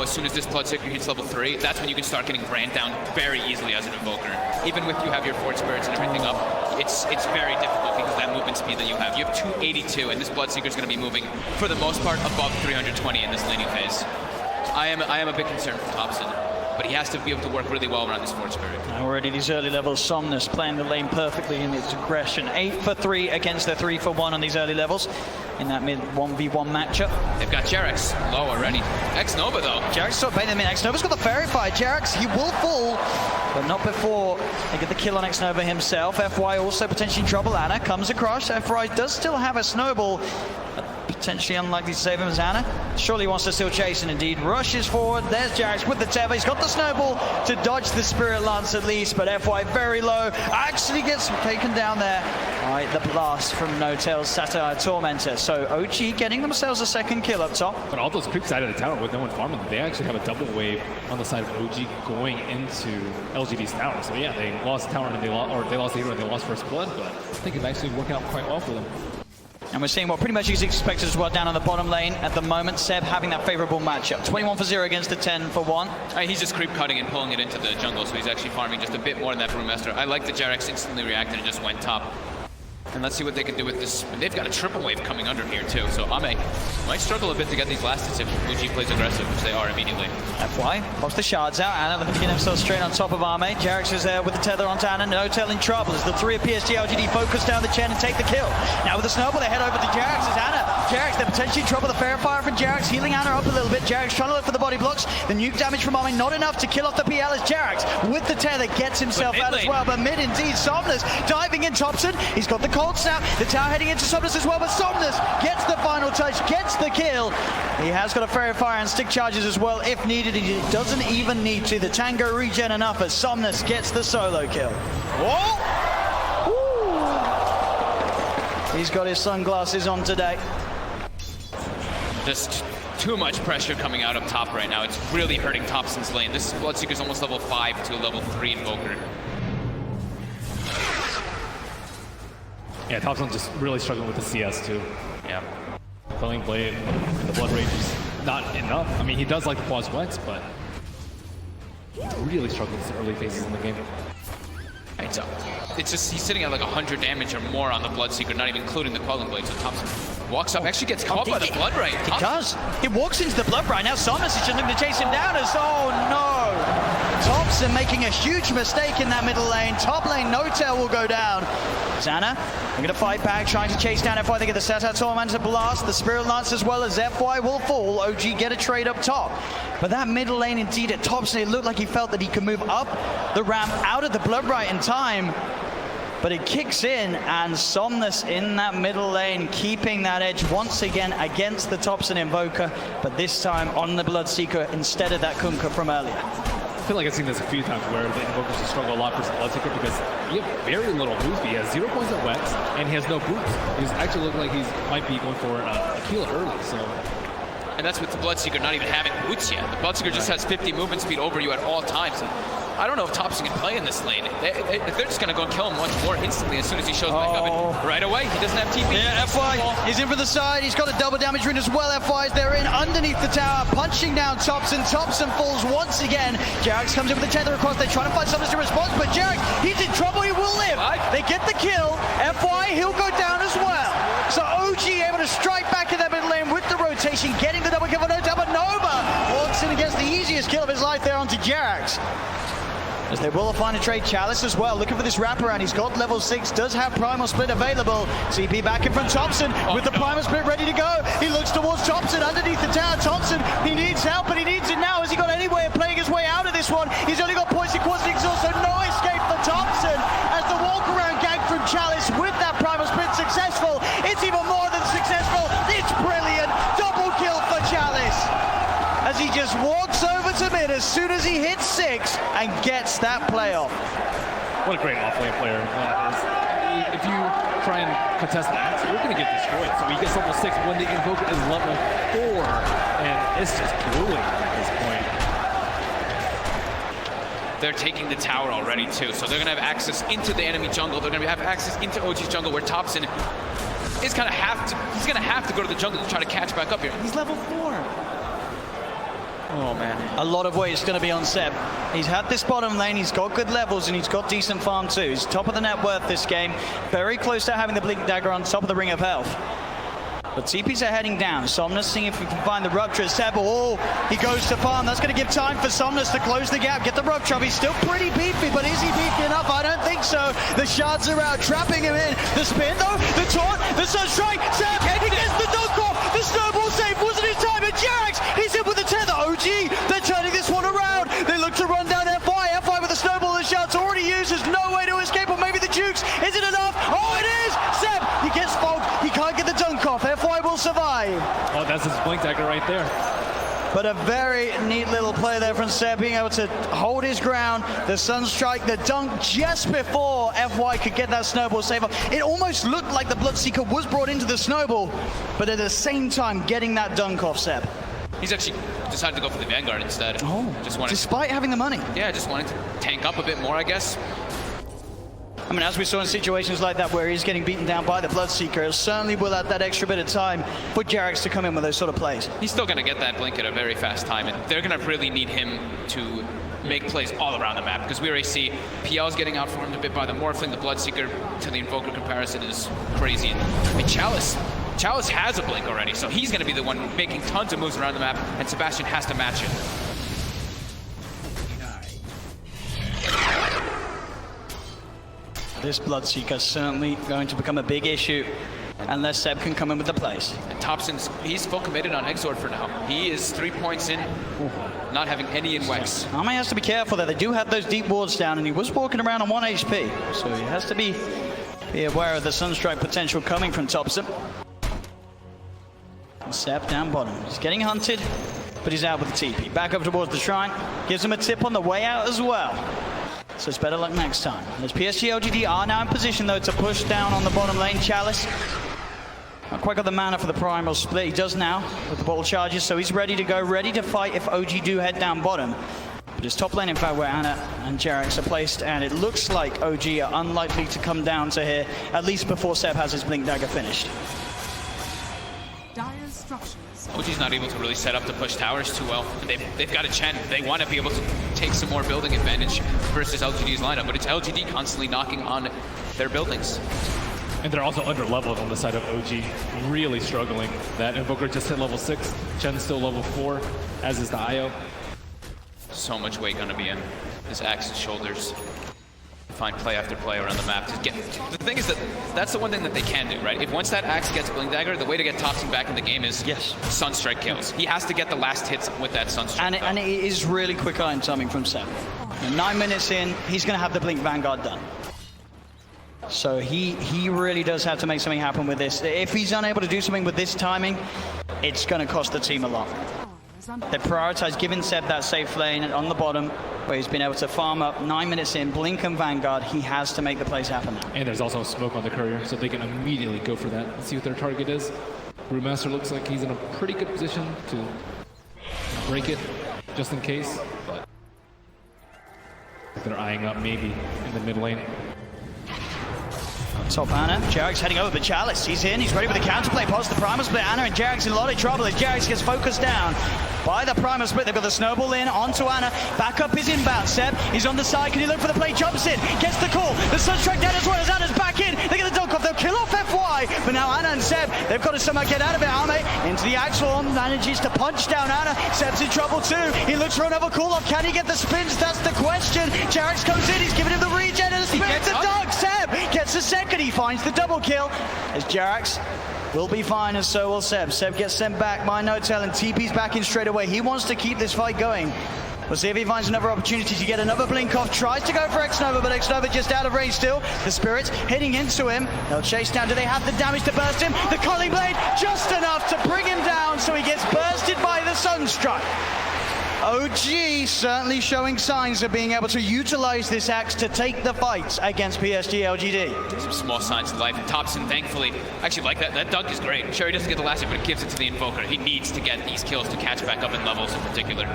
As soon as this Bloodseeker hits level 3, that's when you can start getting ran down very easily as an Invoker. Even with you have your Fort Spirits and everything up, it's very difficult because of that movement speed that you have. You have 282, and this Bloodseeker is going to be moving, for the most part, above 320 in this laning phase. I am a bit concerned for Thompson, but he has to be able to work really well around this Fort Spirit. Already these early levels, Somnus playing the lane perfectly in its aggression. 8 for 3 against the 3 for 1 on these early levels in that mid 1v1 matchup. They've got Jerax low already. X-Nova though. Jerax sort of baiting them in. X-Nova's got the Fairy Fire. Jerax, he will fall, but not before they get the kill on X-Nova himself. FY also potentially in trouble. Ana comes across. FY does still have a snowball. Potentially unlikely to save him as Ana. Surely wants to still chase and indeed rushes forward. There's Jerax with the Tether. He's got the snowball to dodge the Spirit Lance at least, but FY very low. Actually gets taken down there by the blast from No-Tail's Satire Tormentor. So OG getting themselves a second kill up top. But all those creeps out of the tower with no one farming, they actually have a double wave on the side of OG going into LGD's tower. So yeah, they lost tower and they lost the hero and they lost first blood, but I think it's actually working out quite well for them. And we're seeing what pretty much is expected as well down on the bottom lane at the moment. Seb having that favorable matchup. 21 for 0 against the 10 for 1. He's just creep cutting and pulling it into the jungle, so he's actually farming just a bit more than that Brewmaster. I like the Jerax instantly reacted and just went top. And let's see what they can do with this. They've got a triple wave coming under here too, so Ame might struggle a bit to get these last hits if OG plays aggressive, which they are immediately. FY pops the shards out. Ana looking to get himself straight on top of Ame. Jerax is there with the tether onto Ana. No-Tail in trouble as the 3 of PSG.LGD focus down the Chen and take the kill. Now with the snowball, they head over to Jerax as Ana. Jerax, they're potentially in trouble. The Fairy Fire from Jerax healing Ana up a little bit. Jerax trying to look for the body blocks. The nuke damage from Ame not enough to kill off the PL as Jerax with the tether gets himself out as well. But mid indeed, Somnus diving in Thompson. He's got the cold snap. The tower heading into Somnus as well, but Somnus gets the final touch, gets the kill. He has got a Fairy Fire and stick charges as well if needed. He doesn't even need to. The Tango regen enough as Somnus gets the solo kill. Whoa! Ooh. He's got his sunglasses on today. Just too much pressure coming out up top right now. It's really hurting Thompson's lane. This Bloodseeker's almost level 5 to a level 3 Invoker. Yeah, Thompson's just really struggling with the CS too. Yeah. Quelling Blade and the Blood Rage is not enough. I mean, he does like the pause Wex, but he's really struggling with the early phases in the game. It's just, he's sitting at like 100 damage or more on the Bloodseeker, not even including the Quelling Blade. So Thompson walks up, actually gets caught by the Blood Ray. He does. He walks into the Blood Ray. Now Somnus is just looking to chase him down as, oh no! Thompson making a huge mistake in that middle lane. Top lane, No-Tail will go down. Zana, we're going to fight back, trying to chase down FY. They get the Satire Tormentor blast, the Spirit Lance as well as FY will fall. OG get a trade up top. But that middle lane indeed at Thompson, it looked like he felt that he could move up the ramp out of the Blood Right in time. But it kicks in, and Somnus in that middle lane, keeping that edge once again against the Thompson Invoker, but this time on the Bloodseeker instead of that Kunkka from earlier. I feel like I've seen this a few times where the Invokers just struggle a lot versus Bloodseeker because he has very little boost. He has 0 points at Wex, and he has no boots. He's actually looking like he might be going for a kill early, so... And that's with the Bloodseeker not even having boots yet. The Bloodseeker just has 50 movement speed over you at all times. And I don't know if Thompson can play in this lane. They're just going to go and kill him once more instantly as soon as he shows back up. And right away, he doesn't have TP. Yeah, FY, he's in for the side. He's got a double damage rune as well. FY's they're in underneath the tower, punching down Thompson. Thompson falls once again. Jerax comes in with the tether across. They're trying to find something to response, but Jerax, he's in trouble. He will live. They get the kill. FY, he'll go down as well. So OG able to strike back in that middle lane with the rotation, getting the double kill for No-Tail, but Nova walks in against the easiest kill of his life there onto Jerax. As they will find a trade Chalice as well, looking for this wraparound. He's got level 6, does have Primal Split available. CP back in from Thompson with the Primal Split ready to go. He looks towards Thompson underneath the tower. Thompson, he needs help, but he needs it now. Has he got any way of playing his way out of this one? He's only got points in Quasi Exhaust, so no escape for Thompson. As the walk around gang from Chalice with that Primal Split successful. It's even more than successful. It's brilliant. Double kill for Chalice. As he just walks over to mid as soon as he hits 6 and gets that playoff. What a great off-lane player that is. If you try and contest that, you're going to get destroyed. So he gets level 6 when the Invoker is level 4. And it's just grueling at this point. They're taking the tower already too, so they're going to have access into the enemy jungle. They're going to have access into OG's jungle where Thompson is going to have to, he's going to have to go to the jungle to try to catch back up here. He's level 4. Oh, man. A lot of weight is going to be on Seb. He's had this bottom lane, he's got good levels, and he's got decent farm too. He's top of the net worth this game. Very close to having the Blink Dagger on top of the Ring of Health. But TPs are heading down. Somnus seeing if we can find the Rupture. Seb, oh, he goes to farm. That's going to give time for Somnus to close the gap, get the Rupture. He's still pretty beefy, but is he beefy enough? I don't think so. The shards are out, trapping him in. The spin though, the taunt, the Sunstrike. Seb, he gets the dunk off. The snowball save wasn't in time. And Jax, he's in with the tether. OG, they're turning this one around. They look to run down FI. FI with the snowball. The shards already used. There's no way to escape, or maybe the Jukes. Is it enough? Oh, it is. Seb, he gets fogged. He can't get the dunk off. FI will survive. Oh, that's his Blink Dagger right there. But a very neat little play there from Seb, being able to hold his ground. The Sunstrike, the dunk just before FY could get that snowball save up. It almost looked like the Bloodseeker was brought into the snowball, but at the same time getting that dunk off Seb. He's actually decided to go for the Vanguard instead. Oh, just wanted despite having the money. Yeah, just wanted to tank up a bit more, I guess. I mean, as we saw in situations like that where he's getting beaten down by the Bloodseeker, it certainly will add that extra bit of time for Jarex to come in with those sort of plays. He's still going to get that Blink at a very fast time, and they're going to really need him to make plays all around the map, because we already see PL's getting outformed a bit by the Morphling. The Bloodseeker to the Invoker comparison is crazy. And I mean, Chalice has a Blink already, so he's going to be the one making tons of moves around the map, and Sebastian has to match it. This Bloodseeker certainly going to become a big issue unless Seb can come in with the plays. And Thompson's, he's full committed on Exord for now. He is 3 points in, not having any in Wex. Ame has to be careful there. They do have those deep wards down, and he was walking around on 1 HP, so he has to be aware of the Sunstrike potential coming from Thompson. And Seb down bottom. He's getting hunted, but he's out with the TP. Back up towards the shrine. Gives him a tip on the way out as well. So it's better luck next time. As PSG.LGD are now in position, though, to push down on the bottom lane. Chalice not quite got the mana for the primal split. He does now with the bottle charges, so he's ready to go, ready to fight if OG do head down bottom. But it's top lane, in fact, where Ana and Jarex are placed, and it looks like OG are unlikely to come down to here, at least before Seb has his Blink Dagger finished. OG's not able to really set up to push towers too well. They've got a Chen. They want to be able to take some more building advantage versus LGD's lineup, but it's LGD constantly knocking on their buildings. And they're also under-leveled on the side of OG, really struggling. That Invoker just hit level 6, Chen's still level 4, as is the IO. So much weight gonna be in his Axe's shoulders. Find play after play around the map to get. The thing is that that's the one thing that they can do, right? If once that Axe gets Blink Dagger, the way to get Thompson back in the game is Sunstrike kills. He has to get the last hits with that Sunstrike. And it is really quick iron timing from Seb. 9 minutes in, he's going to have the Blink Vanguard done. So he really does have to make something happen with this. If he's unable to do something with this timing, it's going to cost the team a lot. They prioritize giving Seb that safe lane on the bottom, where he's been able to farm up 9 minutes in, Blink and Vanguard. He has to make the plays happen now. And there's also smoke on the courier, so they can immediately go for that. Let's see what their target is. Brewmaster looks like he's in a pretty good position to break it, just in case. But they're eyeing up maybe in the mid lane. Top Ana, Jarex heading over, but Chalice, he's in, he's ready with the counterplay, pause the primal split. Ana and Jarex in a lot of trouble as Jarex gets focused down by the primal split. They've got the snowball in onto Ana, back up his inbound. Seb, he's on the side, can he look for the play? Jumps in, gets the call, the Sunstrike down as well as Ana's back in. They get the dunk off, they'll kill off FY, but now Ana and Seb, they've got to somehow get out of it. Ame into the axe form, manages to punch down Ana. Seb's in trouble too, he looks for another call off. Can he get the spins? That's the question. Jarex comes in, he's giving him the regen and the spin. It's a dunk. Seb gets the second, he finds the double kill as Jarex will be fine, and so will Seb. Seb gets sent back by No-Tail, and TP's back in straight away. He wants to keep this fight going. We'll see if he finds another opportunity to get another blink off. Tries to go for X-Nova, but X-Nova just out of range still. The Spirits hitting into him. They'll chase down. Do they have the damage to burst him? The Culling Blade just enough to bring him down, so he gets bursted by the Sunstrike. OG certainly showing signs of being able to utilize this axe to take the fights against PSG.LGD. Some small signs of life. Thompson, thankfully, actually like that. That dunk is great. Sure, he doesn't get the last hit, but it gives it to the Invoker. He needs to get these kills to catch back up in levels in particular.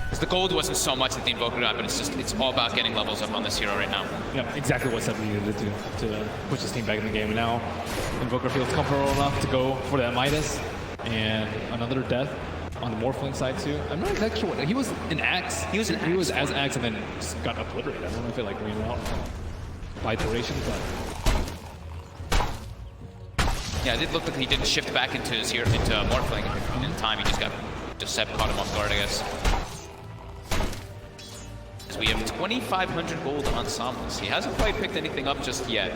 Because the gold wasn't so much that the Invoker got, but it's all about getting levels up on this hero right now. Yeah, exactly what Seb needed to do to push his team back in the game. And now Invoker feels comfortable enough to go for that Midas. And another death on the Morphling side too. I'm not exactly sure what he was an Axe. He was as Axe and then just got obliterated. I don't know if it like ran out by duration, but yeah, it did look like he didn't shift back into Morphling in time. He just Seb caught him off guard, I guess. As we have 2,500 gold on Somnus. He hasn't quite picked anything up just yet.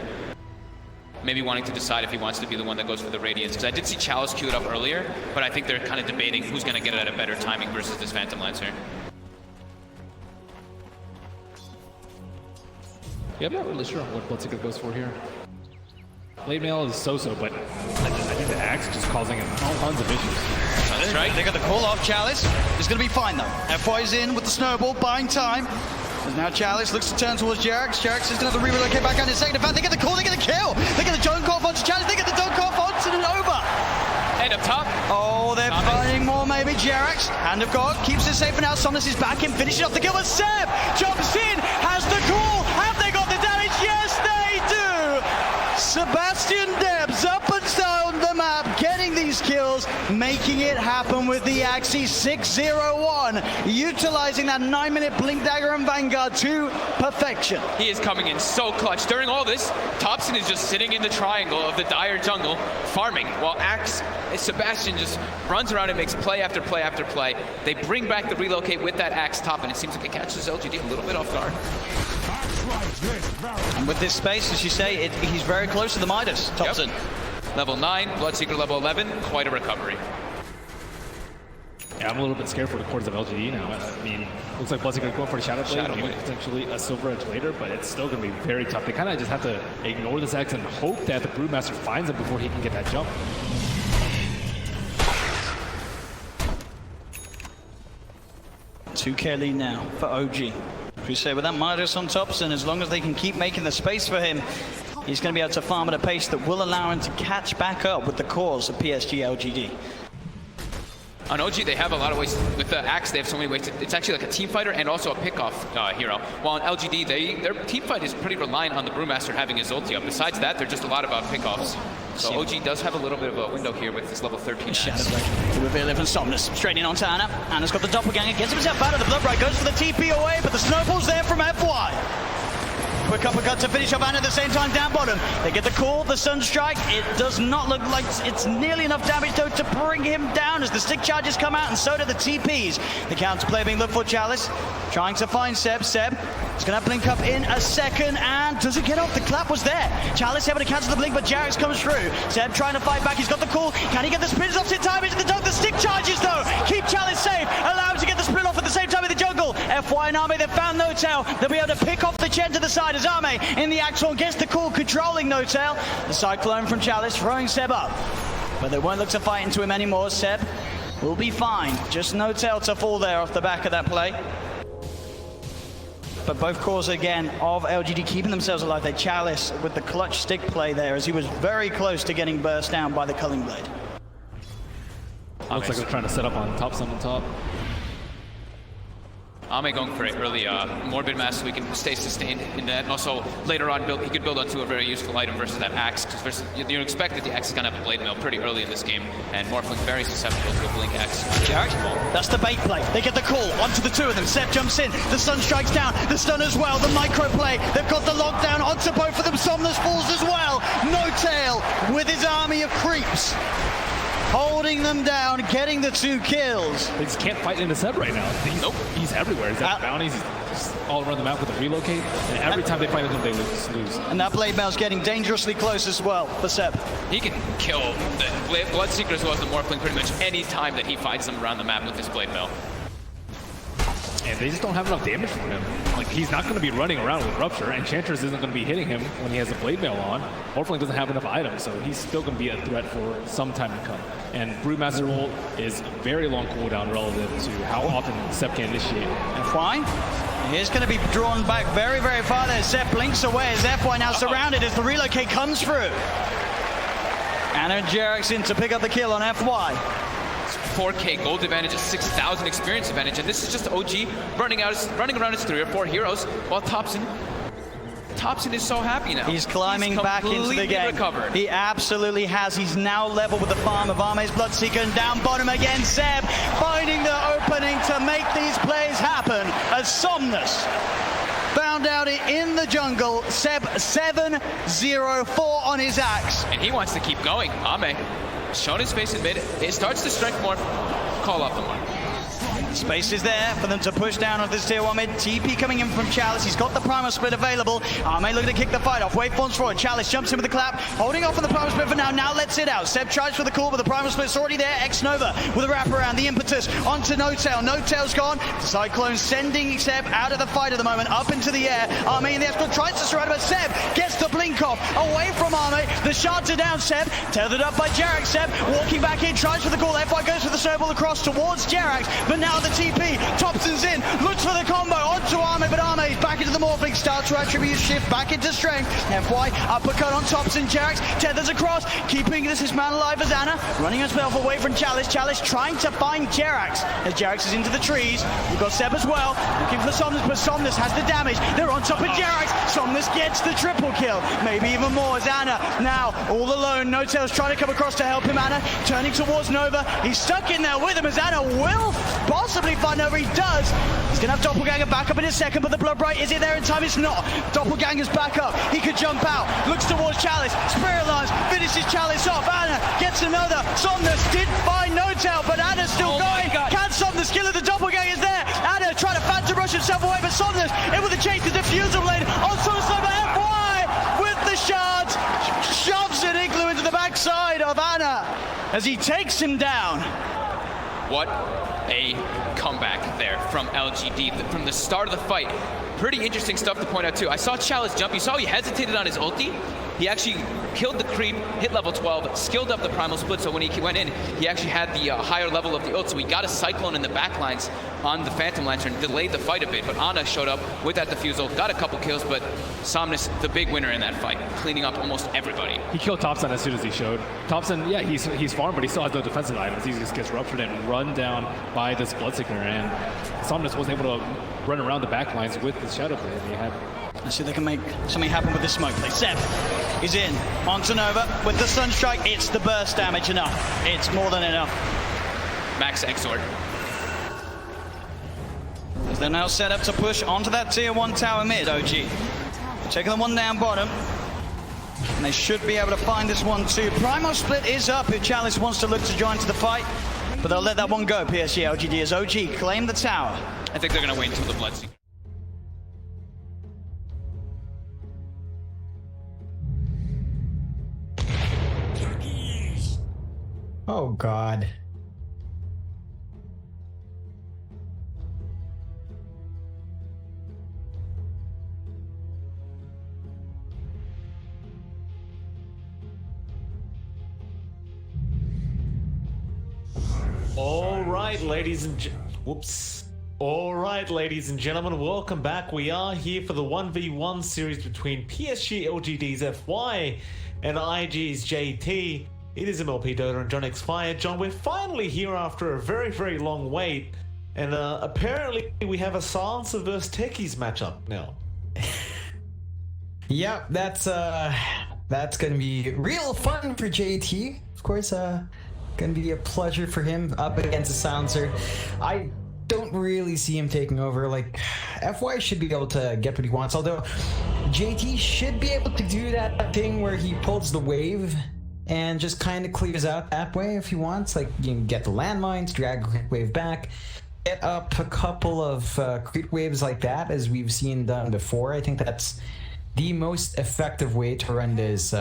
Maybe wanting to decide if he wants to be the one that goes for the Radiance. Because I did see Chalice queued up earlier, but I think they're kind of debating who's going to get it at a better timing versus this Phantom Lancer. Yeah, I'm not really sure what Bloodseeker goes for here. Blade Mail is so-so, but I think the Axe is just causing him tons of issues. That's right. They got the call off. Chalice is going to be fine though. FY's in with the snowball, buying time. And now Chalice looks to turn towards Jerax. Jerax is going to have to re-relocate back out in second. In fact, they get the call, they get the kill. They get the Joan Cough onto Chalice, they get the Joan Cough onto Nova. Head up top. Oh, they're finding more maybe. Jerax, Hand of God, keeps it safe for now. Somnus is back in, finishing off the kill. But Seb jumps in, has the call. Have they got the damage? Yes, they do. Sebastian Debs up and down the map, getting these kills, making it happen with the Axie 601, utilizing that 9-minute Blink Dagger and Vanguard to perfection. He is coming in so clutch. During all this, Topson is just sitting in the triangle of the Dire jungle, farming, while Sebastian just runs around and makes play after play after play. They bring back the relocate with that Axe top, and it seems like it catches LGD a little bit off guard. And with this space, as you say, he's very close to the Midas, Topson. Yep. Level 9, Bloodseeker level 11, quite a recovery. Yeah, I'm a little bit scared for the cores of LGD now. I mean, looks like Bloodseeker going for the Shadow Blade, maybe potentially a Silver Edge later, but it's still going to be very tough. They kind of just have to ignore this Axe and hope that the Brewmaster finds him before he can get that jump. $2K lead now for OG. We say with that Midas on Topson, as long as they can keep making the space for him, he's going to be able to farm at a pace that will allow him to catch back up with the cores of PSG.LGD. On OG, they have a lot of ways. With the Axe, they have so many ways. It's actually like a team fighter and also a pickoff hero. While on LGD, their team fight is pretty reliant on the Brewmaster having his ulti up. Besides that, they're just a lot about pickoffs. So OG does have a little bit of a window here with this level 13 Axe. To reveal it from Somnus, straight in onto Anna. Anna's got the doppelganger, gets himself out of the Bloodbright, goes for the TP away, but the snowball's there from FY. Quick uppercut to finish up Anna at the same time down bottom. They get the call, the Sunstrike. It does not look like it's nearly enough damage though to bring him down as the stick charges come out, and so do the TPs. The counterplay being looked for. Chalice trying to find Seb. Seb is going to blink up in a second, and does it get off? The clap was there. Chalice able to cancel the blink, but Jerax comes through. Seb trying to fight back. He's got the call. Can he get the spins off in time into the dunk? The stick charges though keep Chalice safe. Allow him to get the split off at the same time in the jungle. FY and Arme, they've found Notail. They'll be able to pick off the Chen to the side as Arme in the Axon gets the call, controlling Notail. The Cyclone from Chalice throwing Seb up, but they won't look to fight into him anymore. Seb will be fine. Just Notail to fall there off the back of that play. But both cores again of LGD keeping themselves alive. They Chalice with the clutch stick play there as he was very close to getting burst down by the Culling Blade. Looks like they're trying to set up on top, some on top. Ame going for it early, Morbid Mass so he can stay sustained in that, and also later on he could build onto a very useful item versus that Axe, because you expect that the Axe is going to have a Blade Mail pretty early in this game, and Morphling very susceptible to a Blink Axe. Jerax, that's the bait play. They get the call onto the two of them. Seb jumps in, the stun strikes down, the stun as well, the micro play. They've got the lockdown onto both of them. Somnus falls as well. Notail with his army of creeps, holding them down, getting the 2 kills. They just can't fight into Seb right now. He's everywhere. He's at bounties. He's just all around the map with a relocate. And every time they fight with him, they lose. And that Blade Mail's getting dangerously close as well for Seb. He can kill the Bloodseeker as well as the Morphling pretty much any time that he fights them around the map with his Blade Mail. And they just don't have enough damage from him. Like, he's not going to be running around with Rupture, and Enchantress isn't going to be hitting him when he has a Blade Mail on. Morphling doesn't have enough items, so he's still going to be a threat for some time to come. And Brewmaster ult is very long cooldown relative to how often Seb can initiate. And FY, he's going to be drawn back very, very far there. Seb blinks away as FY now surrounded as the relocate comes through. Anna and Jerax in to pick up the kill on FY. 4K gold advantage, a 6,000 experience advantage, and this is just OG running around its 3 or 4 heroes, while Topson Thompson is so happy now. He's climbing back into the game. Recovered. He absolutely has. He's now level with the farm of Arme's Bloodseeker, and down bottom again, Seb finding the opening to make these plays happen as Somnus found out it in the jungle. Seb 7-0-4 on his axe. And he wants to keep going. Ame shown his face in mid. It starts to strength more. Call off the mark. Space is there for them to push down on this tier 1 mid. TP coming in from Chalice. He's got the primal split available. Arme looking to kick the fight off. Waveforms forward. Chalice jumps in with the clap. Holding off on the primal split for now. Now lets it out. Seb tries for the call, but the primal split's already there. X-Nova with a wrap around. The impetus onto No-Tail. No-Tail's gone. Cyclone sending Seb out of the fight at the moment. Up into the air. Arme in the escort tries to surround, but Seb gets the blink off. Away from Arme. The shards are down. Seb tethered up by Jerax. Seb walking back in. Tries for the call. FY goes for the snowball across towards Jerax. But now the TP. Thompson's in, looks for the combo onto Arme, but Arme is back into the morphling, starts to attribute shift back into strength. FY uppercut on Thompson, Jerax tethers across, keeping this man alive as Anna, running herself away from Chalice. Chalice trying to find Jerax as Jerax is into the trees. We've got Seb as well, looking for Somnus, but Somnus has the damage. They're on top of Jerax. Somnus gets the triple kill, maybe even more as Anna now all alone. No-Tail's trying to come across to help him. Anna turning towards Nova. He's stuck in there with him as Anna will possibly find Nova. He does. He's going to have Doppelganger back up in a second, but the Blood Bright, is it there in time? It's not. Doppelganger's back up. He could jump out. Looks towards Chalice. Spirit Lance finishes Chalice off. Anna gets another. Somnus did find No-Tail, but Anna's still going. Can Somnus kill it? The Doppelganger's there. Anna trying to phantom rush himself away, but Somnus in with the chase, the diffuser blade on Somnus. FY with the shards. Shoves an Igloo into the backside of Anna as he takes him down. What a comeback there from LGD from the start of the fight. Pretty interesting stuff to point out too. I saw Chalice jump. You saw he hesitated on his ulti. He actually killed the creep, hit level 12, skilled up the primal split, so when he went in, he actually had the higher level of the ult, so he got a Cyclone in the backlines on the Phantom Lantern, delayed the fight a bit, but Ana showed up with that defuse ult, got a couple kills, but Somnus, the big winner in that fight, cleaning up almost everybody. He killed Thompson as soon as he showed. Thompson, yeah, he's farmed, but he still has no defensive items. He just gets ruptured and run down by this Bloodseeker, and Somnus wasn't able to run around the backlines with the Shadow Blade he had. Let's see if they can make something happen with the smoke play. Seb is in onto Nova with the Sunstrike. It's the burst damage enough. It's more than enough. Max Exort. As they're now set up to push onto that tier 1 tower mid, OG. Taking the one down bottom. And they should be able to find this one too. Primal split is up if Chalice wants to look to join to the fight. But they'll let that one go, PSG.LGD, as OG claim the tower. I think they're going to wait until the Bloodseeker. Oh, God. All right, ladies and gentlemen, welcome back. We are here for the 1v1 series between PSG.LGD's FY and IG's JT. It is MLP Dota and John X Fire. John, we're finally here after a very, very long wait, and apparently we have a Silencer versus Techies matchup now. Yep, that's gonna be real fun for JT. Of course, gonna be a pleasure for him up against a Silencer. I don't really see him taking over. Like, FY should be able to get what he wants, although JT should be able to do that thing where he pulls the wave and just kind of clears out that way if he wants. Like, you can get the landmines, drag a quick wave back, get up a couple of crit waves like that, as we've seen done before. I think that's the most effective way to run this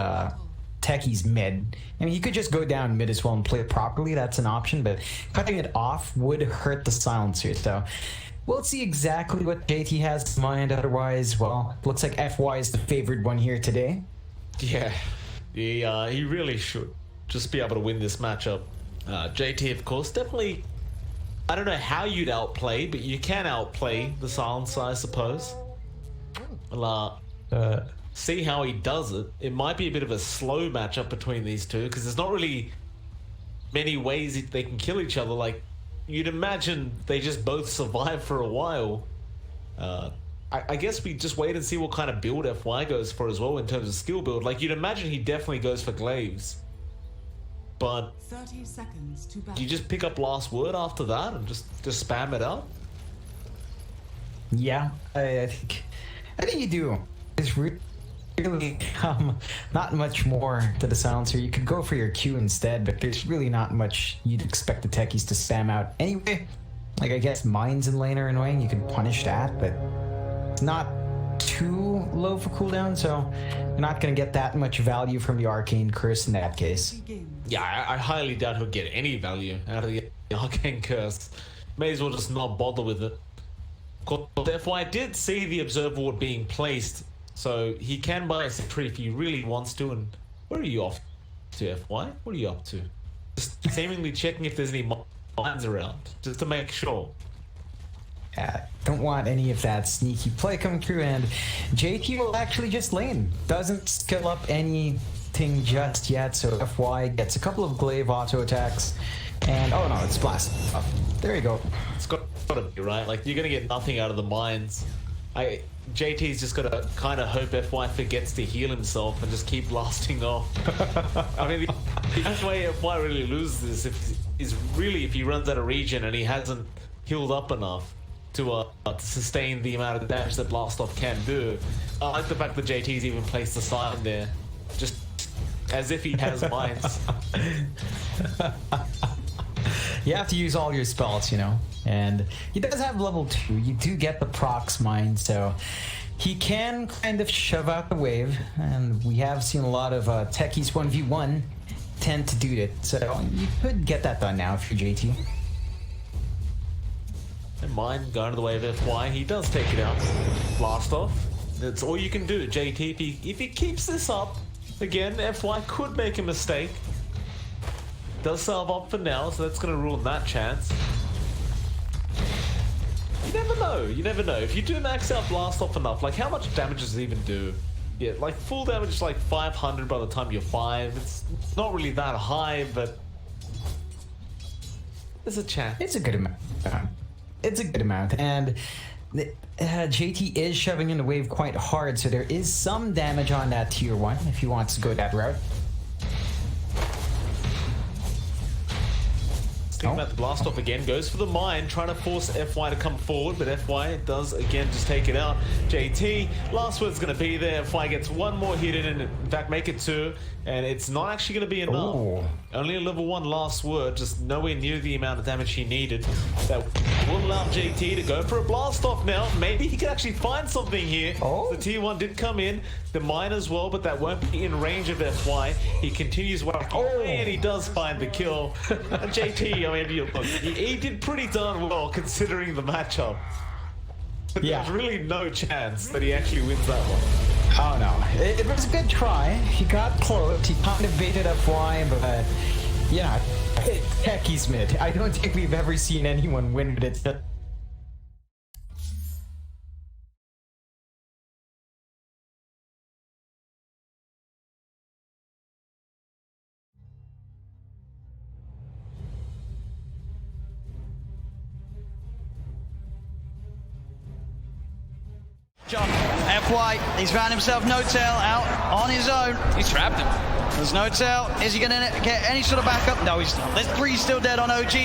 Techies mid. I mean, he could just go down mid as well and play it properly. That's an option, but cutting it off would hurt the Silencer. So we'll see exactly what JT has in mind. Otherwise, well, looks like FY is the favored one here today. Yeah. He really should just be able to win this matchup. JT, of course, definitely. I don't know how you'd outplay, but you can outplay the Silencer, I suppose. Well, see how he does it. It might be a bit of a slow matchup between these two because there's not really many ways they can kill each other. Like, you'd imagine they just both survive for a while. I guess we just wait and see what kind of build FY goes for as well in terms of skill build. Like, you'd imagine he definitely goes for glaives. But 30 seconds to battle. do you just pick up last word after that and just spam it out? Yeah, I think you do. It's really not much more to the silencer. You could go for your Q instead, but there's really not much you'd expect the techies to spam out anyway. Like, I guess mines in lane are annoying. You can punish that, but it's not too low for cooldown, so you're not going to get that much value from the Arcane Curse in that case. Yeah, I highly doubt he'll get any value out of the Arcane Curse. May as well just not bother with it. FY did see the observer ward being placed, so he can buy a sentry if he really wants to. And where are you off to, FY? What are you up to? Just seemingly checking if there's any mines around, just to make sure. Don't want any of that sneaky play coming through, and JT will actually just lane. Doesn't skill up anything just yet, so FY gets a couple of glaive auto attacks, and oh no, it's blast. Oh, there you go. It's got to be, right? Like, you're going to get nothing out of the mines. JT's just got to kind of hope FY forgets to heal himself and just keep blasting off. I mean, the only way FY really loses this is really if he runs out of regen and he hasn't healed up enough to sustain the amount of damage that blast off can do. I like the fact that JT's even placed the sign there, just as if he has mines. You have to use all your spells, you know, and he does have level 2. You do get the procs mine, so he can kind of shove out the wave, and we have seen a lot of techies 1v1 tend to do it, so you could get that done now if you're JT. And mine going to the way of FY, he does take it out. Blast off. That's all you can do, JT. If he keeps this up, again, FY could make a mistake. Does salve up for now, so that's going to ruin that chance. You never know. You never know. If you do max out blast off enough, like, how much damage does it even do? Yeah, like, full damage is like 500 by the time you're 5. It's not really that high, but there's a chance. It's a good amount. It's a good amount, and JT is shoving in the wave quite hard, so there is some damage on that tier 1 if he wants to go that route. Thinking about the blast off again, goes for the mine, trying to force FY to come forward, but FY does again just take it out. JT, last word's going to be there. FY gets one more hit in, and in fact make it 2, and it's not actually going to be enough. Ooh. Only a level 1 last word, just nowhere near the amount of damage he needed. That will allow JT to go for a blast off now. Maybe he can actually find something here. Oh. The tier 1 did come in, the mine as well, but that won't be in range of FY. He continues whacking away, and he does find the kill. And JT, I mean, look, he did pretty darn well considering the matchup. But there's really no chance that he actually wins that one. Oh no, it was a good try. He got close. He kind of baited FY, but yeah, he's mid. I don't think we've ever seen anyone win with it. FY, he's found himself no tail out on his own. He's trapped him. There's no tail. Is he going to get any sort of backup? No, he's not. There's 3 still dead on OG.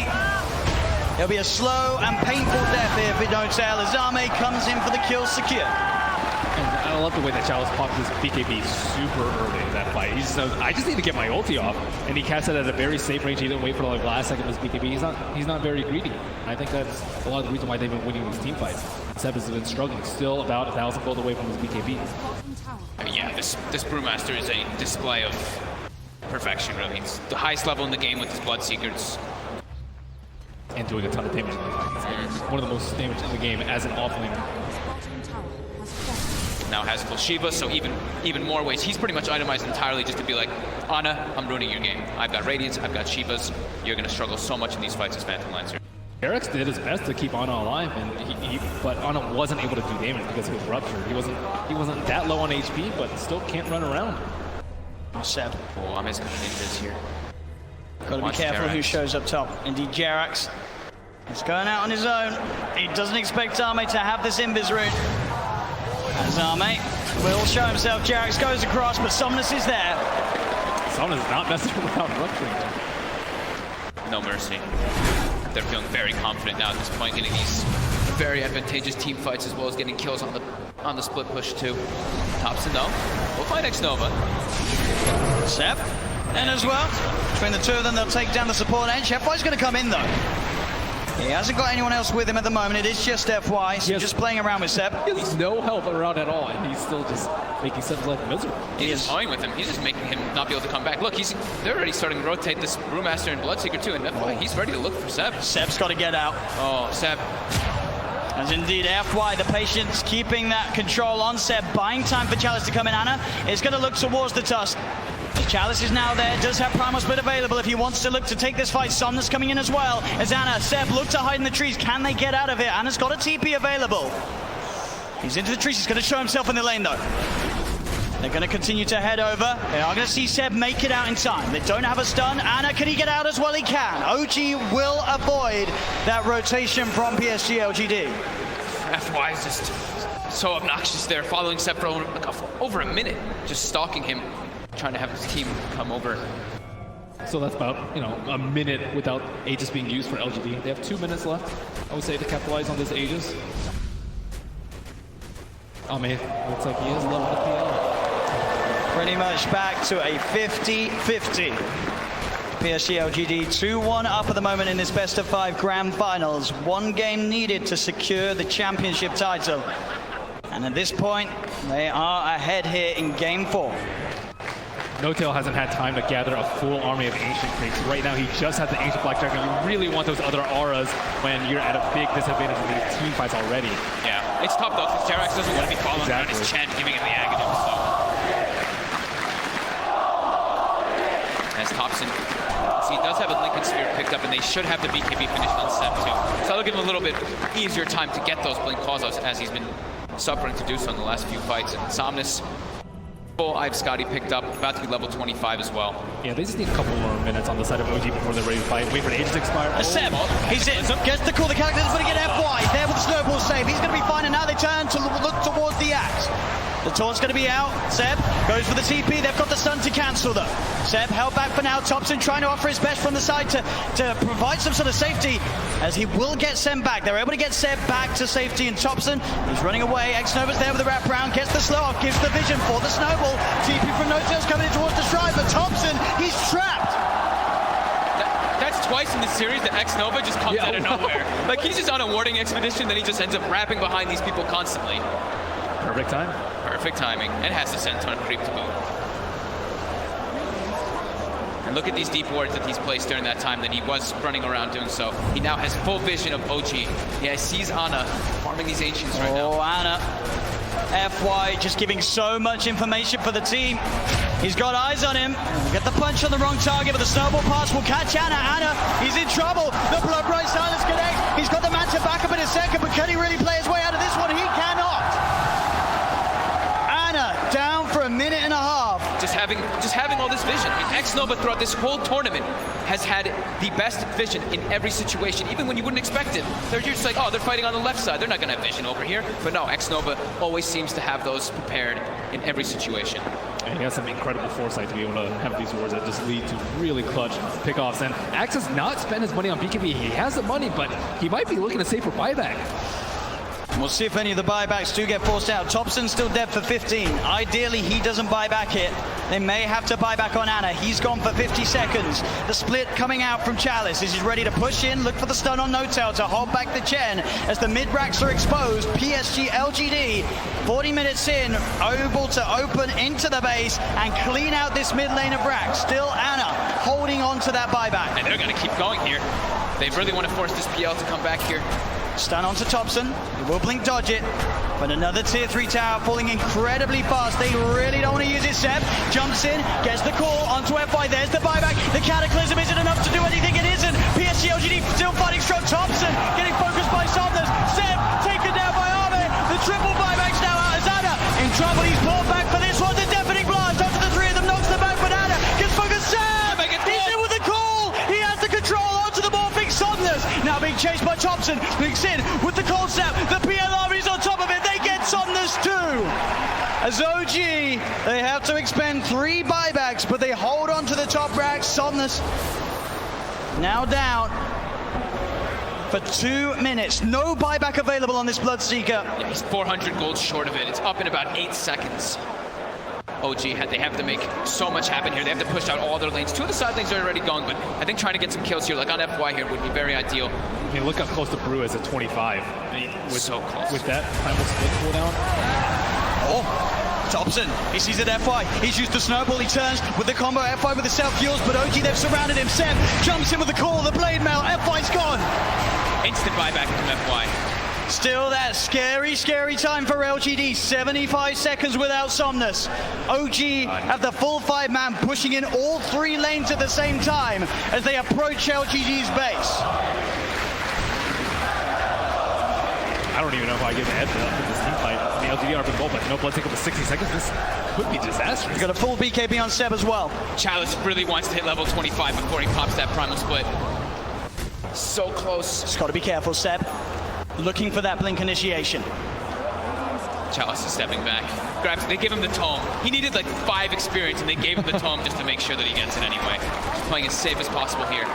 It'll be a slow and painful death here for no tail as Zame comes in for the kill secure. And I love the way that Chalice popped his BKB super early in that fight. He just knows, I just need to get my ulti off, and he cast it at a very safe range. He didn't wait for the last second of his BKB. He's not very greedy. And I think that's a lot of the reason why they've been winning these team fights. Seb has been struggling, still about 1,000 gold away from his BKB. I mean, yeah, this Brewmaster is a display of perfection, really. It's the highest level in the game with his Bloodseekers. And doing a ton of damage. One of the most damage in the game as an offlaner. Now has full Shiva, so even more ways. He's pretty much itemized entirely just to be like, Ana, I'm ruining your game. I've got Radiance, I've got Shivas. You're going to struggle so much in these fights as Phantom Lancer. Eric's did his best to keep Ana alive, and but Ana wasn't able to do damage because of his rupture. He wasn't that low on HP, but still can't run around. Oh, Seb. Oh, I'm just going to ninjas here. Got to be careful who shows up top. Indeed, Jerax is going out on his own. He doesn't expect Zame to have this invis rune. Zame will show himself. Jerax goes across, but Somnus is there. Somnus is not messing without rupturing there. No mercy. They're feeling very confident now at this point, getting these very advantageous team fights as well as getting kills on the split push too. Thompson though, will find Xnova. Seb, and as well, between the two of them, they'll take down the support edge. FY's going to come in though. He hasn't got anyone else with him at the moment. It is just FY, so just playing around with Seb. He has no help around at all, and he's still just making Seb's life miserable. He's toying with him. He's just making him not be able to come back. Look, they're already starting to rotate this Brewmaster and Bloodseeker too, and FY, he's ready to look for Seb. Seb's got to get out. Oh, Seb. As indeed, FY, the patience, keeping that control on Seb, buying time for Chalice to come in. Ana is going to look towards the Tusk. Chalice is now there, does have Primal Split available if he wants to look to take this fight. Somnus coming in as well. As Ana, Seb look to hide in the trees. Can they get out of it? Ana's got a TP available. He's into the trees. He's going to show himself in the lane though. They're going to continue to head over. They are going to see Seb make it out in time. They don't have a stun. Ana, can he get out as well? He can. OG will avoid that rotation from PSG.LGD. FY is just so obnoxious there, following Seb for over a minute, just stalking him, trying to have his team come over. So that's about, a minute without Aegis being used for LGD. They have 2 minutes left, I would say, to capitalize on this Aegis. Oh man, looks like he is level the PL. Pretty much back to a 50-50. PSG.LGD 2-1 up at the moment in this best of 5 grand finals. 1 game needed to secure the championship title. And at this point, they are ahead here in game 4. No-Tail hasn't had time to gather a full army of Ancient Creeps. Right now, he just has the Ancient Black Dragon. You really want those other auras when you're at a big disadvantage in these team fights already. Yeah, it's tough though, because Jerax doesn't want to be following around his Chen, giving him the Aghanim, so. As Thompson, he does have a Lincoln Sphere picked up, and they should have the BKB finished on Seb too. So that'll give him a little bit easier time to get those Blink calls as he's been suffering to do so in the last few fights. And Somnus, I've Scotty picked up, about to be level 25 as well. Yeah, they just need a couple more minutes on the side of OG before they're ready to fight. Wait for the Aegis to expire. Seb, he's in, gets the call, the character's going to get FY, there with the snowball save. He's going to be fine, and now they turn to look towards the axe. The taunt's going to be out. Seb goes for the TP. They've got the stun to cancel though. Seb held back for now. Thompson trying to offer his best from the side to provide some sort of safety, as he will get Seb back. They're able to get Seb back to safety, and Thompson is running away. Xnova's there with the wraparound, gets the slow off, gives the vision for the snowball. TP from No-Tail's coming in towards the stride, but Thompson, he's trapped. That's twice in this series that Xnova just comes out of nowhere. Like, he's just on a warding expedition, then he just ends up wrapping behind these people constantly. Perfect time. Perfect timing, and has the Senton creep to boot. And look at these deep wards that he's placed during that time that he was running around doing so. He now has full vision of OG. Yeah, sees Ana farming these Ancients right now. Oh, Ana. FY just giving so much information for the team. He's got eyes on him. Get the punch on the wrong target, but the snowball pass will catch Ana. Ana, he's in trouble. The Blood Bright Silence connects. He's got the Manta back up in a second, but can he really play his way out of this one? He cannot. Ana down for a minute and a half. Just having all this vision. Xnova throughout this whole tournament has had the best vision in every situation, even when you wouldn't expect it. They're just like, oh, they're fighting on the left side. They're not going to have vision over here. But no, Xnova always seems to have those prepared in every situation. And he has some incredible foresight to be able to have these wars that just lead to really clutch pickoffs. And Axe has not spent his money on BKB. He has the money, but he might be looking to save for buyback. We'll see if any of the buybacks do get forced out. Thompson's still dead for 15. Ideally, he doesn't buy back it. They may have to buy back on Ana. He's gone for 50 seconds. The split coming out from Chalice. He's ready to push in, look for the stun on No-Tail to hold back the Chen as the mid-racks are exposed. PSG.LGD, 40 minutes in, able to open into the base and clean out this mid lane of racks. Still Ana holding on to that buyback. And they're going to keep going here. They really want to force this PL to come back here. Stun onto Thompson. He will blink dodge it. But another tier 3 tower falling incredibly fast. They really don't want to use it. Seb jumps in, gets the call onto FY. There's the buyback. The Cataclysm isn't enough to do anything. It isn't. PSG.LGD still fighting strong. Thompson getting focused by Somnus. Seb taken down by Arme. The triple buybacks now out as Ana in trouble. He's pulled back for this one. The deafening blast onto the 3 of them. Knocks them back, but Ana gets focused. Seb! He's in with the call. He has the control onto the morphing Somnus. Now being chased by Thompson. Blinks in with the cold snap. The PL army is on top of it. They get Somnus too. As OG, they have to expend 3 buybacks, but they hold on to the top racks. Somnus now down for 2 minutes. No buyback available on this Bloodseeker. Yeah, he's 400 gold short of it. It's up in about 8 seconds. OG, they have to make so much happen here. They have to push out all their lanes. 2 of the side lanes are already gone, but I think trying to get some kills here, like on FY here, would be very ideal. I mean, look how close the Brew is at 25. I mean, So close. With that primal split cooldown. Oh, Thompson, he sees it FY. He's used the snowball, he turns with the combo FY with the self-fuels, but OG, they've surrounded him. Seb jumps in with the call, the blade mail, FY's gone. Instant buyback from FY. Still that scary, scary time for LGD. 75 seconds without Somnus. OG have the full 5-man pushing in all 3 lanes at the same time as they approach LGD's base. I don't even know if I get the head for this team fight. The LGD are involved, but no Bloodseeker for 60 seconds. This could be disastrous. He's got a full BKB on Seb as well. Chalice really wants to hit level 25 before he pops that primal split. So close. Just got to be careful, Seb. Looking for that blink initiation. Chalice is stepping back. Grabs, they give him the tome. He needed like 5 experience and they gave him the tome just to make sure that he gets it anyway. Just playing as safe as possible here.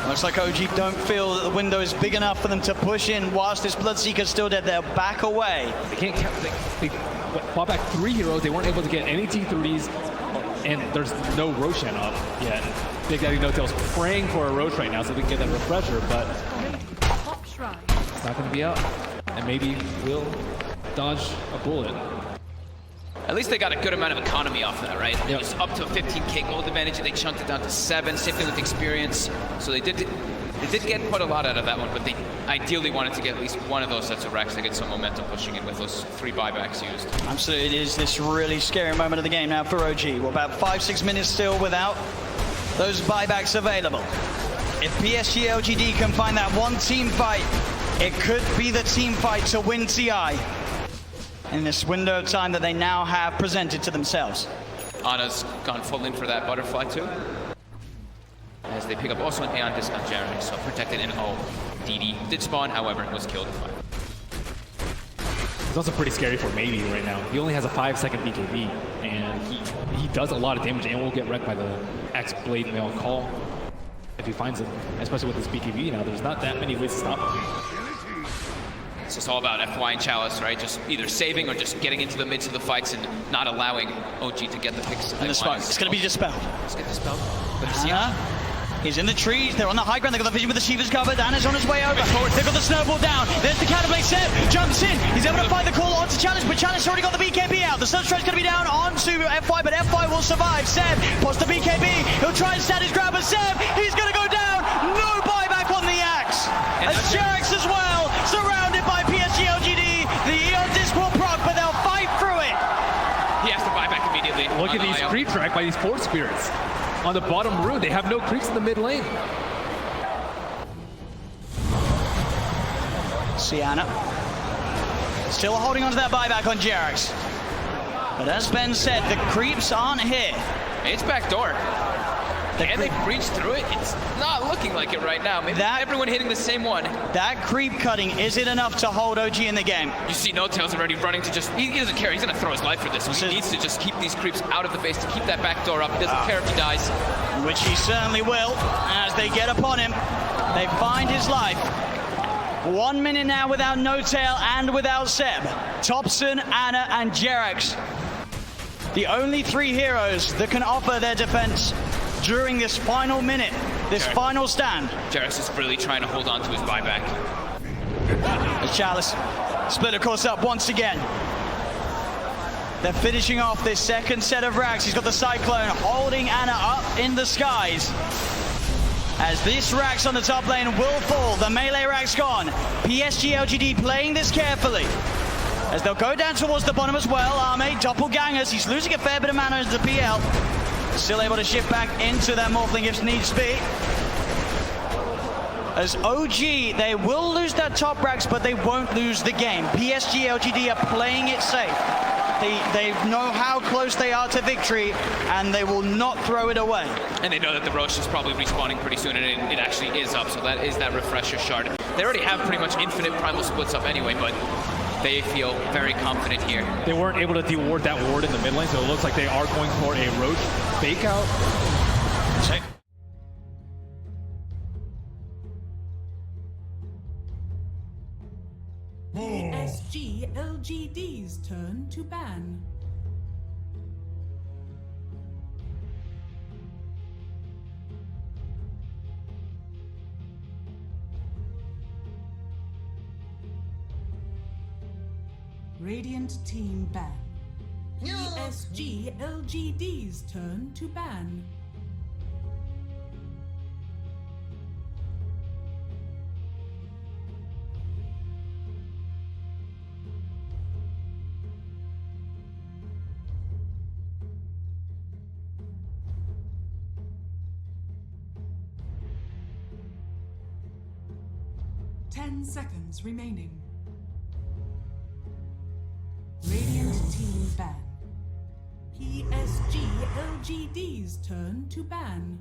Looks like OG don't feel that the window is big enough for them to push in whilst this Bloodseeker's still dead. They'll back away. They can't they fought back 3 heroes. They weren't able to get any T30s, and there's no Roshan up yet. Big Daddy No-Tail's praying for a Roche right now so they can get that refresher, but it's not going to be out. And maybe will dodge a bullet. At least they got a good amount of economy off that, right? Yep. It was up to a 15k gold advantage, and they chunked it down to 7. Same thing with experience. So they did get quite a lot out of that one, but they ideally wanted to get at least one of those sets of racks to get some momentum pushing in with those 3 buybacks used. Absolutely, it is this really scary moment of the game now for OG. Well, about 5-6 minutes still without those buybacks available. If PSG.LGD can find that one team fight, it could be the team fight to win TI in this window of time that they now have presented to themselves. Ana's gone full in for that butterfly too. As they pick up also an Aeon disc on Jeremy, so protected in O. DD did spawn, however, was killed. It's also pretty scary for Maybe right now. He only has a 5-second BKB, and he does a lot of damage and will get wrecked by the X Blade Mail call if he finds it, especially with his BKB now. There's not that many ways to stop him. It's just all about FY and Chalice, right? Just either saving or just getting into the midst of the fights and not allowing OG to get the picks. And the smoke, it's going to be dispelled. Let's get dispelled. But He's in the trees, they're on the high ground, they've got the vision with the Shiva's covered, Anna's on his way over. They've got the snowball down, there's the counterplay, Seb jumps in, he's able to fight the call onto Chalice, but Chalice already got the BKB out. The Sunstride's going to be down onto FY, but FY will survive. Seb posts the BKB, he'll try and stand his ground, but Seb, he's going to go down. No buyback on the axe. As Jerax as well, surrounded by PSG.LGD. The Eon disc will proc, but they'll fight through it. he has to buy back immediately. Look at these creep track by these 4 spirits. On the bottom room, they have no creeps in the mid lane. Sienna still holding on to that buyback on Jerax. But as Ben said, the creeps aren't here. It's backdoor. Can they breach through it? It's not looking like it right now. Maybe everyone hitting the same one. That creep cutting, is it enough to hold OG in the game? You see No-Tail's already running to just, he doesn't care. He's going to throw his life for this. So he needs to just keep these creeps out of the base to keep that back door up. He doesn't care if he dies. Which he certainly will. As they get upon him, they find his life. 1 minute now without No-Tail and without Seb. Thompson, Anna, and Jerax. The only 3 heroes that can offer their defense during this final minute, this final stand. Jerax is really trying to hold on to his buyback. As Chalice split of course up once again. They're finishing off this second set of racks. He's got the Cyclone holding Anna up in the skies. As this rack's on the top lane will fall, the melee rack's gone. PSG.LGD playing this carefully. As they'll go down towards the bottom as well. Arme, doppelgangers, he's losing a fair bit of mana into the PL. Still able to shift back into their Morphling if needs be. As OG, they will lose their top racks, but they won't lose the game. PSG.LGD are playing it safe. They know how close they are to victory, and they will not throw it away. And they know that the Roche is probably respawning pretty soon, and it actually is up, so that is that refresher shard. They already have pretty much infinite primal splits up anyway, but they feel very confident here. They weren't able to de-ward that ward in the mid lane, so it looks like they are going for a Roach fake out. Check. PSG.LGD's turn to ban. Radiant team ban. PSG.LGD's turn to ban. Ten seconds remaining. Radiant team ban. PSG.LGD's turn to ban.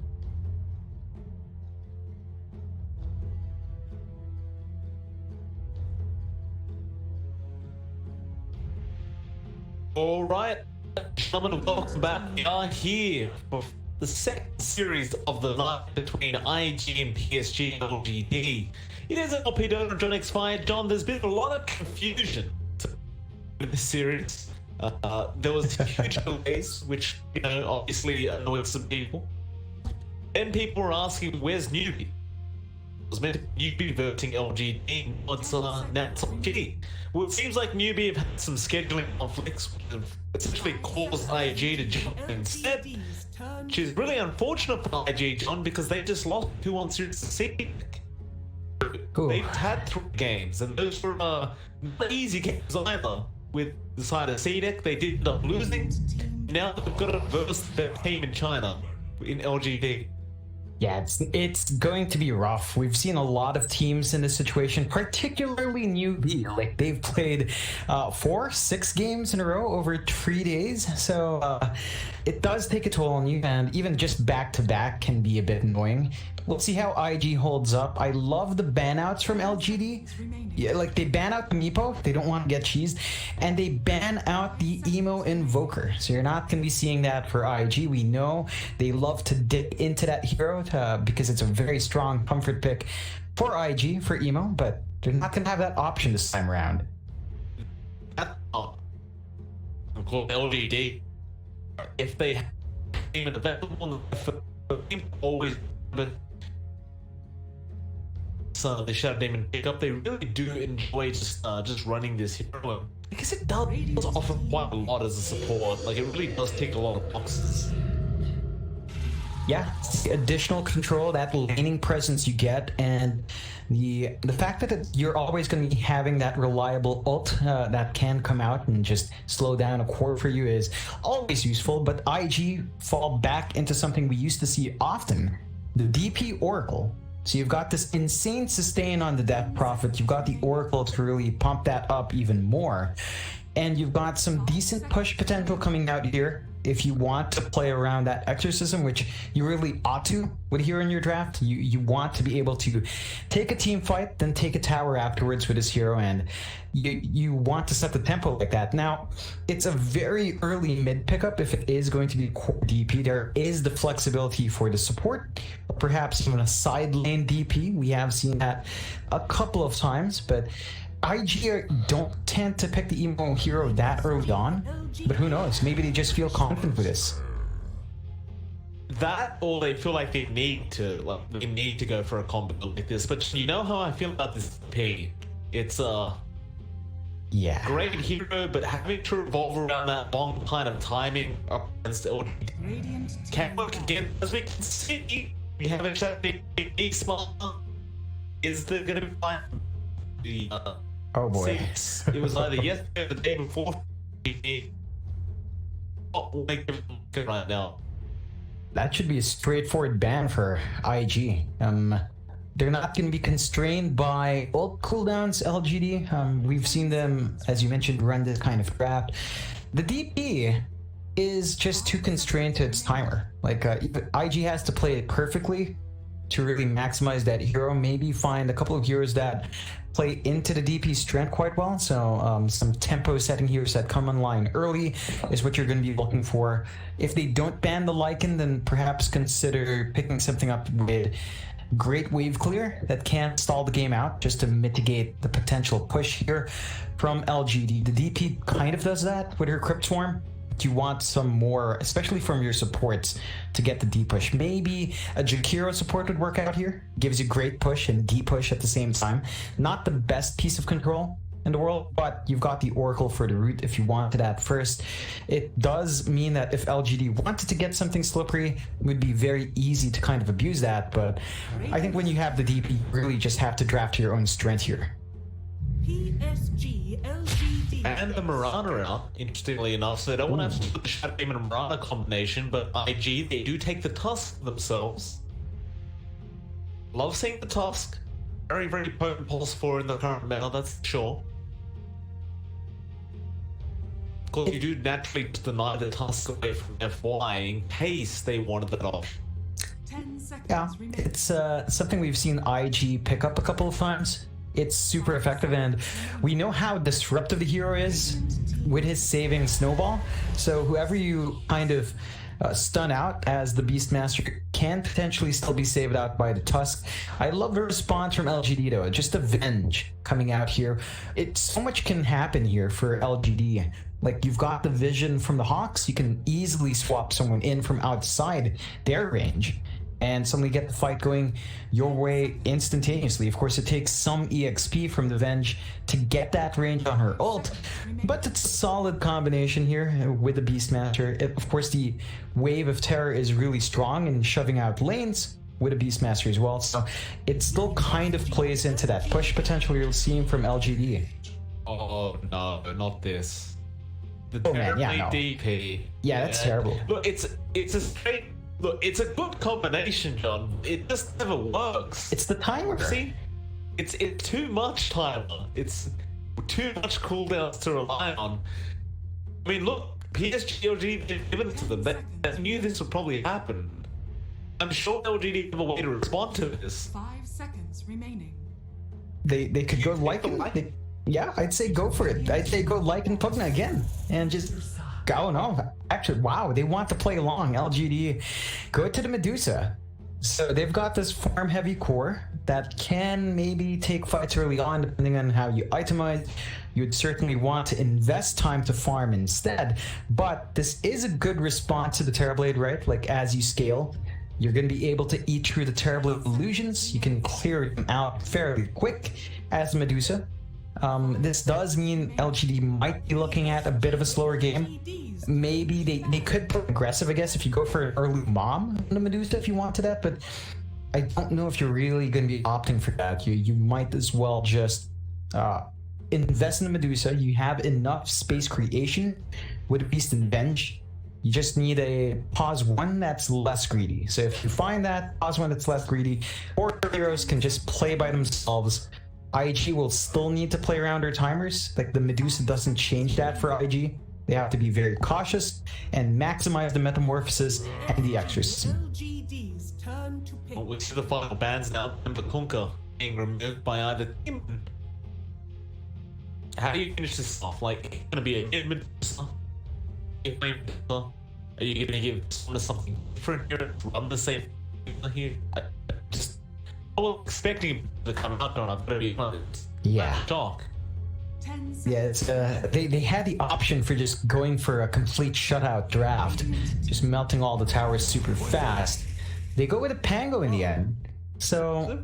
All right, gentlemen, welcome back. We are here for the second series of the night between IG and PSG.LGD. It is an LP Donor John X5. John, there's been a lot of confusion in this series. There was huge delays, which, you know, obviously annoyed some people. Then people were asking, where's Newbie? It was meant to be Newbie verting LGD, what's now it's LGD. Well, it seems like Newbie have had some scheduling conflicts, which have essentially caused IG to jump instead. Which is really unfortunate for IG, John, because they just lost 2-1 series to CDA. They've had 3 games, and those were not easy games either. With the side of CDA, they did end up losing. Now they've got to verse their team in China, in LGD. Yeah, it's going to be rough. We've seen a lot of teams in this situation, particularly newbie. Like, they've played 4-6 games in a row over 3 days. So it does take a toll on you, and even just back-to-back can be a bit annoying. We'll see how IG holds up. I love the ban-outs from LGD. Yeah, like, they ban out the Meepo, they don't want to get cheesed, and they ban out the Emo Invoker. So you're not going to be seeing that for IG. We know they love to dip into that hero because it's a very strong comfort pick for IG, for Emo, but they're not going to have that option this time around. Of course, LGD, if they have an available, always so they shut them and pick up. They really do enjoy just running this hero. I guess it does offer quite a lot as a support. Like, it really does tick a lot of boxes. Yeah, additional control, that laning presence you get, and the fact that you're always going to be having that reliable ult that can come out and just slow down a core for you is always useful. But IG fall back into something we used to see often, the DP Oracle. So you've got this insane sustain on the Death Prophet, you've got the Oracle to really pump that up even more, and you've got some decent push potential coming out here if you want to play around that Exorcism, which you really ought to with hero in your draft. You want to be able to take a team fight, then take a tower afterwards with this hero, and you want to set the tempo like that. Now, it's a very early mid pickup if it is going to be core DP. There is the flexibility for the support, perhaps even a side lane DP. We have seen that a couple of times, but IG don't tend to pick the emo hero that early on, but who knows? Maybe they just feel confident with this. That, or they feel like they need to go for a combo like this. But you know how I feel about this P? It's yeah, great hero, but having to revolve around that long kind of timing up against LGD can work again. As we can see, we haven't shown the smart. Is there going to be fine? Oh boy. It was either yesterday or the day before. Right now. That should be a straightforward ban for IG. They're not going to be constrained by ult cooldowns, LGD. We've seen them, as you mentioned, run this kind of draft. The DP is just too constrained to its timer. Like, IG has to play it perfectly to really maximize that hero. Maybe find a couple of heroes that play into the DP strength quite well. So some tempo setting heroes that come online early is what you're going to be looking for. If they don't ban the Lycan, then perhaps consider picking something up with great wave clear that can stall the game out just to mitigate the potential push here from LGD. The DP kind of does that with her Crypt Swarm. You want some more, especially from your supports, to get the D push. Maybe a Jakiro support would work out here. Gives you great push and D push at the same time. Not the best piece of control in the world, but you've got the Oracle for the root if you wanted that first. It does mean that if LGD wanted to get something slippery, it would be very easy to kind of abuse that, but I think when you have the DP, you really just have to draft your own strength here. PSG.LGD. And the Mirana out, interestingly enough, so they don't want to have to put the Shadow Demon and Mirana combination, but IG, they do take the Tusk themselves. Love seeing the Tusk. Very, very potent pulse 4 in the current meta, that's sure. Of course, you do naturally deny the Tusk away from FY in case they wanted that option. 10 seconds Yeah, remaining. it's something we've seen IG pick up a couple of times. It's super effective, and we know how disruptive the hero is with his saving snowball. So whoever you kind of stun out as the Beastmaster can potentially still be saved out by the Tusk. I love the response from LGD though, just Avenge coming out here. So much can happen here for LGD. Like, you've got the vision from the Hawks, you can easily swap someone in from outside their range and suddenly get the fight going your way instantaneously. Of course, it takes some EXP from the Venge to get that range on her ult, but it's a solid combination here with the Beastmaster. Of course, the Wave of Terror is really strong in shoving out lanes with a Beastmaster as well, so it still kind of plays into that push potential you're seeing from LGD. Oh no, not this. The Oh, man, yeah, no. DP. Yeah, that's terrible. Look, it's a straight. Look, it's a good combination, John. It just never works. It's the timer. See, it's too much timer. It's too much cooldowns to rely on. I mean, look, PSG.LGD did given it to them. They knew this would probably happen. I'm sure LGD have a way to respond to this. 5 seconds remaining. They could go Lycan. Yeah, I'd say go for it. I'd say go Lycan Pugna again and just go. No, actually, wow, they want to play along. LGD, go to the Medusa. So they've got this farm heavy core that can maybe take fights early on depending on how you itemize. You'd certainly want to invest time to farm instead, but this is a good response to the Terrorblade, right? Like, as you scale, you're going to be able to eat through the Terrorblade illusions. You can clear them out fairly quick as Medusa. This does mean LGD might be looking at a bit of a slower game. Maybe they could play aggressive, I guess, if you go for an early mom on the Medusa if you want to that, but I don't know if you're really going to be opting for that. You might as well just invest in the Medusa. You have enough space creation with Beast and Venge. You just need a pause one that's less greedy. So if you find that pause one that's less greedy, or heroes can just play by themselves. IG will still need to play around their timers. Like, the Medusa doesn't change that for IG. They have to be very cautious and maximize the Metamorphosis and the Exorcism. LGD's turn to pick. We see the final bans now, and Bakunka being removed by either team. How do you finish this off? Like, gonna be a good Medusa? Are you gonna give something different here? Run the same here? I was expecting him to come out on. I'm gonna be honest. Yeah. Talk. 10 seconds. Yeah, it's, they had the option for just going for a complete shutout draft, just melting all the towers super fast. They go with a Pango in the end. So,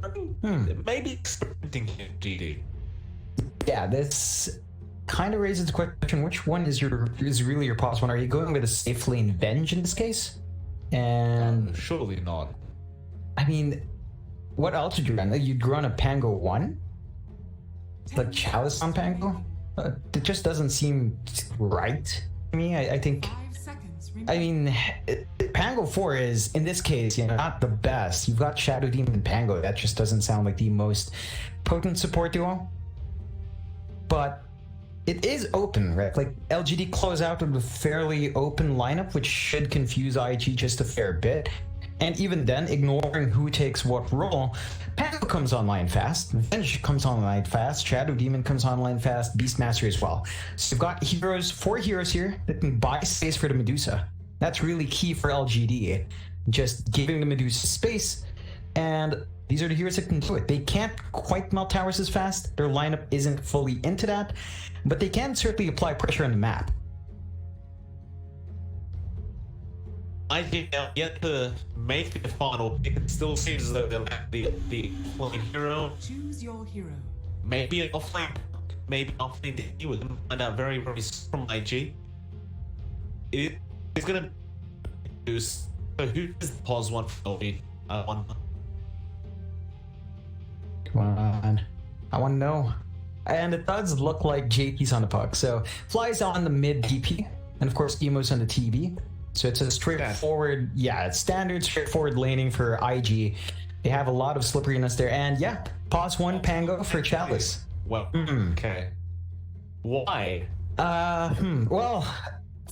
Maybe expecting him, GD. yeah, this kind of raises the question: which one is really your pause one? Are you going with a safe lane Venge in this case? And Surely not. I mean, what else would you run? Like, you'd run a Pango 1? Like Chalice on Pango? It just doesn't seem right to me. I think, 5 seconds I remaining. mean, Pango 4 is, in this case, not the best. You've got Shadow Demon and Pango. That just doesn't sound like the most potent support duo. But it is open, right? Like, LGD close out with a fairly open lineup, which should confuse IG just a fair bit. And even then, ignoring who takes what role, Pango comes online fast, Venge comes online fast, Shadow Demon comes online fast, Beastmaster as well. So you've got heroes, 4 heroes here that can buy space for the Medusa. That's really key for LGD. Just giving the Medusa space, and these are the heroes that can do it. They can't quite melt towers as fast, their lineup isn't fully into that, but they can certainly apply pressure on the map. I think they'll yet to make the final pick. It still seems as though they'll have the offlane hero. Choose your hero. Maybe an offlane, maybe offlane DP. We're gonna find out very, very soon from IG. It's gonna do. So who is the pause one for me? I wonder. Come on. I want to know. And it does look like JP's on the puck. So Fly's on the mid DP, and of course Emo's on the TB. So it's a straightforward, it's standard straightforward laning for IG. They have a lot of slipperiness there, and yeah, pause one Pango for Chalice. Well, okay. Why? Well,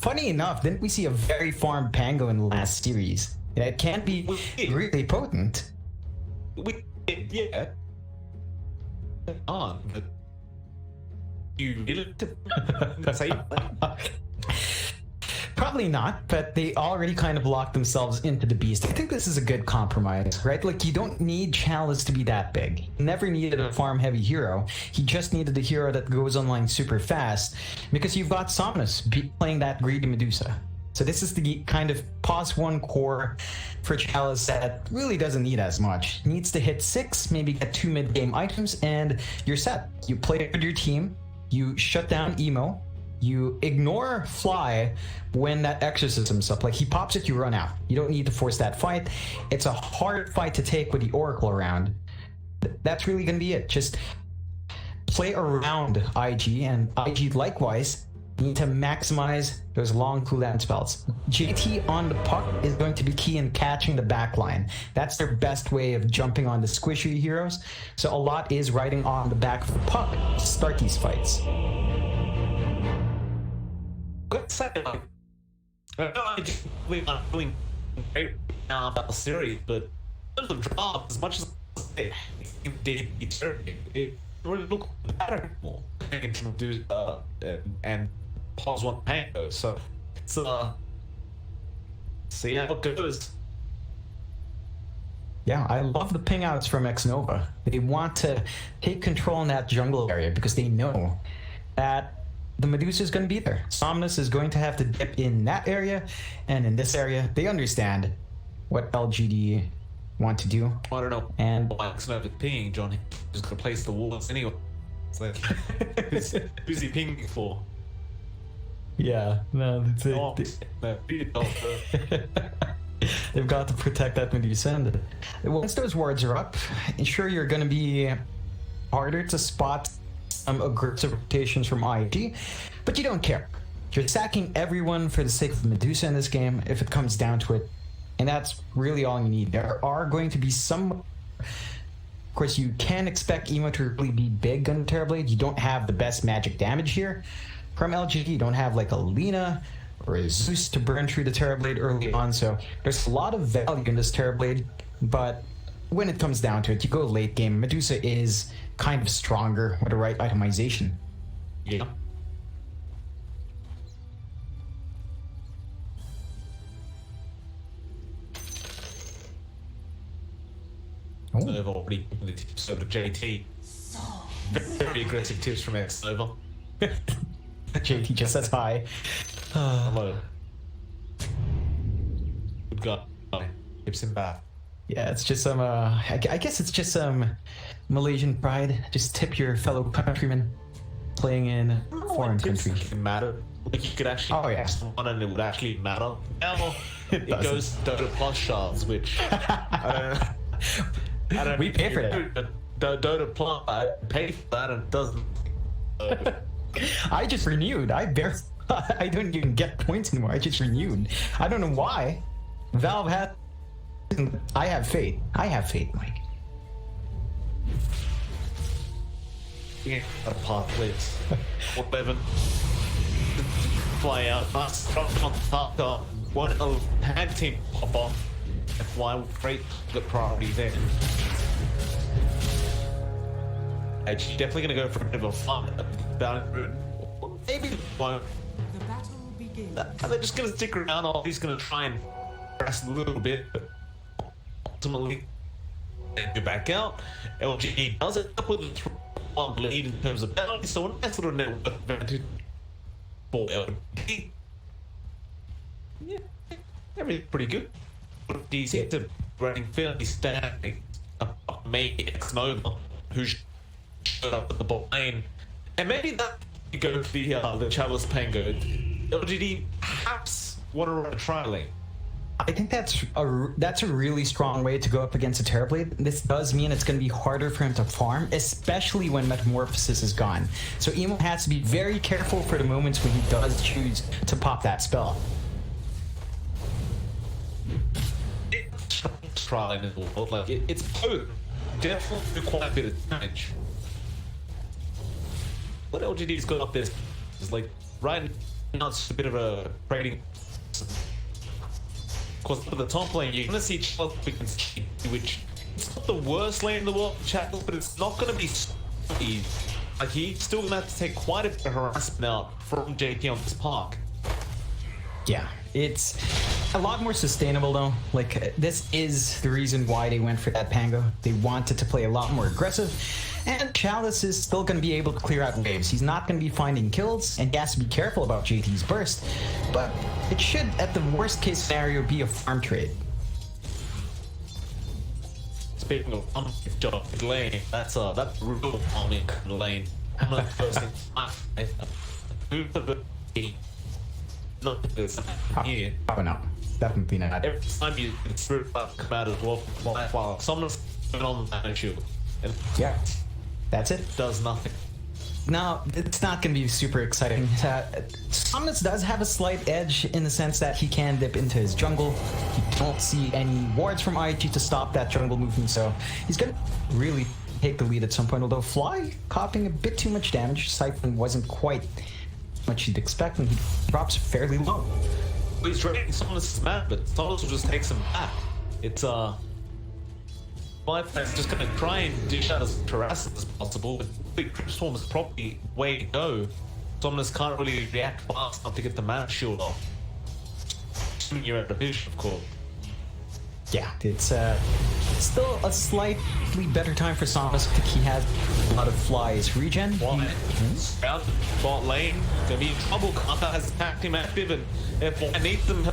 funny enough, didn't we see a very farmed Pango in the last series? Yeah, it can't be really potent. Yeah. On, but you really say Probably not, but they already kind of locked themselves into the beast. I think this is a good compromise, right? Like, you don't need Chalice to be that big. He never needed a farm-heavy hero. He just needed a hero that goes online super fast, because you've got Somnus playing that greedy Medusa. So this is the kind of pause one core for Chalice that really doesn't need as much. Needs to hit 6, maybe get 2 mid-game items, and you're set. You play with your team, you shut down Emo, you ignore Fly when that exorcism's up. Like, he pops it, you run out. You don't need to force that fight. It's a hard fight to take with the Oracle around. That's really gonna be it. Just play around IG, and IG likewise need to maximize those long cooldown spells. JT on the puck is going to be key in catching the backline. That's their best way of jumping on the squishy heroes. So a lot is riding on the back of the puck to start these fights. good second. I'm feeling great now about the series, but in terms of drop, as much as it really looked better more and pause one Pango. So it's see how it goes. Yeah, I love the ping outs from Xnova. They want to take control in that jungle area because they know that the Medusa is going to be there. Somnus is going to have to dip in that area and in this area. They understand what LGD want to do. I don't know. And why Xnova pinging John? He's just going to place the walls anyway. It's like, who's he pinging for? Yeah, no, that's it. They've got to protect that Medusa. And once those wards are up, sure, you're going to be harder to spot some aggressive rotations from IG, but you don't care. You're sacking everyone for the sake of Medusa in this game, if it comes down to it, and that's really all you need. There are going to be some... Of course, you can expect Emo to really be big on Terrorblade. You don't have the best magic damage here. From LGD, you don't have like a Lina or a Zeus to burn through the Terrorblade early on, so there's a lot of value in this Terrorblade, but when it comes down to it, you go late game, Medusa is kind of stronger with the right itemization. Yeah. Oh. They've already given the tips over to JT. Very aggressive tips from Xnova. JT just says hi. Hello. Good guy. Tips him back. Yeah, it's just some, I guess it's just some Malaysian pride. Just tip your fellow countrymen playing in a foreign country. Matter. Like you could actually someone and it would actually matter. Now it goes Dota Plus shards, which I don't we pay for that. Dota Plus, I pay for that and it doesn't. I just renewed. I don't even get points anymore. I just renewed. I don't know why. Valve had. I have faith. I have faith, Mike. Yeah, a path, please. 11. Fly out. Fast. On top. One tag team pop off. FY will create the priority there. And she's definitely going to go for a bit of a fun about it. Maybe won't. The battle begins. They're just going to stick around, or he's going to try and press a little bit, but ultimately they go back out. LGD does it up with a 3-1 lead in terms of penalty, so a nice little network advantage for LGD. Yeah, everything's pretty good. He's hit to running fairly standing. Maybe X-Nova, who showed up at the bot lane, and maybe that could go for the Chalice Pango. LGD perhaps want to run a trial lane. I think that's a really strong way to go up against a Terrorblade. This does mean it's going to be harder for him to farm, especially when Metamorphosis is gone. So Emo has to be very careful for the moments when he does choose to pop that spell. Trial lane in the world, like it's potent. Definitely do quite a bit of damage. What LGD's got up there is like right now it's a bit of a trading. Of course, for the top lane, you're gonna see Chalice against GT, which it's not the worst lane in the world, Chalice, but it's not gonna be so easy. Like he's still gonna have to take quite a bit of harassment out from JT on this park. Yeah, it's a lot more sustainable though. Like this is the reason why they went for that Pango. They wanted to play a lot more aggressive, and Chalice is still going to be able to clear out waves. He's not going to be finding kills, and he has to be careful about JT's burst, but it should, at the worst case scenario, be a farm trade. Speaking of job lane, that's real farming lane. I'm not posting not this here. Oh no, definitely not. Every time you come out as well, while someone's going on the damage shield, and Yeah, that's it. does nothing. No, it's not going to be super exciting. Somnus does have a slight edge in the sense that he can dip into his jungle. You don't see any wards from IG to stop that jungle movement, so he's going to really take the lead at some point. Although Fly copying a bit too much damage. Siphon wasn't quite what you'd expect, and he drops fairly low. He's trading Somnus' map, but Somnus will just take some back. It's Firefly's just gonna try and dish out as harassment as possible, but Big Crypt Swarm is probably way to go. Somnus can't really react fast enough to get the mana shield off. Assuming you're at the vision, of course. Yeah, it's still a slightly better time for Somnus. I think he has a lot of Fly's regen. Out bot lane, gonna be in trouble. Kata has attacked him active, and therefore I need them.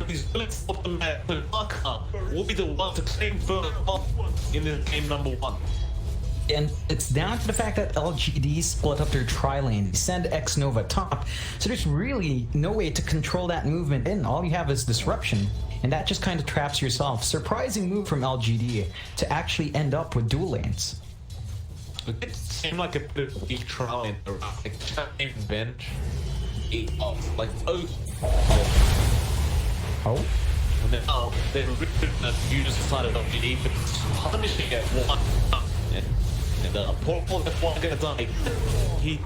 He's willing to stop them at Kata will be the one to claim first in this game number 1. And it's down to the fact that LGD split up their tri-lane. They send X-Nova top, so there's really no way to control that movement in. All you have is disruption, and that just kind of traps yourself. Surprising move from LGD to actually end up with dual lanes. It seemed like a bit of a weak trial in the like champion bench. Like Oh? and then they're written that you just decided LGD, but punishing it one. And poor F1 gonna die. He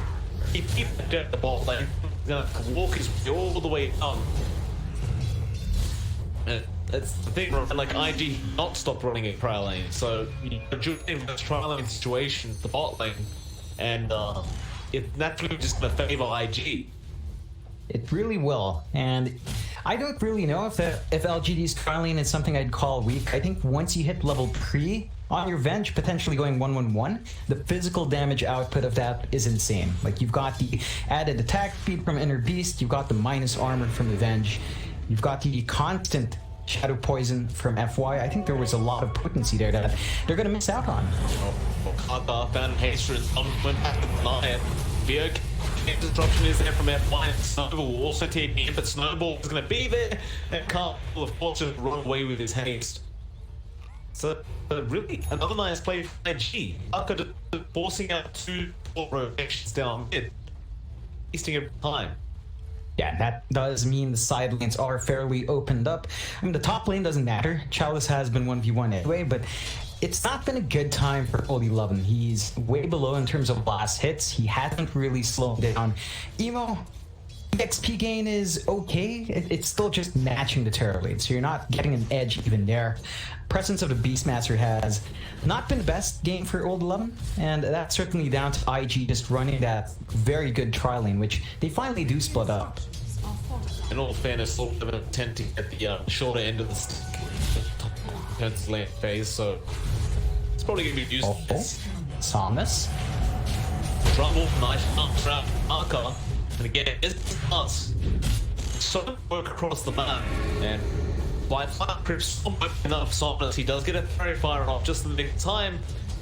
at the ball lane. He's gonna walk his way all the way down. And that's the thing, like IG not stop running a trial lane. So you're in this trial lane situation, the bot lane, and it naturally just gonna favor IG. It really will, and I don't really know if LGD's trialing is something I'd call weak. I think once you hit level 3 on your Venge, potentially going 1-1-1, the physical damage output of that is insane. Like, you've got the added attack speed from Inner Beast, you've got the minus armor from the Venge, you've got the constant Shadow Poison from FY. I think there was a lot of potency there that they're going to miss out on. Kata found Haster and went back to deny it. Björk, disruption is there from FY, and Snowball will also take him, but Snowball is going to be there, and can't, of course, just run away with his haste. So, really, another nice play from IG. Aka forcing out 2 rotations down mid, wasting every time. Yeah, that does mean the side lanes are fairly opened up. I mean, the top lane doesn't matter. Chalice has been 1v1 anyway, but it's not been a good time for Old 11. He's way below in terms of last hits. He hasn't really slowed down. Emo, XP gain is okay. It's still just matching the Terrorblade, so you're not getting an edge even there. Presence of the Beastmaster has not been the best game for Old 11, and that's certainly down to IG just running that very good tri lane, which they finally do split up. In all fairness, Old 11 tend to get the shorter end of the stick against lane phase, so it's probably going to be used. Samus. Rumble, nice trap, Arca, and again, it's us. So work across the map, and by far Crips enough softness, he does get a very fire off just in the nick of time.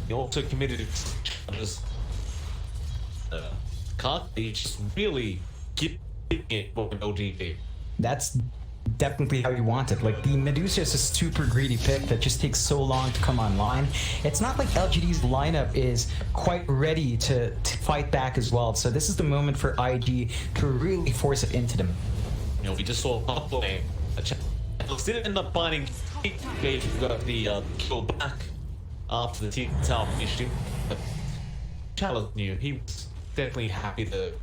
He also committed challenges. He just really giving it for LGD. That's definitely how you want it. Like, the Medusa is a super greedy pick that just takes so long to come online. It's not like LGD's lineup is quite ready to fight back as well, so this is the moment for IG to really force it into them. You know, we just saw up lane. Didn't end up finding Gage got the kill back after the team tower finished him. But Chalice knew he was definitely happy to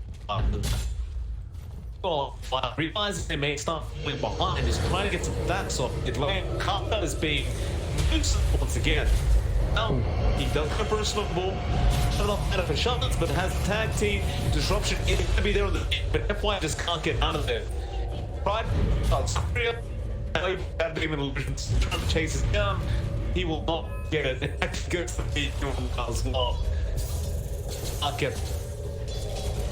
realizing they may start falling behind, is trying to get some backs off mid lane. Carter is being loose once again. Now he does go for a snowball. Not out of shots, but has the tag team. Disruption is going to be there on the end, but FY just can't get out of there. Pride, that demon illusions trying to chase him down. He will not get it. It actually goes to the as well. I'll get.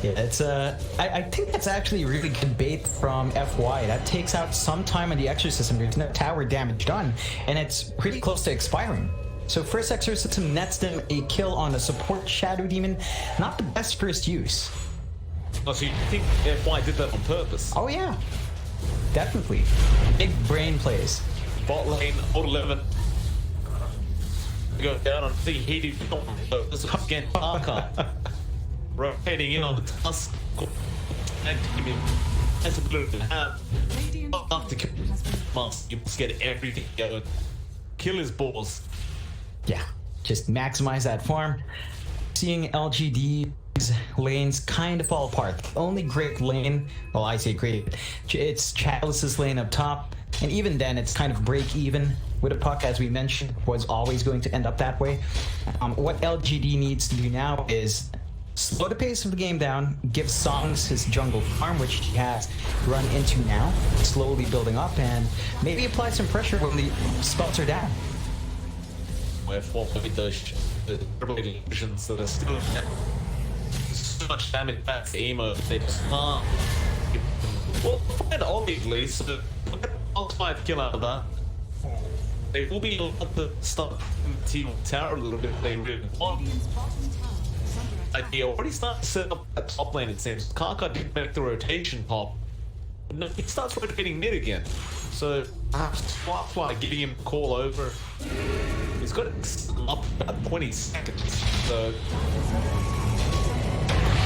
Yeah, it's I think that's actually a really good bait from FY. That takes out some time on the Exorcism. There's no tower damage done, and it's pretty close to expiring. So first Exorcism nets them a kill on a support Shadow Demon. Not the best first use. Oh, so you think FY did that on purpose? Oh yeah, definitely. Big brain plays. Bot lane, Old 11. Go down on the heated. This is again Arca. Rotating in on the tusk. And that's a blue to have. After kill you must get everything going. Kill his balls. Yeah, just maximize that farm. Seeing LGD's lanes kind of fall apart. The only great lane, well, I say great, it's Chalice's lane up top, and even then it's kind of break even with a puck, as we mentioned, was always going to end up that way. What LGD needs to do now is slow the pace of the game down, give Songs his jungle farm, which he has run into now, slowly building up, and maybe apply some pressure when the spells are down. Wherefore, with those illusions that are still so much damage back to Emo, they just can't. Well, find obviously, so I'll try to kill out of that. They will be able to stop the team tower a little bit if they really want. They already start to set up that top lane, it seems. Kaka didn't make the rotation pop. No, he starts rotating mid again. So perhaps Firefly giving him a call over. He's got it up about 20 seconds. So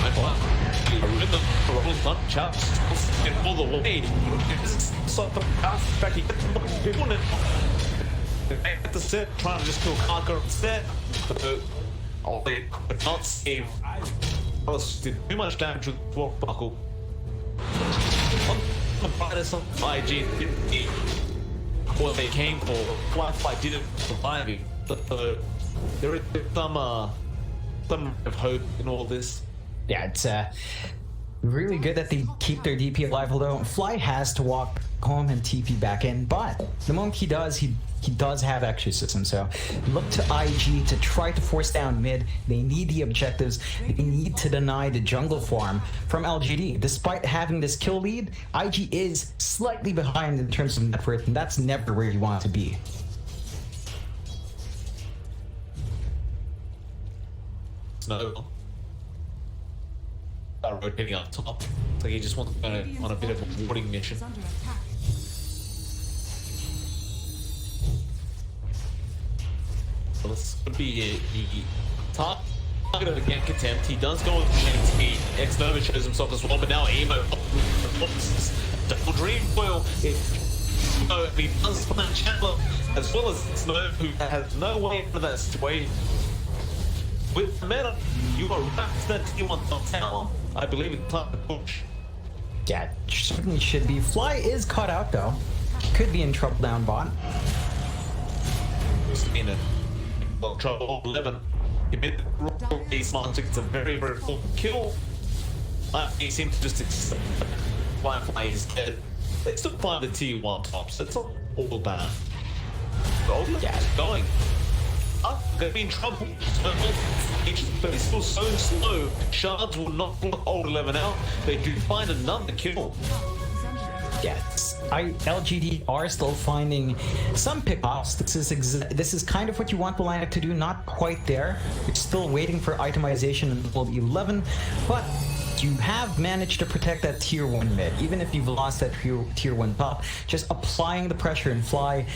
I remember rolls on chops and all the way. So the pass back he gets people in. They have to set, trying to just kill Kaka instead. But they could not save. Alice did too much damage with Dwarf Buckle. IG didn't need what they came for. Firefly didn't survive it. There is some of hope in all this. Yeah, it's really good that they keep their DP alive, although Fly has to walk home and TP back in, but the moment he does, he does have Exorcism, so look to IG to try to force down mid. They need the objectives. They need to deny the jungle farm from LGD. Despite having this kill lead, IG is slightly behind in terms of net worth, and that's never where you want to be. No. Rotating up top. So he just wants to go on a bit of a warning mission. So this could be the target of a gank attempt. He does go with the X-Nova shows himself as well, but now Emo double dream foil. He does find Chandler as well as Snow, who has no way out of that situation. With the meta, you are wrapped that team on top tower. I believe it's time to push. Yeah, certainly should be. Fly is caught out though. Could be in trouble down bot. It's been in trouble. 11. He made the wrong piece. It's a very, very full kill. He seemed to just accept Fly is dead. They still find the T1 tops. It's not all bad. Gold is going. Gonna be in trouble. But it's still so slow. Shards will not block old 11 out. They do find another kill. Yes, LGD are still finding some pickoffs. This is kind of what you want the lineup to do. Not quite there. You're still waiting for itemization in level 11, but you have managed to protect that tier 1 mid. Even if you've lost that tier 1 top, just applying the pressure and Fly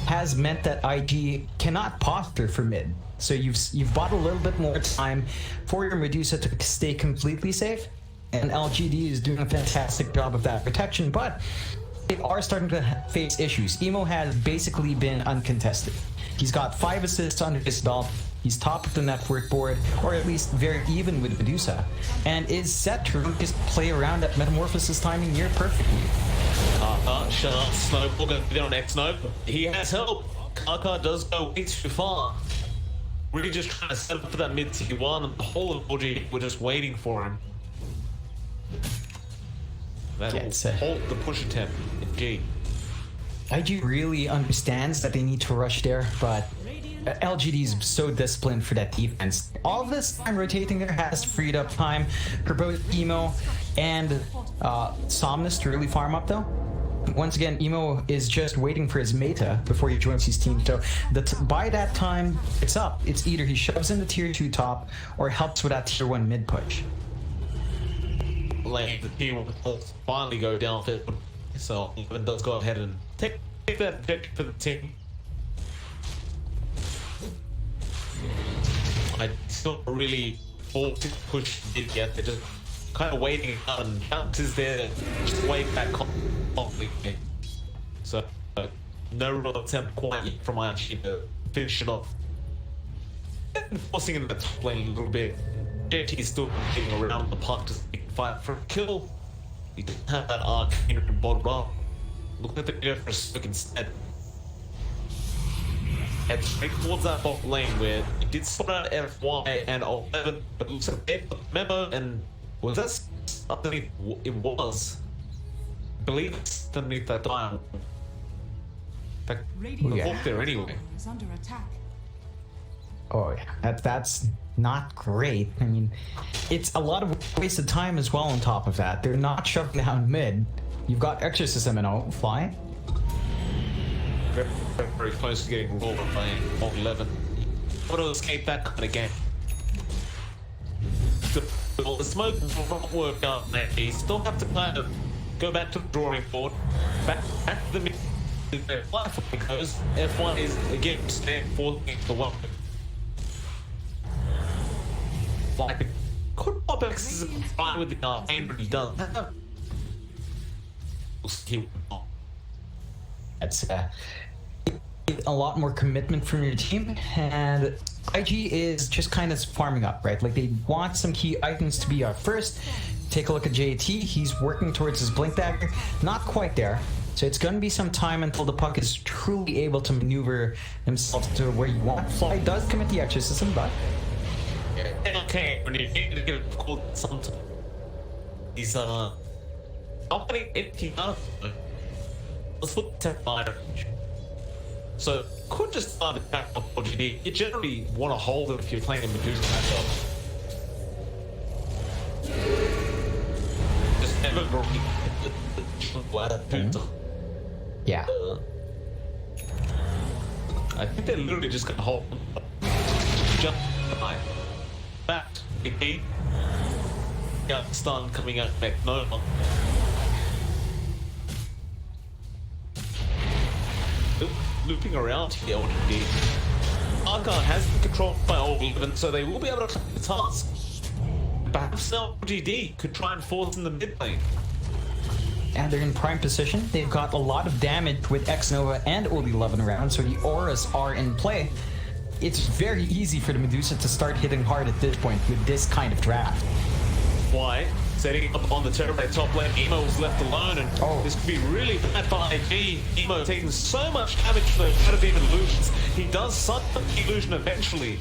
has meant that IG cannot posture for mid. So you've bought a little bit more time for your Medusa to stay completely safe, and LGD is doing a fantastic job of that protection, but they are starting to face issues. Emo has basically been uncontested. He's got 5 assists under his belt. He's top of the network board, or at least very even with Medusa, and is set to just play around at Metamorphosis timing near perfectly. Shut up, Snowball gonna be there on X-Snow. He has help. Kaka does go way too far. Really just trying to set up for that mid T1, and the whole of OG were just waiting for him. That will halt the push attempt in G. IG really understands that they need to rush there, but LGD is so disciplined for that defense. All of this time rotating there has freed up time for both Emo and Somnus to really farm up though. Once again, Emo is just waiting for his meta before he joins his team, so by that time, it's up. It's either he shoves in the tier 2 top or helps with that tier 1 mid push. Like the team will finally go down fit, so even does go ahead and take that objective for the team. I still really full to push it yet. They're just kind of waiting out, and Bounce is there, just way back completely. So no real attempt quite yet from IG to finish it off. And forcing in the top lane a little bit. JT is still getting around the park to fight for a kill. He didn't have that arc in Bo3. Look at the go for a smoke instead. Head straight towards that bot lane where he did sort out FY and 11, but looks like they put the memo, and was that underneath? It was. I believe it's underneath that dial. In fact, walk there anyway. Is under attack. Oh yeah, that's not great. I mean, it's a lot of wasted time as well on top of that. They're not shoving down mid. You've got Exorcism and Fly. Very, very close to getting rolled by 11. Want to escape that kind of game. The smoke will not work out there. You still have to kind of go back to the drawing board. Back to the mid. F1 goes. F1 is again stand for the one. Like, could pop X is fine with the aim, but he doesn't. That's a lot more commitment from your team, and IG is just kind of farming up, right? Like, they want some key items to be up first. Take a look at JT. He's working towards his Blink Dagger. Not quite there. So it's going to be some time until the puck is truly able to maneuver himself to where you want. Fly does commit the Exorcism, but... Okay, when you need to get a call sometime. He's not getting anything out of it. Let's put the 10 line range. So could just start attack on LGD. You generally want to hold it if you're playing a Medusa matchup. Just never go yeah. I think they're literally just gonna hold just fine. Back again. Yeah, stun coming out back. No. Looping around here, LGD. Argon has been controlled by old 11, so they will be able to complete the task. Perhaps now LGD could try and force in the mid lane. And they're in prime position. They've got a lot of damage with X-Nova and Old 11 around, so the auras are in play. It's very easy for the Medusa to start hitting hard at this point with this kind of draft. Why? Setting up on the Terrorblade top lane, Emo was left alone, and this could be really bad for IG. Emo taking so much damage from those out of even illusions. He does suck the illusion eventually.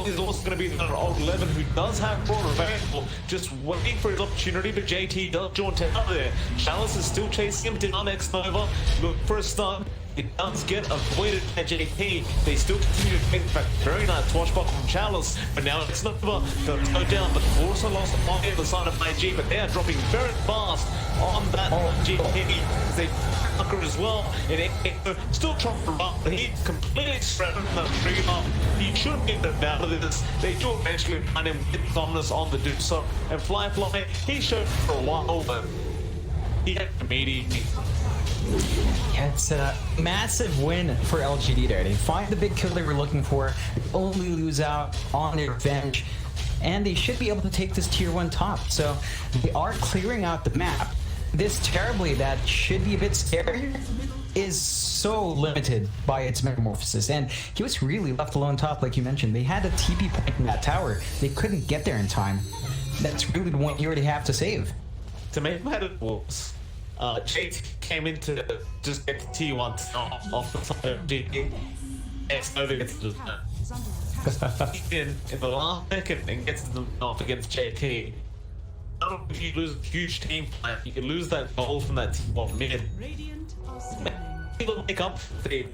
Is also going to be another old 11 who does have Brawl available, just waiting for his opportunity, but JT does jaunt out there. Chalice is still chasing him down next Nova, look for a stun. It does get avoided by JP. They still continue to make the very nice swashbuckle from Chalice, but now it's Nova. They'll go down, but also lost on the other side of IG, but they are dropping very fast on that JP. They Tucker as well, and still trying to run, but he's completely surrounded in that tree up. He shouldn't get them out of this. They do eventually find him with Dominus on the do so, and Fly, he showed for a while, but he had immediately. Yeah, it's a massive win for LGD there. They find the big kill they were looking for, they only lose out on their revenge, and they should be able to take this tier 1 top. So they are clearing out the map. This terribly that should be a bit scarier is so limited by its metamorphosis, and he was really left alone top, like you mentioned. They had a TP point in that tower. They couldn't get there in time. That's really the one you already have to save. To make matters worse, JT came in to just get the T1 off the side of JT. Nova gets the in the last second and gets them off against JT. I don't know if you lose a huge team fight, you can lose that goal from that team off mid. People make up for the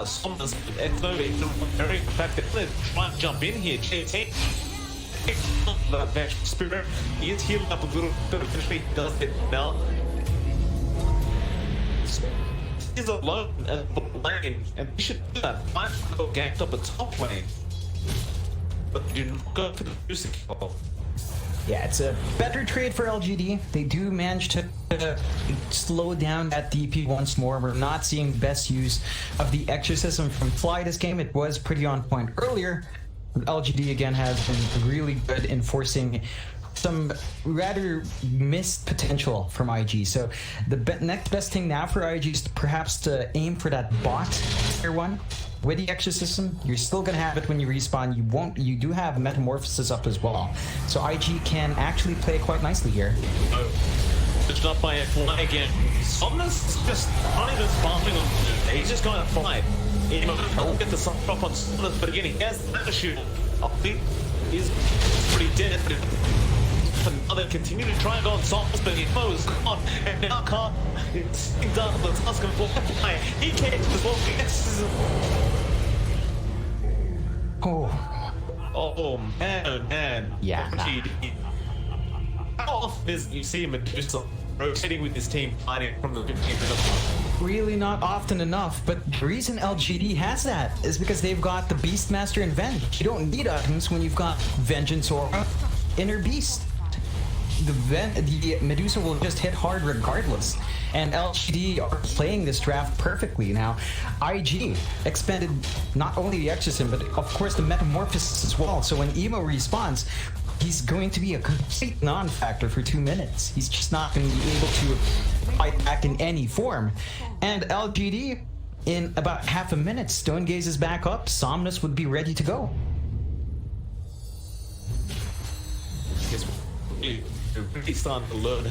Somnus and Nova is very effective. They're trying to jump in here. JT that vengeful spirit, he is healed up a little bit, eventually he does it now. He's alone at the lane, and he should do that. Might go ganked up a top lane, but do not go for the music kill. Yeah, it's a better trade for LGD. They do manage to slow down that DP once more. We're not seeing the best use of the exorcism from Fly this game. It was pretty on point earlier. LGD again has been really good in forcing some rather missed potential from IG. So the next best thing now for IG is perhaps to aim for that bot tier 1. With the exorcism, you're still gonna have it when you respawn. You do have metamorphosis up as well. So IG can actually play quite nicely here. It's not by a Fly again. Somnus is just not even farming on. He's just going to fight. He'll get the sun drop on Somnus, but again, he has the shoot. I think he's pretty dead. Another continue to try and go on Somnus, but he knows gone. And now can't. It's done. The task of Fly. He can't as well. Oh man. Yeah. How often is you see him Medusa rotating with his team fighting from the 15th? Really not often enough, but the reason LGD has that is because they've got the Beastmaster and Venge. You don't need items when you've got Vengeance or Inner Beast. The Medusa will just hit hard regardless. And LGD are playing this draft perfectly. Now, IG expended not only the Exorcism, but of course the Metamorphosis as well. So when Emo respawns, he's going to be a complete non-factor for 2 minutes. He's just not going to be able to fight back in any form. And LGD, in about half a minute, Stone Gaze is back up. Somnus would be ready to go. Really starting to learn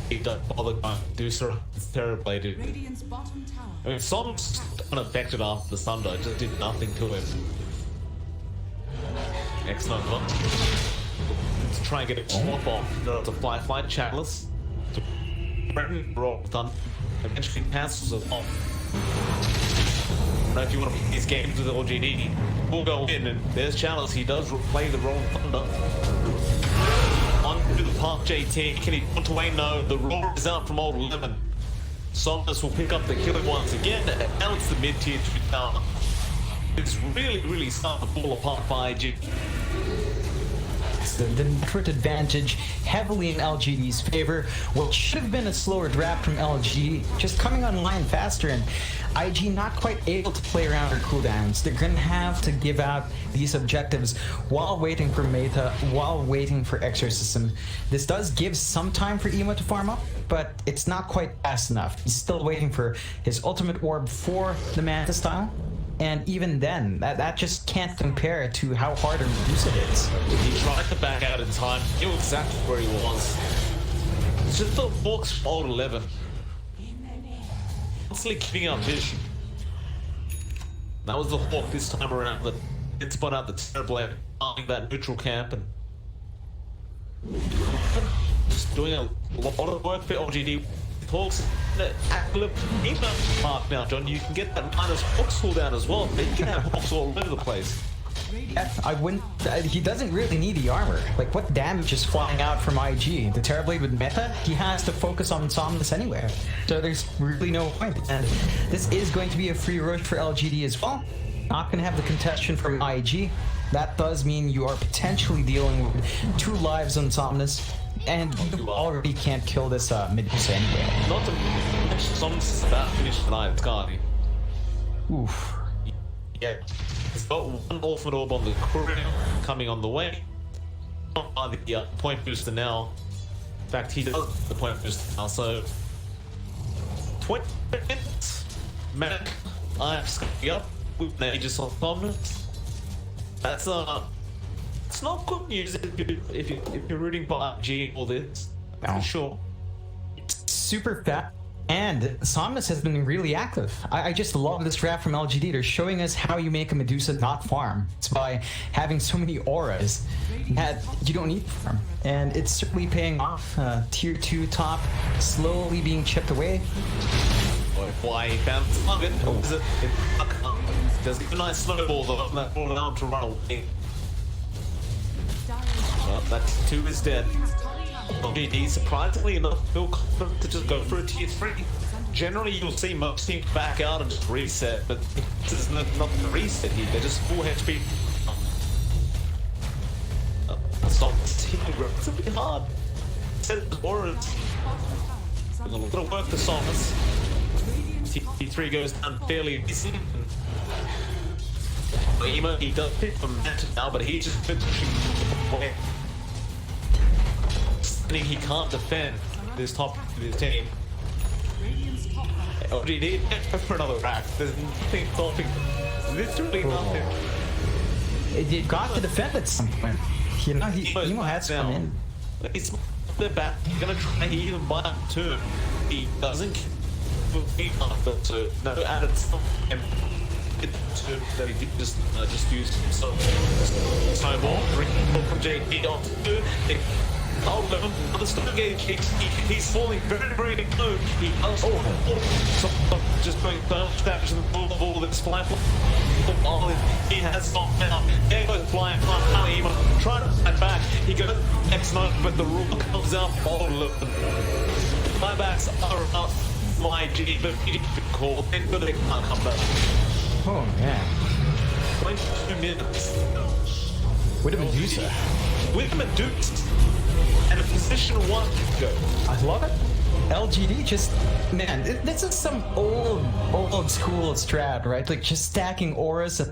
he don't bother going to do so. It's terrible, dude. Radiant's bottom tower. I mean, Somnus unaffected after the Thunder, it just did nothing to him. Next Nova. Let's try and get a swap off to Fly Chalice. To threaten Roll Thunder. Eventually cancels it off. Now if you want to play these games with LGD, we'll go in and there's Chalice. He does play the Roll Thunder. Onto the Park JT. Can he put away? No. The roar is out from old Lemon. Somnus will pick up the kill once again. And now it's the mid-tier 2 tower. It's really starting to fall apart for IG. The network advantage heavily in LGD's favor. What should have been a slower draft from LG just coming online faster, and IG not quite able to play around their cooldowns. They're gonna have to give out these objectives while waiting for meta, while waiting for exorcism. This does give some time for Emo to farm up, but it's not quite fast enough. He's still waiting for his ultimate orb for the Manta style. And even then, that just can't compare to how hard a Medusa hits. He tried to back out in time. He knew exactly where he was. It's just the Hawks from old 11. Constantly keeping up vision. That was the Hawk this time around that did spot out the Terrorblade, arming that neutral camp and just doing a lot of work for LGD. Hawks mark now, John. You can get that minus Hawks cooldown as well, but you can have Hawks all over the place. Yeah, I wouldn't. He doesn't really need the armor. Like, what damage is flying out from IG? The Terrorblade with meta, he has to focus on Somnus anywhere. So there's really no point. And this is going to be a free rush for LGD as well. Not going to have the contention from IG. That does mean you are potentially dealing with 2 lives on Somnus. And you already can't kill this Medusa anyway. Not to mention Somnus is about to finish tonight, can't he? Oof. Yeah. He's got one Orphan Orb on the crew coming on the way. Not by the point booster now. In fact, he does the point booster now, so 20 minutes. Manic, I'm just going to be up with an Aegis on Somnus. That's it's not good news if you're rooting for IG and all this. No. For sure. Super fat. And Somnus has been really active. I just love this draft from LGD. They're showing us how you make a Medusa not farm. It's by having so many auras that you don't need to farm. And it's certainly paying off. Tier 2 top slowly being chipped away. Why he found it? It does give a nice snowball though, that ball down to run away. Well, that 2 is dead. LGD, surprisingly enough, feel confident to just go for a tier 3. Generally, you'll see most teams back out and just reset, but this is not the reset here. They're just full HP. It's hitting relatively hard. Set the auras. A little work for Somnus. T3 goes down fairly easy. He does hit from Manta now, but he just pushing away. He can't defend this top of his team. LGD for another rack. There's nothing stopping. Literally nothing. You've got to defend at some point. You know, Emo has to come in. He's the back. He's gonna try to heal him by that too. He doesn't. He can't. So no added stuff. That he did just used himself. Snowball, from JD on to 2. Oh, the stone gauge, he's falling very, very low. He does just doing so much damage in the pool of all this flying. He has stopped now. There goes flying now. He trying to fight back. He goes next night, but the rule comes out. Oh, look. Buybacks are up. My G, but he didn't call. They can't come back. Oh, man. 22 minutes. With a Medusa. With Medusa. And a position 1 to go. I love it. LGD just, man, this is some old school strat, right? Like just stacking auras.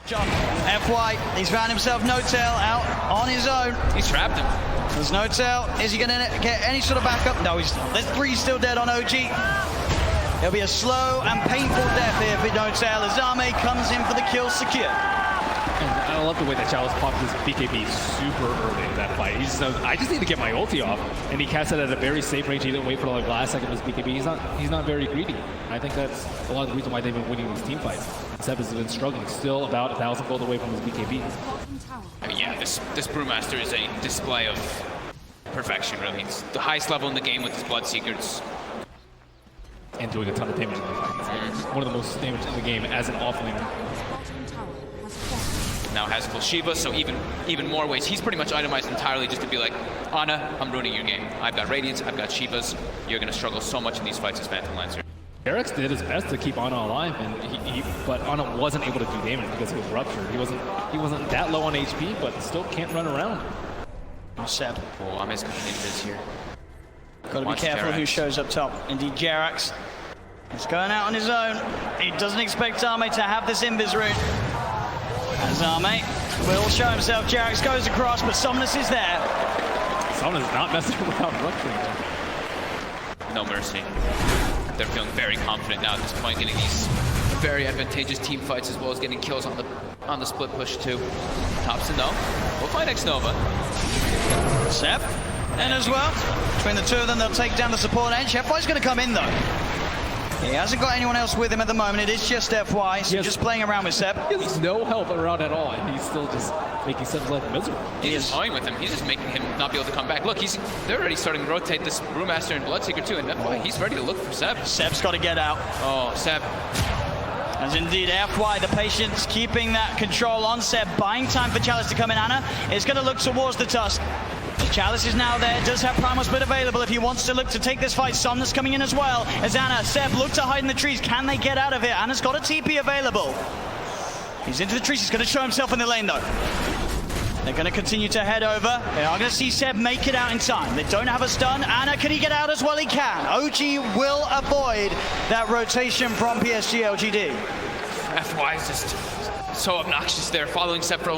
John, FY, he's found himself No Tail out on his own. He's trapped him. There's No Tail. Is he going to get any sort of backup? No, he's not. There's 3 still dead on OG. It'll be a slow and painful death here for Notail as Zame comes in for the kill secure. And I love the way that Chalice popped his BKB super early in that fight. He just knows, I just need to get my ulti off, and he cast it at a very safe range. He didn't wait for the last second of his BKB. He's not very greedy. I think that's a lot of the reason why they've been winning these team fights. Seb has been struggling, still about 1,000 gold away from his BKB. I mean, yeah, this Brewmaster is a display of perfection, really. It's the highest level in the game with his Bloodseekers. And doing a ton of damage in the fight. One of the most damage in the game as an offlaner. Now has full Shiva, so even more ways. He's pretty much itemized entirely just to be like, Ana, I'm ruining your game. I've got Radiance, I've got Shivas. You're going to struggle so much in these fights as Phantom Lancer. Eric's did his best to keep Ana alive, and but Ana wasn't able to do damage because he was ruptured. He wasn't that low on HP, but still can't run around. Seb. Oh, I'm just going to Invis here. Got to be careful who shows up top. Indeed, Jerax is going out on his own. He doesn't expect Zame to have this Invis route. And Zame will show himself. Jerax goes across, but Somnus is there. Somnus not messing without rupturing. No mercy. They're feeling very confident now at this point, getting these very advantageous team fights as well as getting kills on the split push too. Thompson though, we'll find X-Nova. Seb, and as well. Between the two of them, they'll take down the support edge. FY's going to come in though. He hasn't got anyone else with him at the moment. It is just FY, so just playing around with Seb. He has no help around at all, and he's still just making Seb's life miserable. He's toying with him. He's just making him not be able to come back. Look, they're already starting to rotate this Brewmaster and Bloodseeker too, and FY, he's ready to look for Seb. Seb's got to get out. Oh, Seb. As indeed, FY, the patience, keeping that control on Seb, buying time for Chalice to come in. Ana is going to look towards the Tusk. Chalice is now there, does have Primal Split available if he wants to look to take this fight. Somnus coming in as well. As Ana, Seb look to hide in the trees. Can they get out of here? Ana's got a TP available. He's into the trees. He's going to show himself in the lane though. They're going to continue to head over. They are going to see Seb make it out in time. They don't have a stun. Ana, can he get out as well? He can. OG will avoid that rotation from PSG.LGD. FY is just so obnoxious there, following Seb for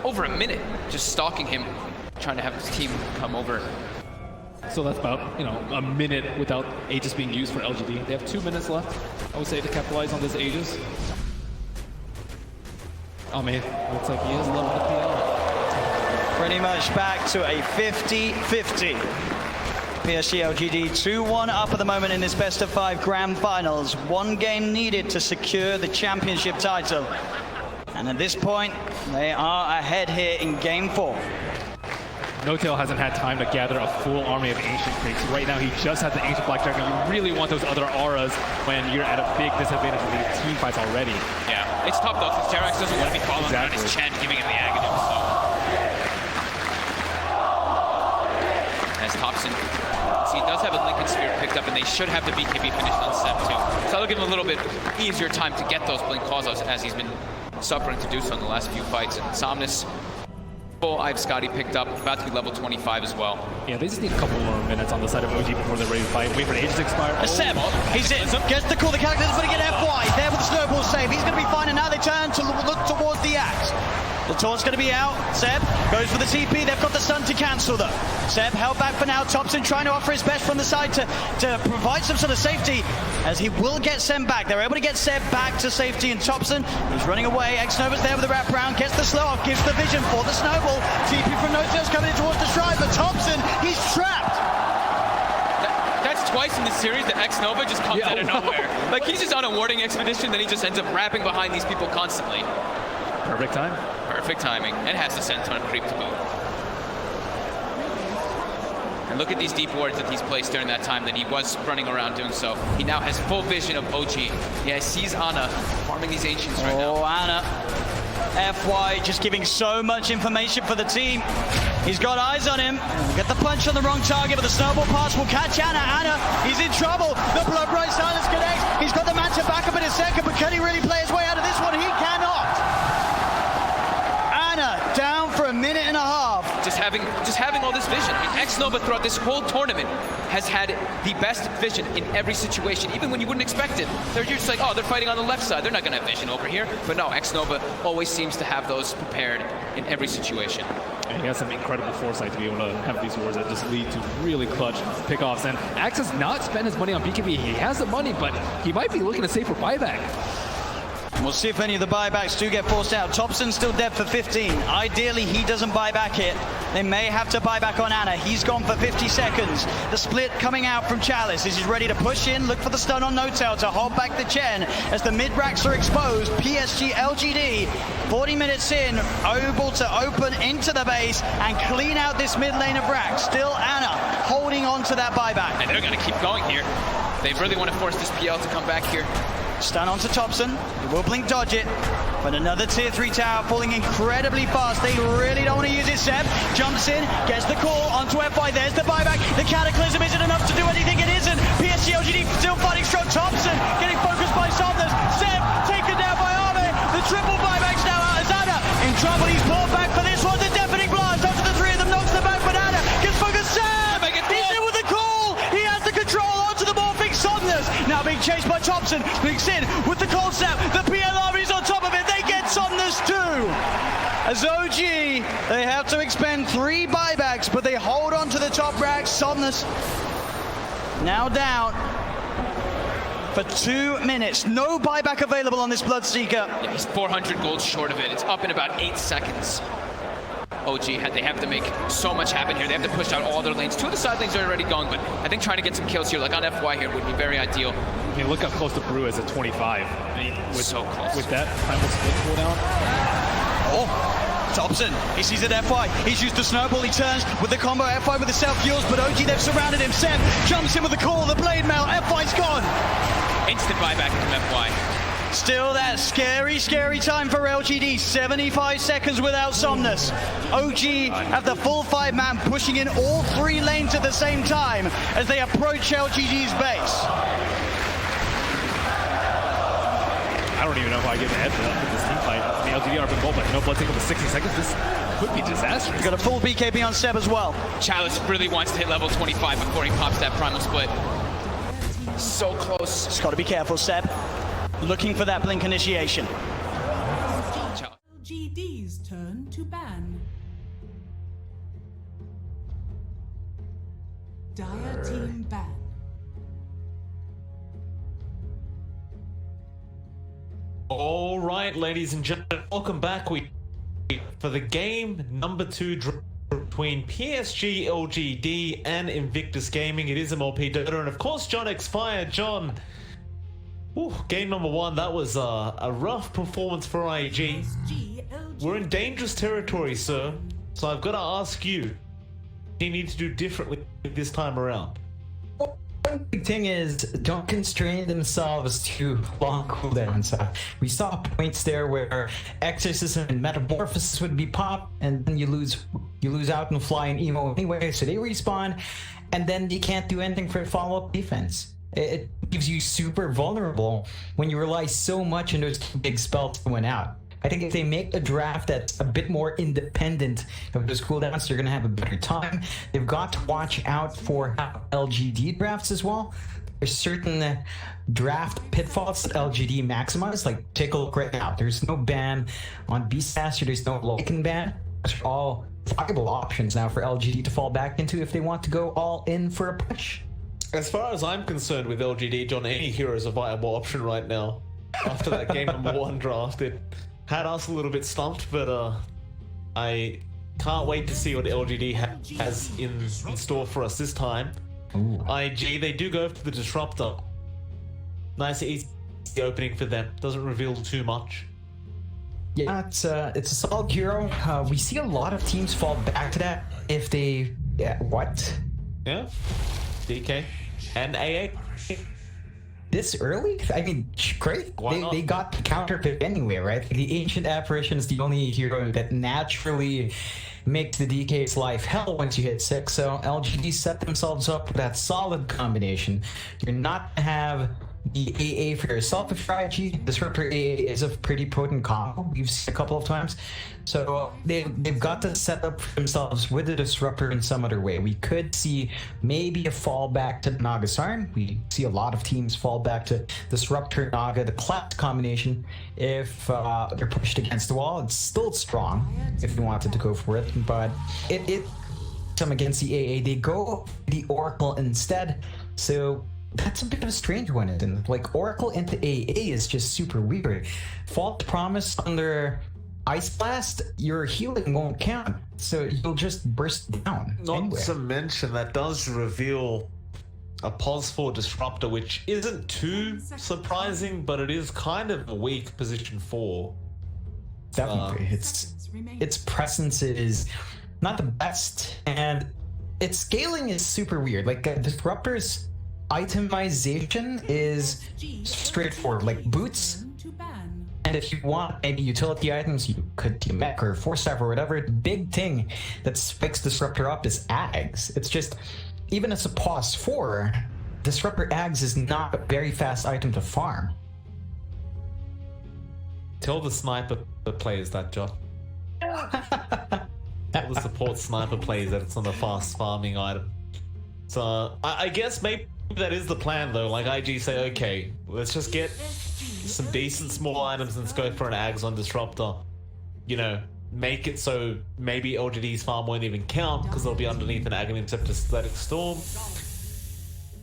over a minute, just stalking him, trying to have his team come over. So that's about, a minute without Aegis being used for LGD. They have 2 minutes left, I would say, to capitalize on this Aegis. Oh man, looks like he is level DPL. Pretty much back to a 50-50. PSG.LGD 2-1 up at the moment in this best of 5 grand finals. 1 game needed to secure the championship title. And at this point, they are ahead here in game 4. Notail hasn't had time to gather a full army of Ancient Creeks. Right now, he just has the Ancient Black Dragon. You really want those other auras when you're at a big disadvantage in these team fights already. Yeah, it's tough though, because Jerax doesn't want to be calling around his Chen, giving him the Aghanim, so. As Thompson, see, he does have a Lincoln Sphere picked up, and they should have the BKB finished on Seb too. So that'll give him a little bit easier time to get those Blink calls as he's been suffering to do so in the last few fights. And Somnus, I've Scotty picked up, about to be level 25 as well. Yeah, they just need a couple more minutes on the side of OG before they're ready to fight. Wait for Aegis to expire. Seb, he's in, gets the call, the characters, but again, FY, there with the snowball save. He's going to be fine, and now they turn to look towards the axe. The taunt's going to be out. Seb goes for the TP. They've got the stun to cancel though. Seb held back for now. Thompson trying to offer his best from the side to provide some sort of safety, as he will get Seb back. They're able to get Seb back to safety, and Thompson, he's running away. X-Nova's there with the wraparound, gets the slow off, gives the vision for the snowball. TP from Notail's coming in towards the stride, but Thompson, he's trapped. That's twice in the series that X-Nova just comes out of nowhere. Like, he's just on a warding expedition, then he just ends up wrapping behind these people constantly. Perfect time. Perfect timing, and has the Senton creep to boot. And look at these deep wards that he's placed during that time that he was running around doing so. He now has full vision of OG. Yeah, he sees Ana farming these Ancients right now. Oh, Ana. FY just giving so much information for the team. He's got eyes on him. Get the punch on the wrong target, but the snowball pass will catch Ana. Ana, he's in trouble. The Blood Bright Silence connects. He's got the man to back up in a second, but can he really play his way out of this one? He cannot. Ana down for a minute and a half. Just having all this vision. I mean, X-Nova throughout this whole tournament has had the best vision in every situation, even when you wouldn't expect it. They're just like, oh, they're fighting on the left side. They're not going to have vision over here. But no, X-Nova always seems to have those prepared in every situation. He has some incredible foresight to be able to have these wars that just lead to really clutch pickoffs. And Axe has not spent his money on BKB. He has the money, but he might be looking to save for buyback. We'll see if any of the buybacks do get forced out. Thompson's still dead for 15. Ideally, he doesn't buy back it. They may have to buy back on Ana. He's gone for 50 seconds. The split coming out from Chalice. He's ready to push in, look for the stun on No-Tail to hold back the Chen. As the mid-racks are exposed, PSG.LGD, 40 minutes in, able to open into the base and clean out this mid lane of Rack. Still Ana holding on to that buyback. And they're going to keep going here. They really want to force this PL to come back here. Stun onto Thompson. He will blink dodge it. But another tier 3 tower falling incredibly fast. They really don't want to use it. Seb jumps in, gets the call onto FY. There's the buyback. The Cataclysm isn't enough to do anything. It isn't. PSG.LGD still fighting strong. Thompson getting focused by Somnus. Seb taken down by Arme. The triple buybacks now out as Ana in trouble. He's pulled back for this one. The deafening blast onto the three of them. Knocks them back, but Ana gets focused. Seb! He's in with the call. He has the control onto the morphing Somnus. Now being chased by Thompson. Blinks in with the cold snap. The PL army's on top of it. They get Somnus too. As OG, they have to expend 3 buybacks, but they hold on to the top rack. Somnus now down for 2 minutes. No buyback available on this Bloodseeker. Yeah, he's 400 gold short of it. It's up in about 8 seconds. OG, they have to make so much happen here. They have to push out all their lanes. 2 of the side lanes are already going, but I think trying to get some kills here, like on FY here, would be very ideal. I mean, look how close to Brew is at 25. So close. With that primal split cooldown. Oh, Thompson, he sees it FY. He's used the snowball, he turns with the combo FY with the self-fuels, but OG, they've surrounded him. Seb jumps in with the call, the blade mail, FY's gone. Instant buyback from FY. Still that scary, scary time for LGD. 75 seconds without Somnus. OG have the full 5-man pushing in all 3 lanes at the same time as they approach LGD's base. I don't even know if I get the head for that with this team fight. The LGD are involved, but no blood take over 60 seconds. This could be disastrous. Got a full BKB on Seb as well. Chalice really wants to hit level 25 before he pops that primal split. So close. Just got to be careful, Seb. Looking for that blink initiation. LGD's turn to ban. Dire team ban. All right, ladies and gentlemen, welcome back. For the game number 2 between PSG.LGD and Invictus Gaming. It is MLP Dota, and of course, John X Fire. John, game number 1, that was a rough performance for IG. We're in dangerous territory, sir. So I've got to ask you, what do you need to do differently this time around? One big thing is, don't constrain themselves to long cooldowns. We saw points there where Exorcism and Metamorphosis would be pop, and then you lose out and fly and emo anyway, so they respawn, and then you can't do anything for follow-up defense. It leaves you super vulnerable when you rely so much on those 2 big spells to win out. I think if they make a draft that's a bit more independent of those cooldowns, they're going to have a better time. They've got to watch out for how LGD drafts as well. There's certain draft pitfalls that LGD maximize, like take a look right now. There's no ban on Beastmaster, there's no Loken ban. Those are all viable options now for LGD to fall back into if they want to go all in for a push. As far as I'm concerned with LGD, John, any hero is a viable option right now. After that game number 1 draft, it had us a little bit stumped, but I can't wait to see what LGD has in store for us this time. Ooh. IG, they do go for the Disruptor. Nice easy opening for them. Doesn't reveal too much. Yeah, it's a solid hero. We see a lot of teams fall back to that if they... Yeah, what? Yeah. DK and AA. This early? I mean, great. They got the counter pick anyway, right? The Ancient Apparition is the only hero that naturally makes the DK's life hell once you hit 6, so LGD set themselves up for that solid combination. You're not going to have the AA for yourself if you're IG. Disruptor AA is a pretty potent combo. We've seen a couple of times. So they've got to set up for themselves with the Disruptor in some other way. We could see maybe a fallback to Nagasarn. We see a lot of teams fall back to Disruptor, Naga, the class combination. If they're pushed against the wall, it's still strong if you wanted to go for it. But some against the AA, they go the Oracle instead. So that's a bit of a strange one, isn't it? Like, Oracle into AA is just super weird. False Promise under Ice Blast, your healing won't count, so you'll just burst down. Not to mention, that does reveal a pos 4 Disruptor, which isn't too surprising, but it is kind of a weak position 4. Definitely. Its presence is not the best, and its scaling is super weird. Like, Disruptor's itemization is straightforward, like boots. And if you want maybe utility items, you could do mech or 4-star or whatever. The big thing that spikes Disruptor up is Ags. It's just, even as a pos 4, Disruptor Ags is not a very fast item to farm. Tell the sniper players that, John. Tell the support sniper players that it's not a fast farming item. So I guess maybe that is the plan though. Like, IG say, okay, let's just get some decent small items and let's go for an Ags on Disruptor. You know, make it so maybe LGD's farm won't even count because they'll be underneath an Aghanim Scepter Static Storm.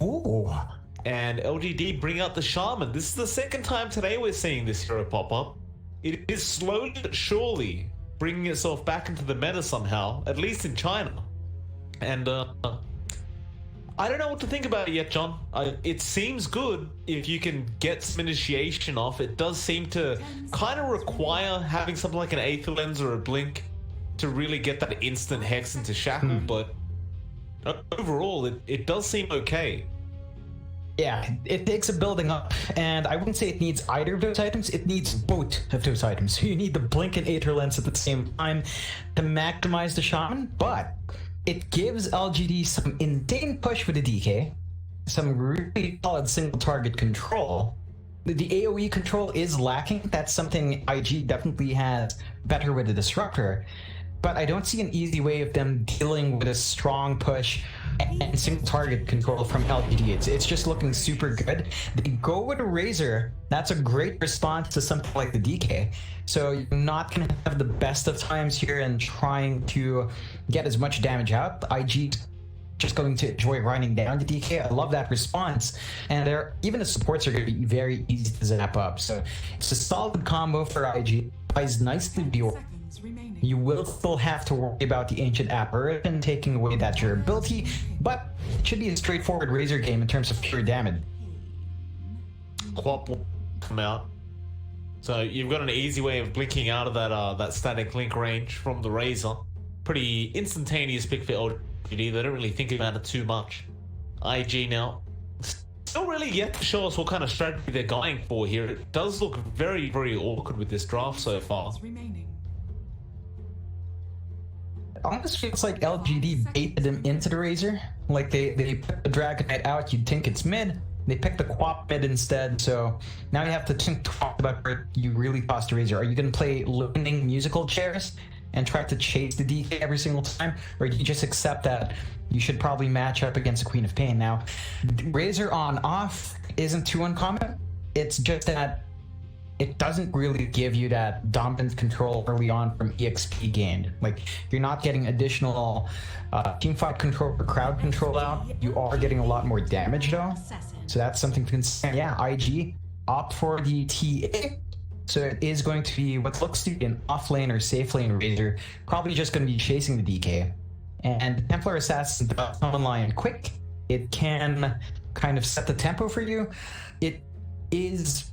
Ooh. And LGD bring out the Shaman. This is the second time today we're seeing this hero pop up. It is slowly but surely bringing itself back into the meta somehow, at least in China. And I don't know what to think about it yet, John. It seems good if you can get some initiation off. It does seem to kind of require having something like an Aether Lens or a Blink to really get that instant Hex into Shackle, but overall, it does seem okay. Yeah, it takes a building up, and I wouldn't say it needs either of those items. It needs both of those items. So you need the Blink and Aether Lens at the same time to maximize the Shaman, but it gives LGD some insane push with the DK, some really solid single target control. The AoE control is lacking. That's something IG definitely has better with the Disruptor, but I don't see an easy way of them dealing with a strong push and single target control from LGD. It's just looking super good. They go with a Razor. That's a great response to something like the DK. So you're not going to have the best of times here and trying to get as much damage out. IG just going to enjoy running down the DK. I love that response. And even the supports are going to be very easy to zap up. So it's a solid combo for IG. Plays nicely with your. You will still have to worry about the Ancient Apparition taking away that durability, but it should be a straightforward Razor game in terms of pure damage. Quap will come out. So you've got an easy way of blinking out of that static link range from the Razor. Pretty instantaneous pick for LGD. They don't really think about it too much. IG now. Still really yet to show us what kind of strategy they're going for here. It does look very, very awkward with this draft so far. It almost feels like LGD baited him into the Razor. Like they put the Dragon Knight out, you'd think it's mid. They picked the Quap mid instead, so now you have to talk about where you really toss the Razor. Are you going to play loading musical chairs and try to chase the DK every single time? Or do you just accept that you should probably match up against the Queen of Pain? Now, Razor on off isn't too uncommon. It's just that it doesn't really give you that dominant control early on from EXP gained. Like, you're not getting additional teamfight control or crowd control out. You are getting a lot more damage though. So that's something to consider. Yeah, IG opt for the TA. So it is going to be what looks to be an off lane or safe lane Razor. Probably just going to be chasing the DK. And Templar Assassin does come online quick. It can kind of set the tempo for you. It is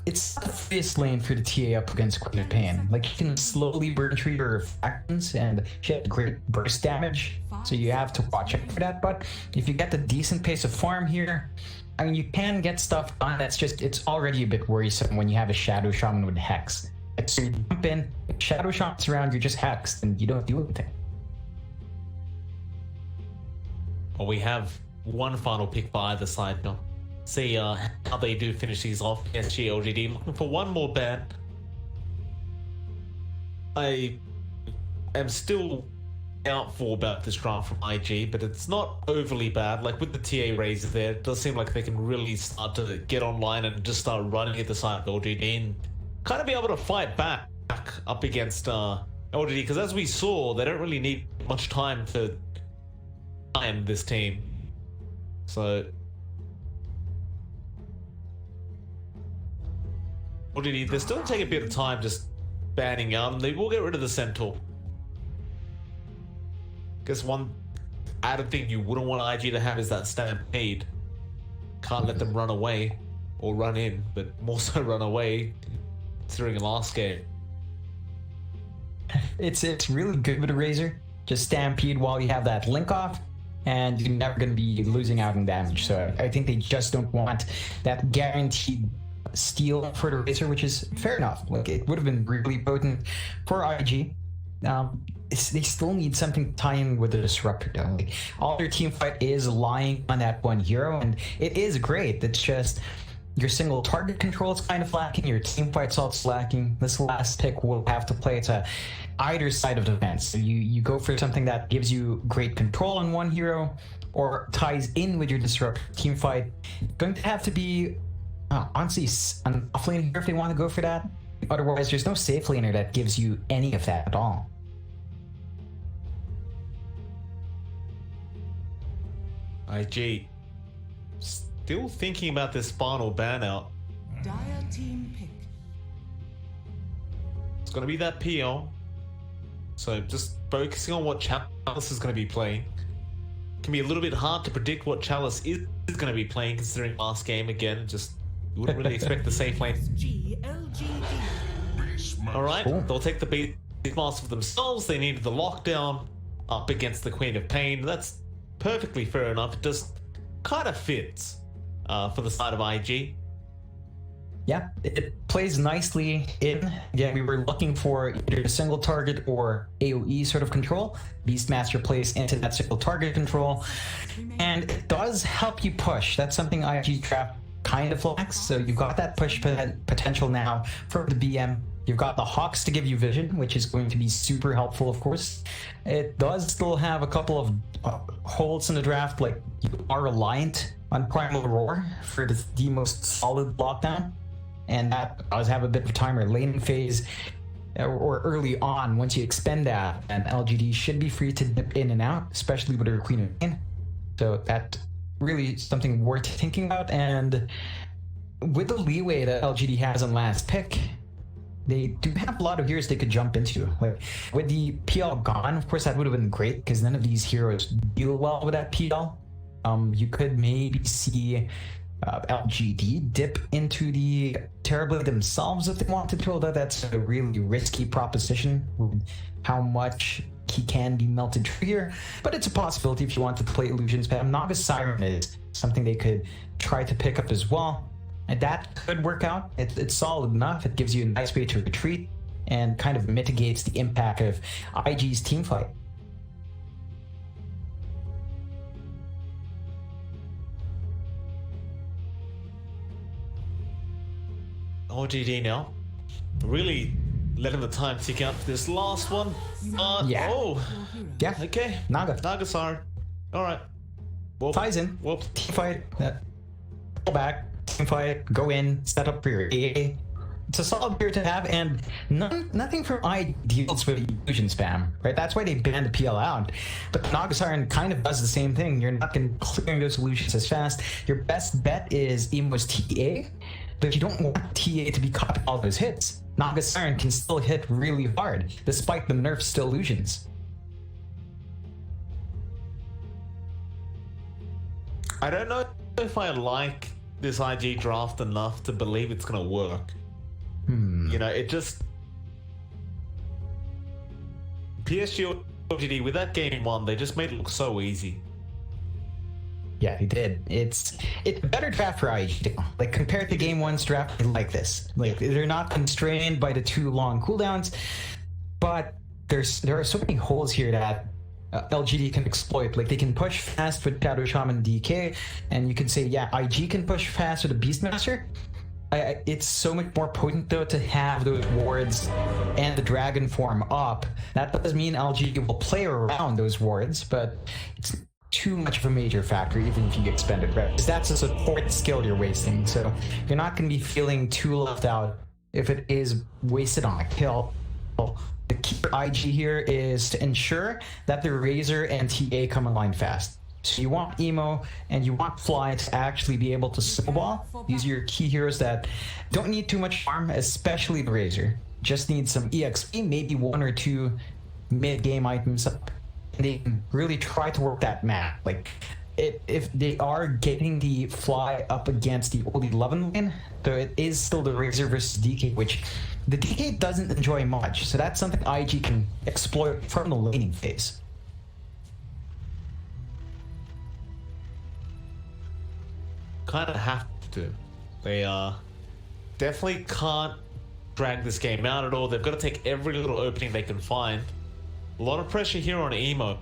it's not the fifth lane for the TA up against Queen of Pain. Like, you can slowly burn through your factions and she has great burst damage, so you have to watch out for that. But if you get the decent pace of farm here, I mean, you can get stuff done. That's just, it's already a bit worrisome when you have a Shadow Shaman with Hex. So you jump in, Shadow Shaman's around, you're just hexed and you don't do anything. Well, we have one final pick by either side now. See how they do finish these off. PSG.LGD looking for one more ban. I am still doubtful about this draft from IG, but it's not overly bad. Like with the TA raises there, it does seem like they can really start to get online and just start running at the side of LGD and kind of be able to fight back up against LGD, because as we saw, they don't really need much time to time this team. So LGD, they still take a bit of time just banning out, and they will get rid of the Centaur. Guess one added thing you wouldn't want IG to have is that stampede. Can't let them run away or run in, but more so run away during the last game. It's really good with a Razor. Just stampede while you have that link off, and you're never going to be losing out in damage. So I think they just don't want that guaranteed steal for the Razor, which is fair enough. Like, it would have been really potent for IG. They still need something to tie in with the Disruptor though. Like, all their team fight is lying on that one hero, and it is great. It's just your single target control is kind of lacking, your team fight's also lacking. This last pick will have to play to either side of the fence. So you go for something that gives you great control on one hero or ties in with your Disruptor team fight. Going to have to be honestly an offlane here if they want to go for that. Otherwise, there's no safe laner that gives you any of that at all. IG still thinking about this final ban out. Dire team pick. It's going to be that PL. So just focusing on what Chalice is going to be playing. Can be a little bit hard to predict what Chalice is going to be playing, considering last game again, just you wouldn't really expect the safe lane. PSG.LGD. Alright, they'll take the Beastmaster for themselves. They needed the lockdown up against the Queen of Pain. That's perfectly fair enough. It just kind of fits for the side of IG. Yeah, it plays nicely in. Again, we were looking for either a single target or AoE sort of control. Beastmaster plays into that single target control, and it does help you push. That's something IG Trap kind of lacks. So you've got that push potential now for the BM. You've got the Hawks to give you vision, which is going to be super helpful, of course. It does still have a couple of holes in the draft, like you are reliant on Primal Roar for the most solid lockdown. And that does have a bit of a timer. Laning phase or early on, once you expend that, and LGD should be free to dip in and out, especially with her Queen of Pain. So that really something worth thinking about. And with the leeway that LGD has on last pick, they do have a lot of heroes they could jump into. Like with the PL gone, of course, that would have been great because none of these heroes deal well with that PL. You could maybe see LGD dip into the Terrorblade themselves if they wanted to, although that's a really risky proposition with how much he can be melted through here. But it's a possibility if you want to play Illusion Spam. Naga Siren is something they could try to pick up as well. And that could work out. It's solid enough. It gives you a nice way to retreat and kind of mitigates the impact of IG's team fight. LGD now. Really letting the time tick out for this last one. Yeah. Oh. Yeah. Okay. Naga Siren. Alright. Well, ties in. Well, Team fight. Pull back. Team fight. Go in. Set up for your AA. It's a solid gear to have, and nothing from I deals with illusion spam, right? That's why they banned the PL out. But Naga Siren kind of does the same thing. You're not going to clear those illusions as fast. Your best bet is Emo's TA. But if you don't want TA to be caught all those hits, Naga Siren can still hit really hard, despite the nerfs to illusions. I don't know if I like this IG draft enough to believe it's gonna work. You know, it just... PSG.LGD, with that game 1, they just made it look so easy. Yeah, he did. It's a better draft for IG. Like, compared to game 1's draft, I like this. Like, they're not constrained by the too long cooldowns, but there are so many holes here that LGD can exploit. Like, they can push fast with Shadow Shaman DK, and you can say, yeah, IG can push fast with a Beastmaster. It's so much more potent, though, to have those wards and the dragon form up. That does mean LGD will play around those wards, but it's too much of a major factor, even if you expend it, right? Because that's a support skill you're wasting, so you're not going to be feeling too left out if it is wasted on a kill. The key for IG here is to ensure that the Razor and TA come online fast. So you want Emo and you want Fly to actually be able to snowball. These are your key heroes that don't need too much farm, especially the Razor. Just need some EXP, maybe 1 or 2 mid-game items up. And they can really try to work that map. Like, if they are getting the Fly up against the old 11 lane, though it is still the Razor versus DK, which the DK doesn't enjoy much. So that's something IG can exploit from the laning phase. Kind of have to. They definitely can't drag this game out at all. They've got to take every little opening they can find. A lot of pressure here on Emo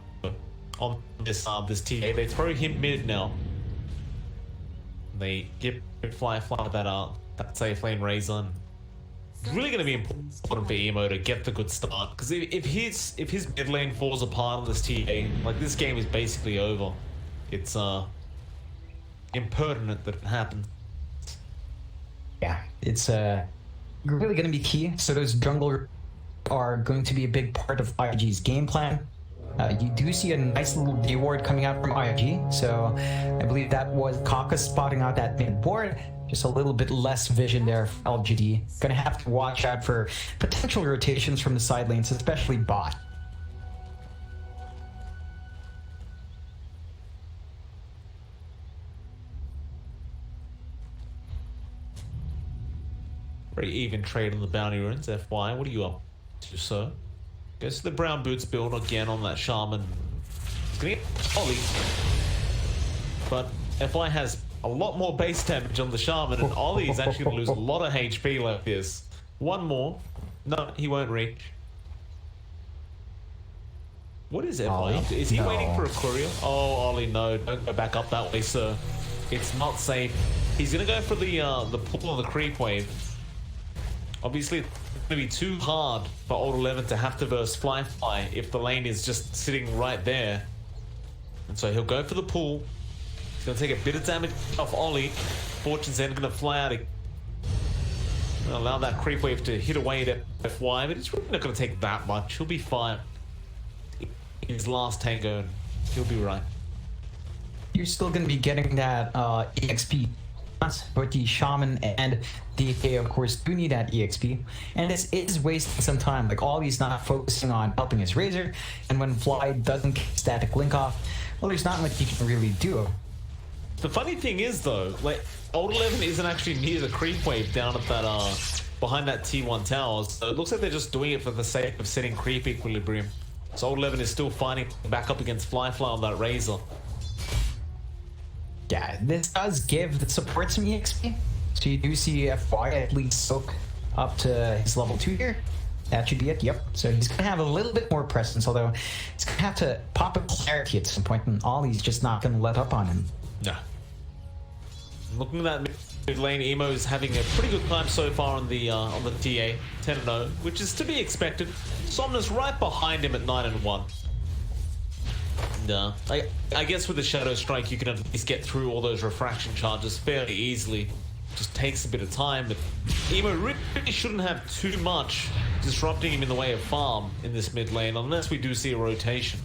on this TA. They throw him mid now. They give Fly that safe lane Razor. It's really going to be important for Emo to get the good start, because if his mid lane falls apart on this TA, like, this game is basically over. It's impertinent that it happened. Yeah, it's really going to be key. So those jungle are going to be a big part of IG's game plan. You do see a nice little D ward coming out from IG, so I believe that was Kaka spotting out that mid board. Just a little bit less vision there for LGD. Gonna have to watch out for potential rotations from the side lanes, especially bot. Very even trade on the bounty runes. FY, what are you up to, sir? Goes to the brown boots build again on that shaman. He's gonna get Ollie, but FY has a lot more base damage on the shaman, and Ollie is actually gonna lose a lot of HP like this. One more. No, he won't reach. What is FY? Ollie? Is he No. waiting for a courier? Oh, Ollie, no, don't go back up that way, sir. It's not safe. He's gonna go for the pull on the creep wave. Obviously, it's going to be too hard for Old 11 to have to verse Fly if the lane is just sitting right there. And so he'll go for the pull. He's going to take a bit of damage off Ollie. Fortune's then going to fly out. Allow that creep wave to hit away at FY, but it's really not going to take that much. He'll be fine. His last tango, and he'll be right. You're still going to be getting that EXP. But the Shaman and DK, of course, do need that EXP. And this is wasting some time. Like, Ollie's not focusing on helping his Razor, and when Fly doesn't get static link off, well, there's not much you can really do. The funny thing is, though, like, Old 11 isn't actually near the creep wave down at that, behind that T1 tower. So it looks like they're just doing it for the sake of setting creep equilibrium. So Old 11 is still fighting back up against Fly on that Razor. Yeah, this does give the support some EXP. So you do see FY at least soak up to his level 2 here. That should be it, yep. So he's going to have a little bit more presence, although he's going to have to pop a clarity at some point, and Ollie's just not going to let up on him. No. Looking at that mid lane, Emo is having a pretty good time so far on the TA, 10-0, which is to be expected. Somnus right behind him at 9-1. No, I guess with the Shadow Strike you can at least get through all those refraction charges fairly easily. Just takes a bit of time, but Emo really shouldn't have too much disrupting him in the way of farm in this mid lane, unless we do see a rotation.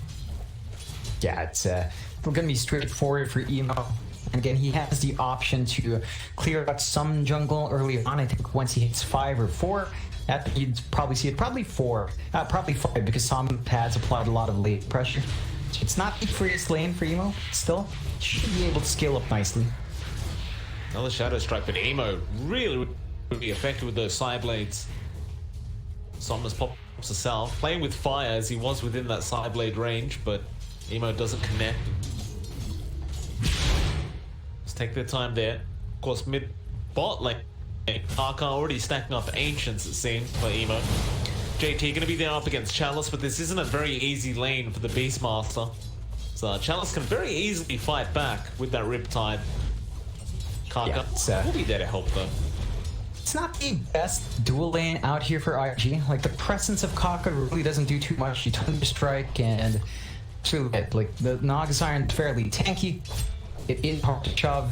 Yeah, it's going to be straightforward for Emo. And again, he has the option to clear out some jungle early on. I think once he hits 5 or 4, that you'd probably see it. Probably 4, probably 5, because some pads applied a lot of late pressure. So it's not the freest lane for Emo. Still, should be able to scale up nicely. Another Shadow Strike, but Emo really would be effective with those side blades. Somnus pops us out, playing with fire as he was within that side blade range, but Emo doesn't connect. Let's take their time there. Of course, mid bot lane, Kaka already stacking up Ancients, it seems, for Emo. JT gonna be there up against Chalice, but this isn't a very easy lane for the Beastmaster. So Chalice can very easily fight back with that Riptide. Kaka will be there to help though. It's not the best dual lane out here for IG. Like, the presence of Kaka really doesn't do too much. You turn your strike and it's really it. Like, the Naga's Iron's fairly tanky. It is hard to shove.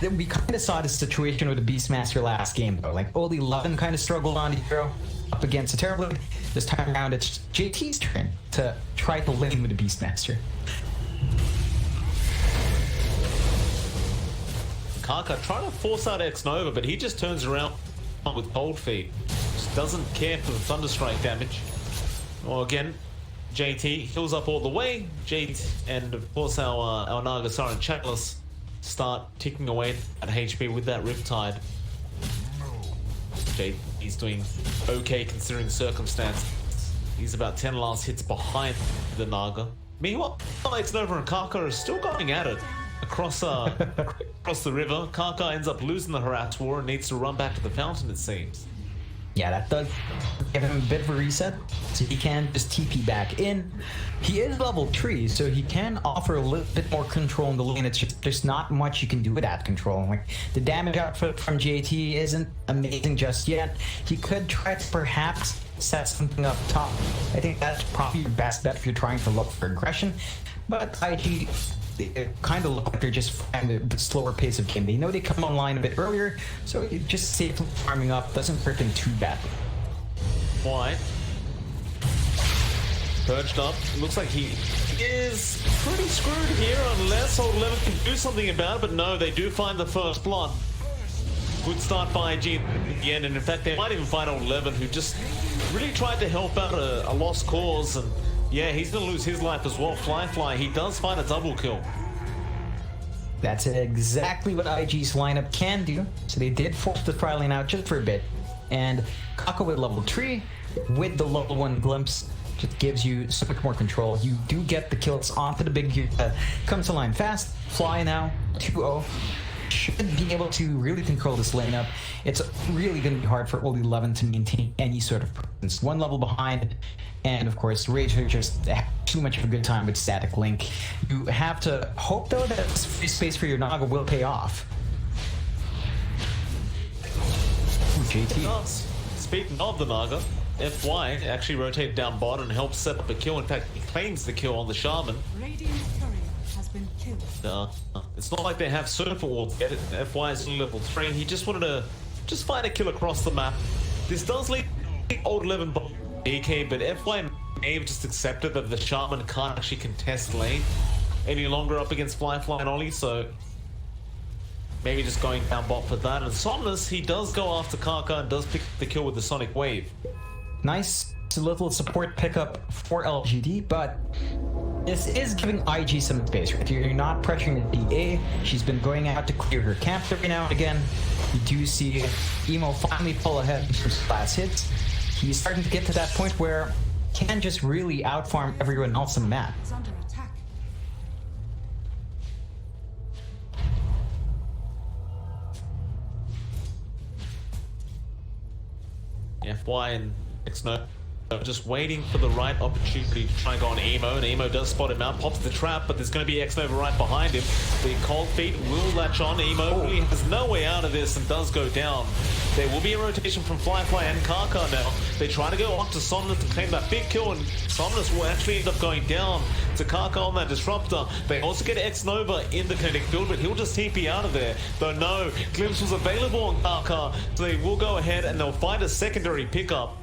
We kind of saw this situation with the Beastmaster last game though. Like, only 11 kind of struggled on the hero up against the Terrorblade. This time around, it's JT's turn to try to lane with the Beastmaster. Kaka trying to force out X-Nova, but he just turns around with Cold Feet. Just doesn't care for the Thunderstrike damage. Well, again, JT heals up all the way. JT and of course our Nagasar and Chalice start ticking away at HP with that Riptide. JT's doing okay considering the circumstance. He's about 10 last hits behind the Naga. Meanwhile, X-Nova and Kaka are still going at it. Across the river, Kaka ends up losing the Harass War and needs to run back to the fountain, it seems. Yeah, that does give him a bit of a reset, so he can just TP back in. He is level 3, so he can offer a little bit more control in the lane. It's just there's not much you can do with that control. Like, the damage output from JT isn't amazing just yet. He could try to perhaps set something up top. I think that's probably your best bet if you're trying to look for aggression. But IG, they kind of look like they're just finding a slower pace of game. They know they come online a bit earlier, so just safely farming up doesn't hurt them too badly. Why? Perched up. Looks like he is pretty screwed here unless Old 11 can do something about it, but no, they do find the first blood. Good start by IG again, and in fact they might even find Old 11, who just really tried to help out a lost cause, and yeah, he's gonna lose his life as well. Fly, he does find a double kill. That's exactly what IG's lineup can do. So they did force the Fry lane out just for a bit. And Kaka with level 3, with the level 1 glimpse, just gives you so much more control. You do get the kills onto the big gear. Comes to line fast. Fly now, 2-0. Should be able to really control this lane up. It's really going to be hard for Old 11 to maintain any sort of presence. One level behind, and of course Rager just have too much of a good time with static link. You have to hope though that this free space for your Naga will pay off. Ooh, JT. Speaking of the Naga, FY actually rotated down bot and helps set up a kill. In fact, he claims the kill on the Shaman. Radiant's courier has been killed. It's not like they have Surfer Wall yet. FY is only level 3 and he just wanted to find a kill across the map. This does leave Old 11 bot DK, but FY may have just accepted that the Shaman can't actually contest lane any longer up against Fly and Ollie, so maybe just going down bot for that. And Somnus, he does go after Kaka and does pick the kill with the Sonic Wave. Nice little support pickup for LGD, but this is giving IG some space. If you're not pressuring the DA, she's been going out to clear her camp every now and again. You do see Emo finally pull ahead with some last hits. He's starting to get to that point where he can just really outfarm everyone else on the map. It's under attack. FY and X-No just waiting for the right opportunity to try and go on Emo, and Emo does spot him out, pops the trap, but there's going to be X-Nova right behind him. The Cold Feet will latch on. Emo really has no way out of this and does go down. There will be a rotation from Fly and Kaka now. They try to go on to Somnus to claim that big kill, and Somnus will actually end up going down to Kaka on that Disruptor. They also get X-Nova in the kinetic field, but he'll just TP out of there. Though no, Glimpse was available on Kaka, so they will go ahead and they'll find a secondary pickup.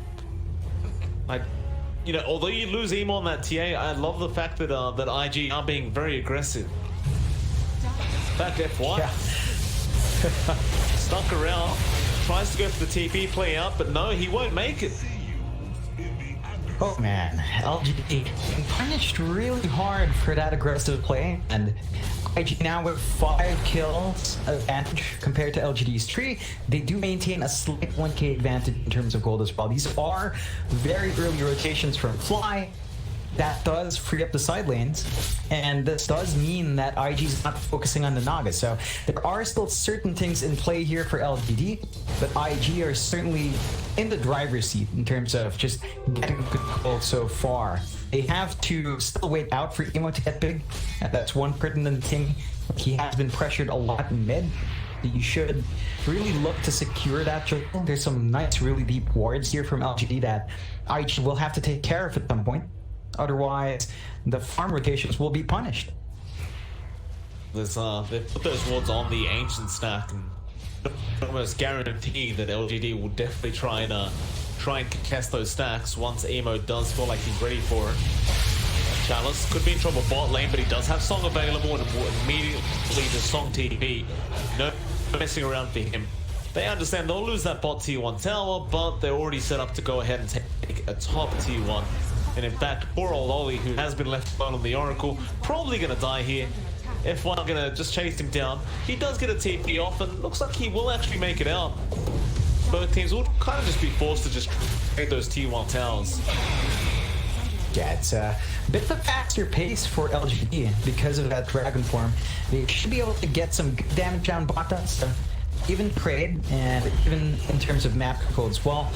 You know, although you lose Emo on that TA, I love the fact that that IG are being very aggressive. In fact, FY stuck around, tries to go for the TP play out, but no, he won't make it. Oh man, LGD punished really hard for that aggressive play, and IG now with 5 kills advantage compared to LGD's 3. They do maintain a slight 1k advantage in terms of gold as well. These are very early rotations from Fly, that does free up the side lanes, and this does mean that IG is not focusing on the Naga. So there are still certain things in play here for LGD, but IG are certainly in the driver's seat in terms of just getting control so far. They have to still wait out for Emo to get big. That's one pertinent thing. He has been pressured a lot in mid. You should really look to secure that jungle. There's some nice, really deep wards here from LGD that IG will have to take care of at some point. Otherwise, the farm rotations will be punished. They've put those wards on the ancient stack, and almost guarantee that LGD will definitely try and contest those stacks once Emo does feel like he's ready for it. Chalice could be in trouble bot lane, but he does have Song available, and immediately the Song TP. No messing around for him. They understand they'll lose that bot tier 1 tower, but they're already set up to go ahead and take a top tier 1. And in fact, poor old Oli, who has been left alone on the Oracle, probably gonna die here. F1 gonna just chase him down. He does get a TP off, and looks like he will actually make it out. Both teams will kind of just be forced to just trade those tier 1 towers. Yeah, it's a bit of a faster pace for LGD because of that Dragon form. They should be able to get some good damage down bot down, so even trade, and even in terms of map control as well.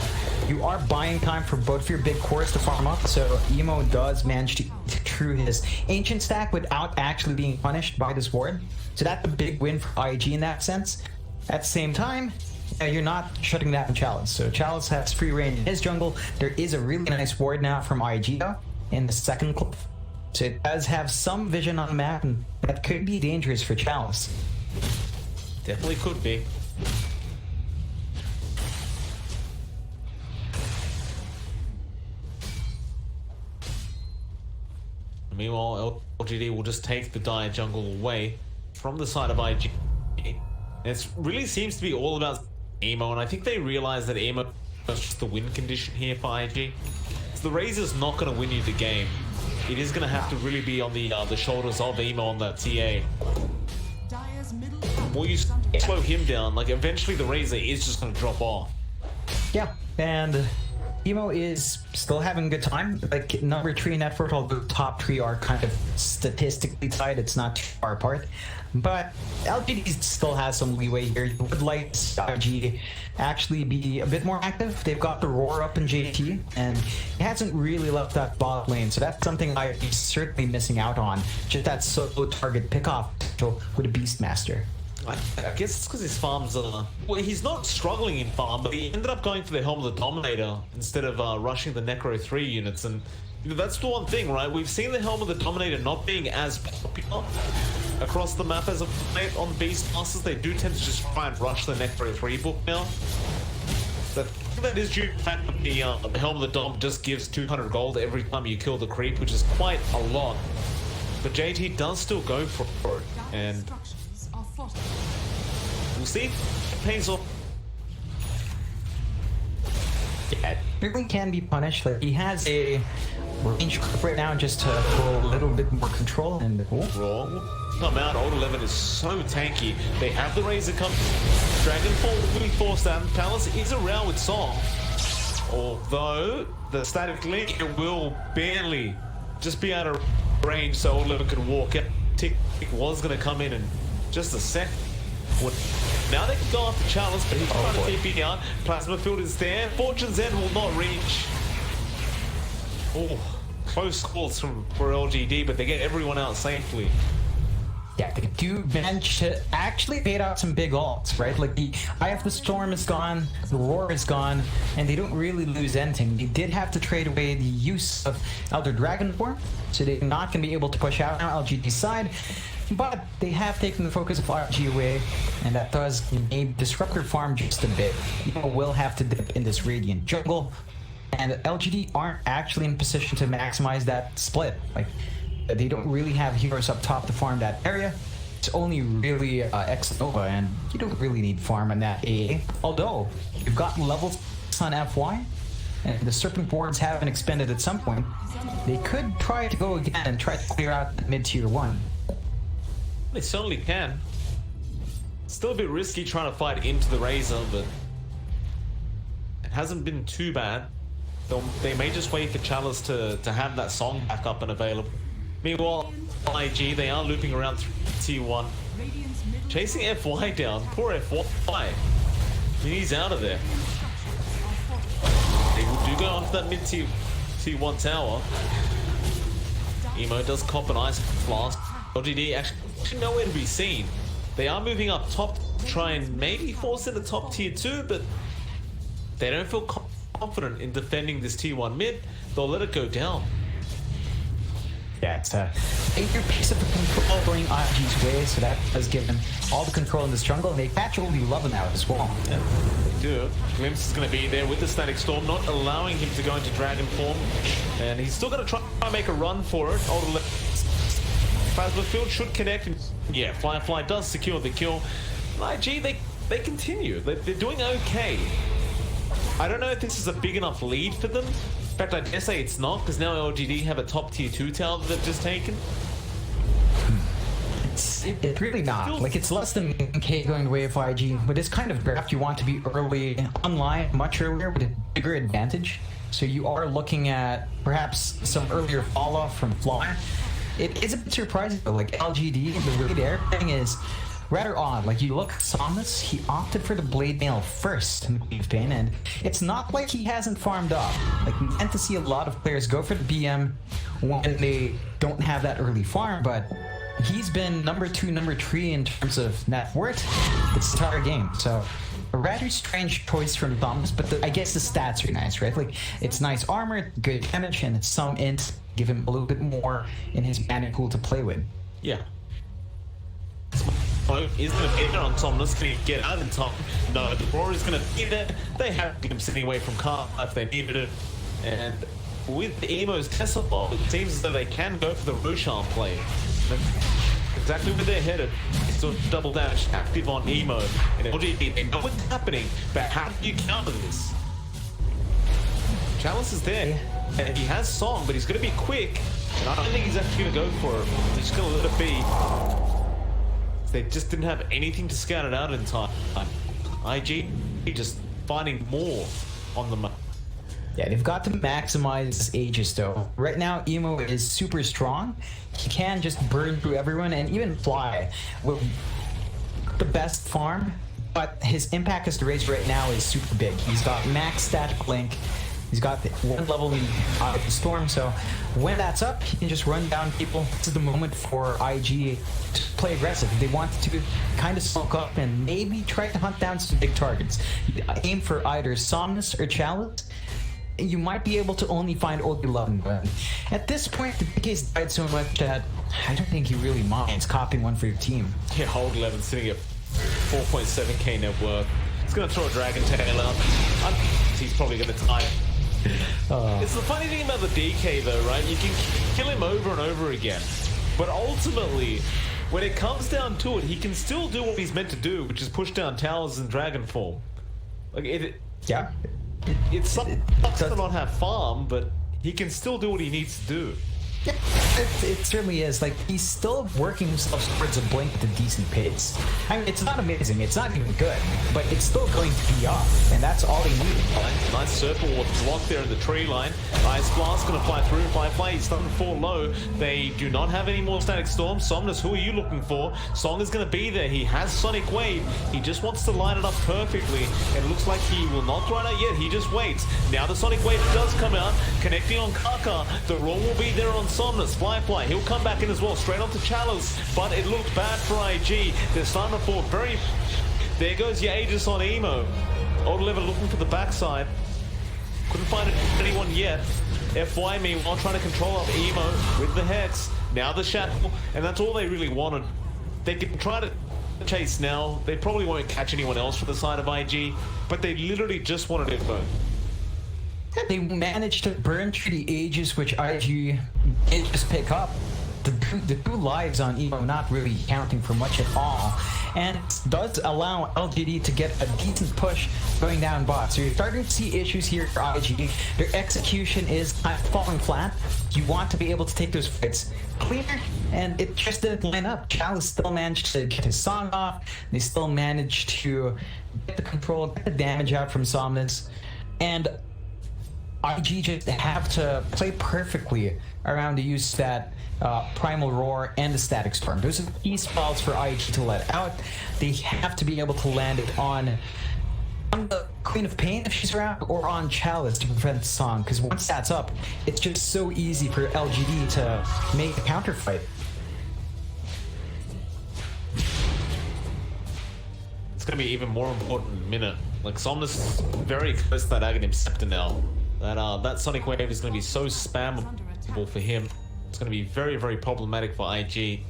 You are buying time for both of your big cores to farm up, so Emo does manage to true his ancient stack without actually being punished by this ward. So that's a big win for IG in that sense. At the same time, you're not shutting down Chalice. So Chalice has free reign in his jungle. There is a really nice ward now from IG though in the second cliff. So it does have some vision on the map, and that could be dangerous for Chalice. Definitely could be. Meanwhile, LGD will just take the Dire jungle away from the side of IG. It really seems to be all about Emo, and I think they realize that Emo is just the win condition here for IG. So the Razor's not going to win you the game. It is going to have to really be on the shoulders of Emo on that TA. Dire's middle The more you slow him down, like eventually the Razor is just going to drop off. Yeah, and Emo is still having a good time. Like number 3 network, although the top 3 are kind of statistically tied, it's not too far apart. But LGD still has some leeway here. You would like IG actually be a bit more active. They've got the Roar up in JT, and he hasn't really left that bot lane, so that's something I'd be certainly missing out on. Just that solo target pickoff with a Beastmaster. I guess it's because his farms are... Well, he's not struggling in farm, but he ended up going for the Helm of the Dominator instead of rushing the Necro 3 units, and you know, that's the one thing, right? We've seen the Helm of the Dominator not being as popular across the map as of late on Beastmasters. They do tend to just try and rush the Necro 3 book now. That is due to the fact that the Helm of the Dom just gives 200 gold every time you kill the creep, which is quite a lot. But JT does still go for it, and we'll see if it pays off. Yeah, it really can be punished. Like he has a range right now just to pull a little bit more control, and Raw come out. Old 11 is so tanky. They have the Razor come. Dragonfall will be forced out. Palace is around with Song, although the static link will barely just be out of range, so Old 11 can walk out. Tick was going to come in just a sec. Now they can go after Chalice, but he's trying to TP out. Plasma Field is there. Fortune's End will not reach. Oh, close calls for LGD, but they get everyone out safely. Yeah, they do manage to actually bait out some big ults, right? Like the Eye of the Storm is gone, the Roar is gone, and they don't really lose anything. They did have to trade away the use of Elder Dragon form, so they're not going to be able to push out now LGD's side. But they have taken the focus of RG away, and that does maybe disrupt their farm just a bit. People will have to dip in this Radiant jungle, and LGD aren't actually in position to maximize that split. Like, they don't really have heroes up top to farm that area. It's only really X-Nova, and you don't really need farm on that AA. Although, you've got levels on FY, and the Serpent boards haven't expended at some point. They could try to go again and try to clear out mid-tier 1. They certainly can. Still a bit risky trying to fight into the Razor, but it hasn't been too bad. They may just wait for Chalice to have that song back up and available. Meanwhile, IG, they are looping around T1. Radiant's middle Chasing FY down. Poor FY. I mean, he's out of there. They do go onto that mid T1 tower. Emo does cop an ice blast. LGD actually nowhere to be seen. They are moving up top to try and maybe force in the top tier 2, but they don't feel confident in defending this T1 mid. They'll let it go down. Yeah, it's a major piece of the control going IG's way, so that has given him all the control in this jungle, and they catch all the love now as well. Yeah, they do. Glimpse is going to be there with the Static Storm, not allowing him to go into Dragon form, and he's still going to try and make a run for it. Plasma Field should connect, and yeah, Firefly does secure the kill. IG, they continue. They're doing okay. I don't know if this is a big enough lead for them. In fact, I dare say it's not, because now LGD have a top tier 2 tower that they've just taken. It's really not. Like, it's less than 1K going the way of IG. With this kind of draft, you want to be early online, much earlier, with a bigger advantage. So you are looking at perhaps some earlier fall off from Fly. It is a bit surprising though. Like LGD, the way they're playing is rather odd. Like, you look at Somnus, he opted for the Blade Mail first in the campaign, and it's not like he hasn't farmed up. Like, we tend to see a lot of players go for the BM when they don't have that early farm, but he's been number 2, number 3 in terms of net worth this entire game. So a rather strange choice from Somnus, but I guess the stats are nice, right? Like, it's nice armor, good damage, and it's some int, give him a little bit more in his mana pool to play with. Yeah. Is going to be there on Somnus. Can he get out in time? No, the Roar is going to be there. They have him sitting away from car if they needed it. And with the Emo's Tesla, it seems as though they can go for the Roshan play. Exactly where they're headed. Still double dash active on Emo. And LGD, they know what's happening, but how do you counter this? Chalice is there, and he has Song, but he's going to be quick. And I don't think he's actually going to go for it. He's just going to let it be. They just didn't have anything to scout it out in time. IG just finding more on the map. Yeah, they've got to maximize Aegis though. Right now, Emo is super strong. He can just burn through everyone and even fly with the best farm, but his impact as the race right now is super big. He's got max stat blink. He's got the 1 level out of the storm, so when that's up, he can just run down people. This is the moment for IG to play aggressive. They want to kind of smoke up and maybe try to hunt down some big targets. Aim for either Somnus or Chalice. You might be able to only find Old 11, but at this point, the DK's died so much that I don't think he really minds copying one for your team. Yeah, Old 11 sitting at 4.7k net worth. He's going to throw a Dragon Tail out. He's probably going to tie it. It's the funny thing about the DK though, right? You can kill him over and over again, but ultimately, when it comes down to it, he can still do what he's meant to do, which is push down towers in Dragon form. Like it's something to not have farm, but he can still do what he needs to do. Yeah, it certainly is. Like, he's still working himself towards a blink at a decent pace. I mean, it's not amazing, it's not even good, but it's still going to be up, and that's all he needed. Nice circle block there in the tree line. Ice Blast gonna fly through. Firefly, he's starting to fall low. They do not have any more Static Storm. Somnus, who are you looking for? Song is gonna be there. He has Sonic Wave. He just wants to line it up perfectly. It looks like he will not throw it out yet. He just waits. Now the Sonic Wave does come out, connecting on Kaka. The roll will be there on Somnus. Firefly, he'll come back in as well, straight onto Chalice, but it looked bad for IG. They're starting to fall very... There goes your Aegis on Emo. Old 11 looking for the backside. Couldn't find anyone yet. FY meanwhile trying to control up Emo with the Hex. Now the Shackle, and that's all they really wanted. They can try to chase now. They probably won't catch anyone else for the side of IG, but they literally just wanted it though. They managed to burn through the Aegis, which IG did just pick up. The two lives on Emo not really counting for much at all, and it does allow LGD to get a decent push going down bot. So you're starting to see issues here for IG. Their execution is falling flat. You want to be able to take those fights cleaner, and it just didn't line up. Chalice still managed to get his song off. They still managed to get the control, get the damage out from Somnus, and IG just have to play perfectly around the use of that Primal Roar and the Static Storm. Those are the key spells for IG to let out. They have to be able to land it on the Queen of Pain if she's around, or on Chalice to prevent the song, because once that's up, it's just so easy for LGD to make a counter fight. It's going to be even more important in a minute. Like, Somnus is very close to that Aghanim Scepter now. That Sonic Wave is going to be so spammable for him. It's going to be very, very problematic for IG.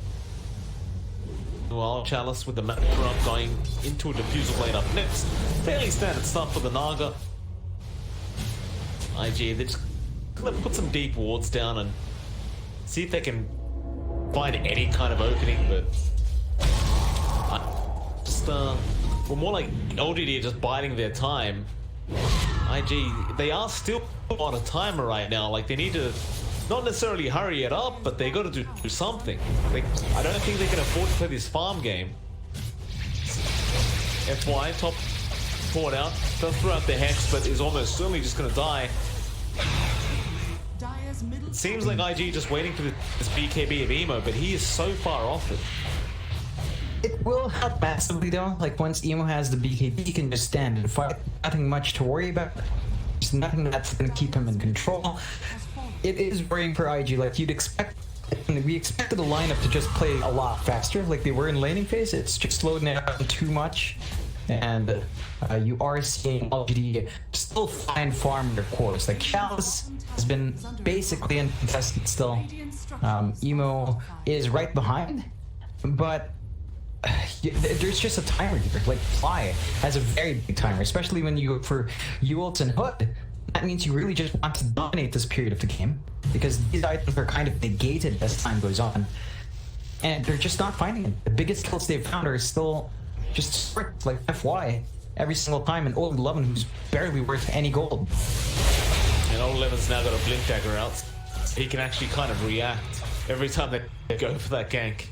Well, Chalice with the map drop going into a diffusal lane up next. Fairly standard stuff for the Naga. IG, they're just going to put some deep wards down and see if they can find any kind of opening, but we're more like LGD just biding their time. IG, they are still on a timer right now. Like, they need to not necessarily hurry it up, but they got to do something. I don't think they can afford to play this farm game. FY, top forward out, does throw out the Hex, but is almost certainly just going to die. It seems like IG just waiting for this BKB of Emo, but he is so far off it. It will help massively though. Like, once Emo has the BKB, he can just stand and fight. Nothing much to worry about. There's nothing that's going to keep him in control. It is worrying for IG. Like, you'd expect, we expected the lineup to just play a lot faster, like they were in laning phase. It's just slowed down too much, and you are seeing LGD still find farm their cores. Like, Chalice has been basically uncontested still. Emo is right behind, but there's just a timer here. Like, Fly has a very big timer, especially when you go for Ult and Hood. That means you really just want to dominate this period of the game, because these items are kind of negated as time goes on, and they're just not finding it. The biggest kills they've found are still just strict, like FY, every single time, and Old 11, who's barely worth any gold. And Old 11's now got a Blink Dagger out. He can actually kind of react every time they go for that gank.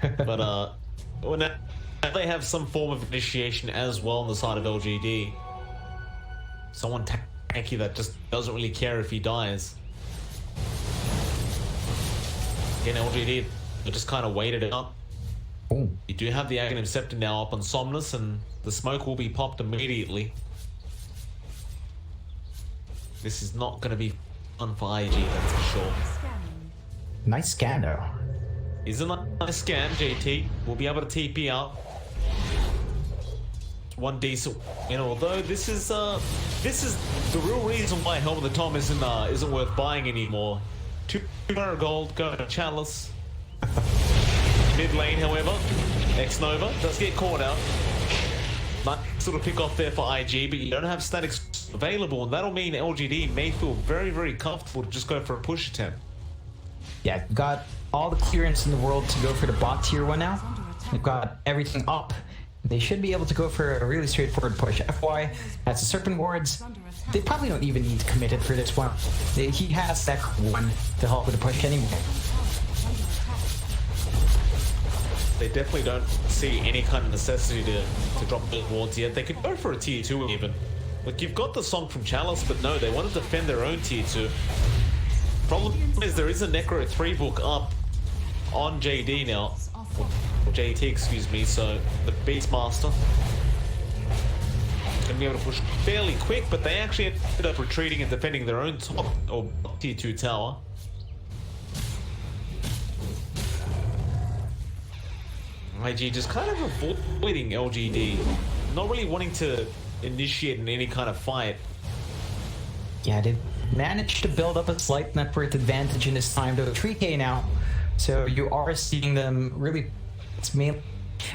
But well, now they have some form of initiation as well on the side of LGD. Someone tanky that just doesn't really care if he dies. Again, LGD, they just kind of waited it up. Ooh. You do have the Aghanim Scepter now up on Somnus, and the smoke will be popped immediately. This is not going to be fun for IG, that's for sure. Nice scan though. Is a nice scan, JT. We'll be able to TP out. One decent, although this is the real reason why Helm of the Tom isn't worth buying anymore. 200 gold going to Chalice. Mid lane, however, X-Nova does get caught out. Nice sort of pick off there for IG, but you don't have statics available, and that'll mean LGD may feel very, very comfortable to just go for a push attempt. Yeah, got all the clearance in the world to go for the bot tier 1 now. They've got everything up. They should be able to go for a really straightforward push. FY has the Serpent Wards. They probably don't even need to commit it for this one. He has Sec 1 to help with the push anyway. They definitely don't see any kind of necessity to drop the wards yet. They could go for a tier 2 even. Like, you've got the song from Chalice, but no, they want to defend their own tier 2. Problem is there is a Necro 3 book up on JD now. Or JT, excuse me, so the Beastmaster gonna be able to push fairly quick, but they actually ended up retreating and defending their own top or tier 2 tower. IG just kind of avoiding LGD, not really wanting to initiate in any kind of fight. Yeah, they managed to build up a slight net worth advantage in this time, though 3k now. So you are seeing them really, it's mainly,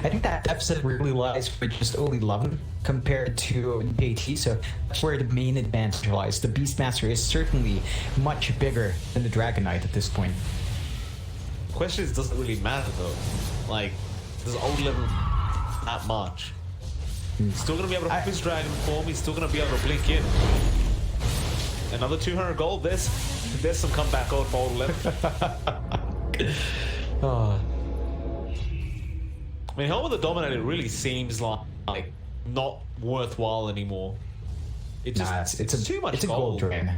I think that deficit really lies with just only 11 compared to JT, so that's where the main advantage lies. The Beastmaster is certainly much bigger than the Dragon Knight at this point. The question is, does it really matter though? Like, does Old 11 that much? He's still gonna be able to pop his Dragon form, he's still gonna be able to blink in. Another 200 gold, there's some comeback gold for Old 11. Oh. I mean, Helm of the Dominator really seems like not worthwhile anymore. It just Nah, it's too much it's a gold drain.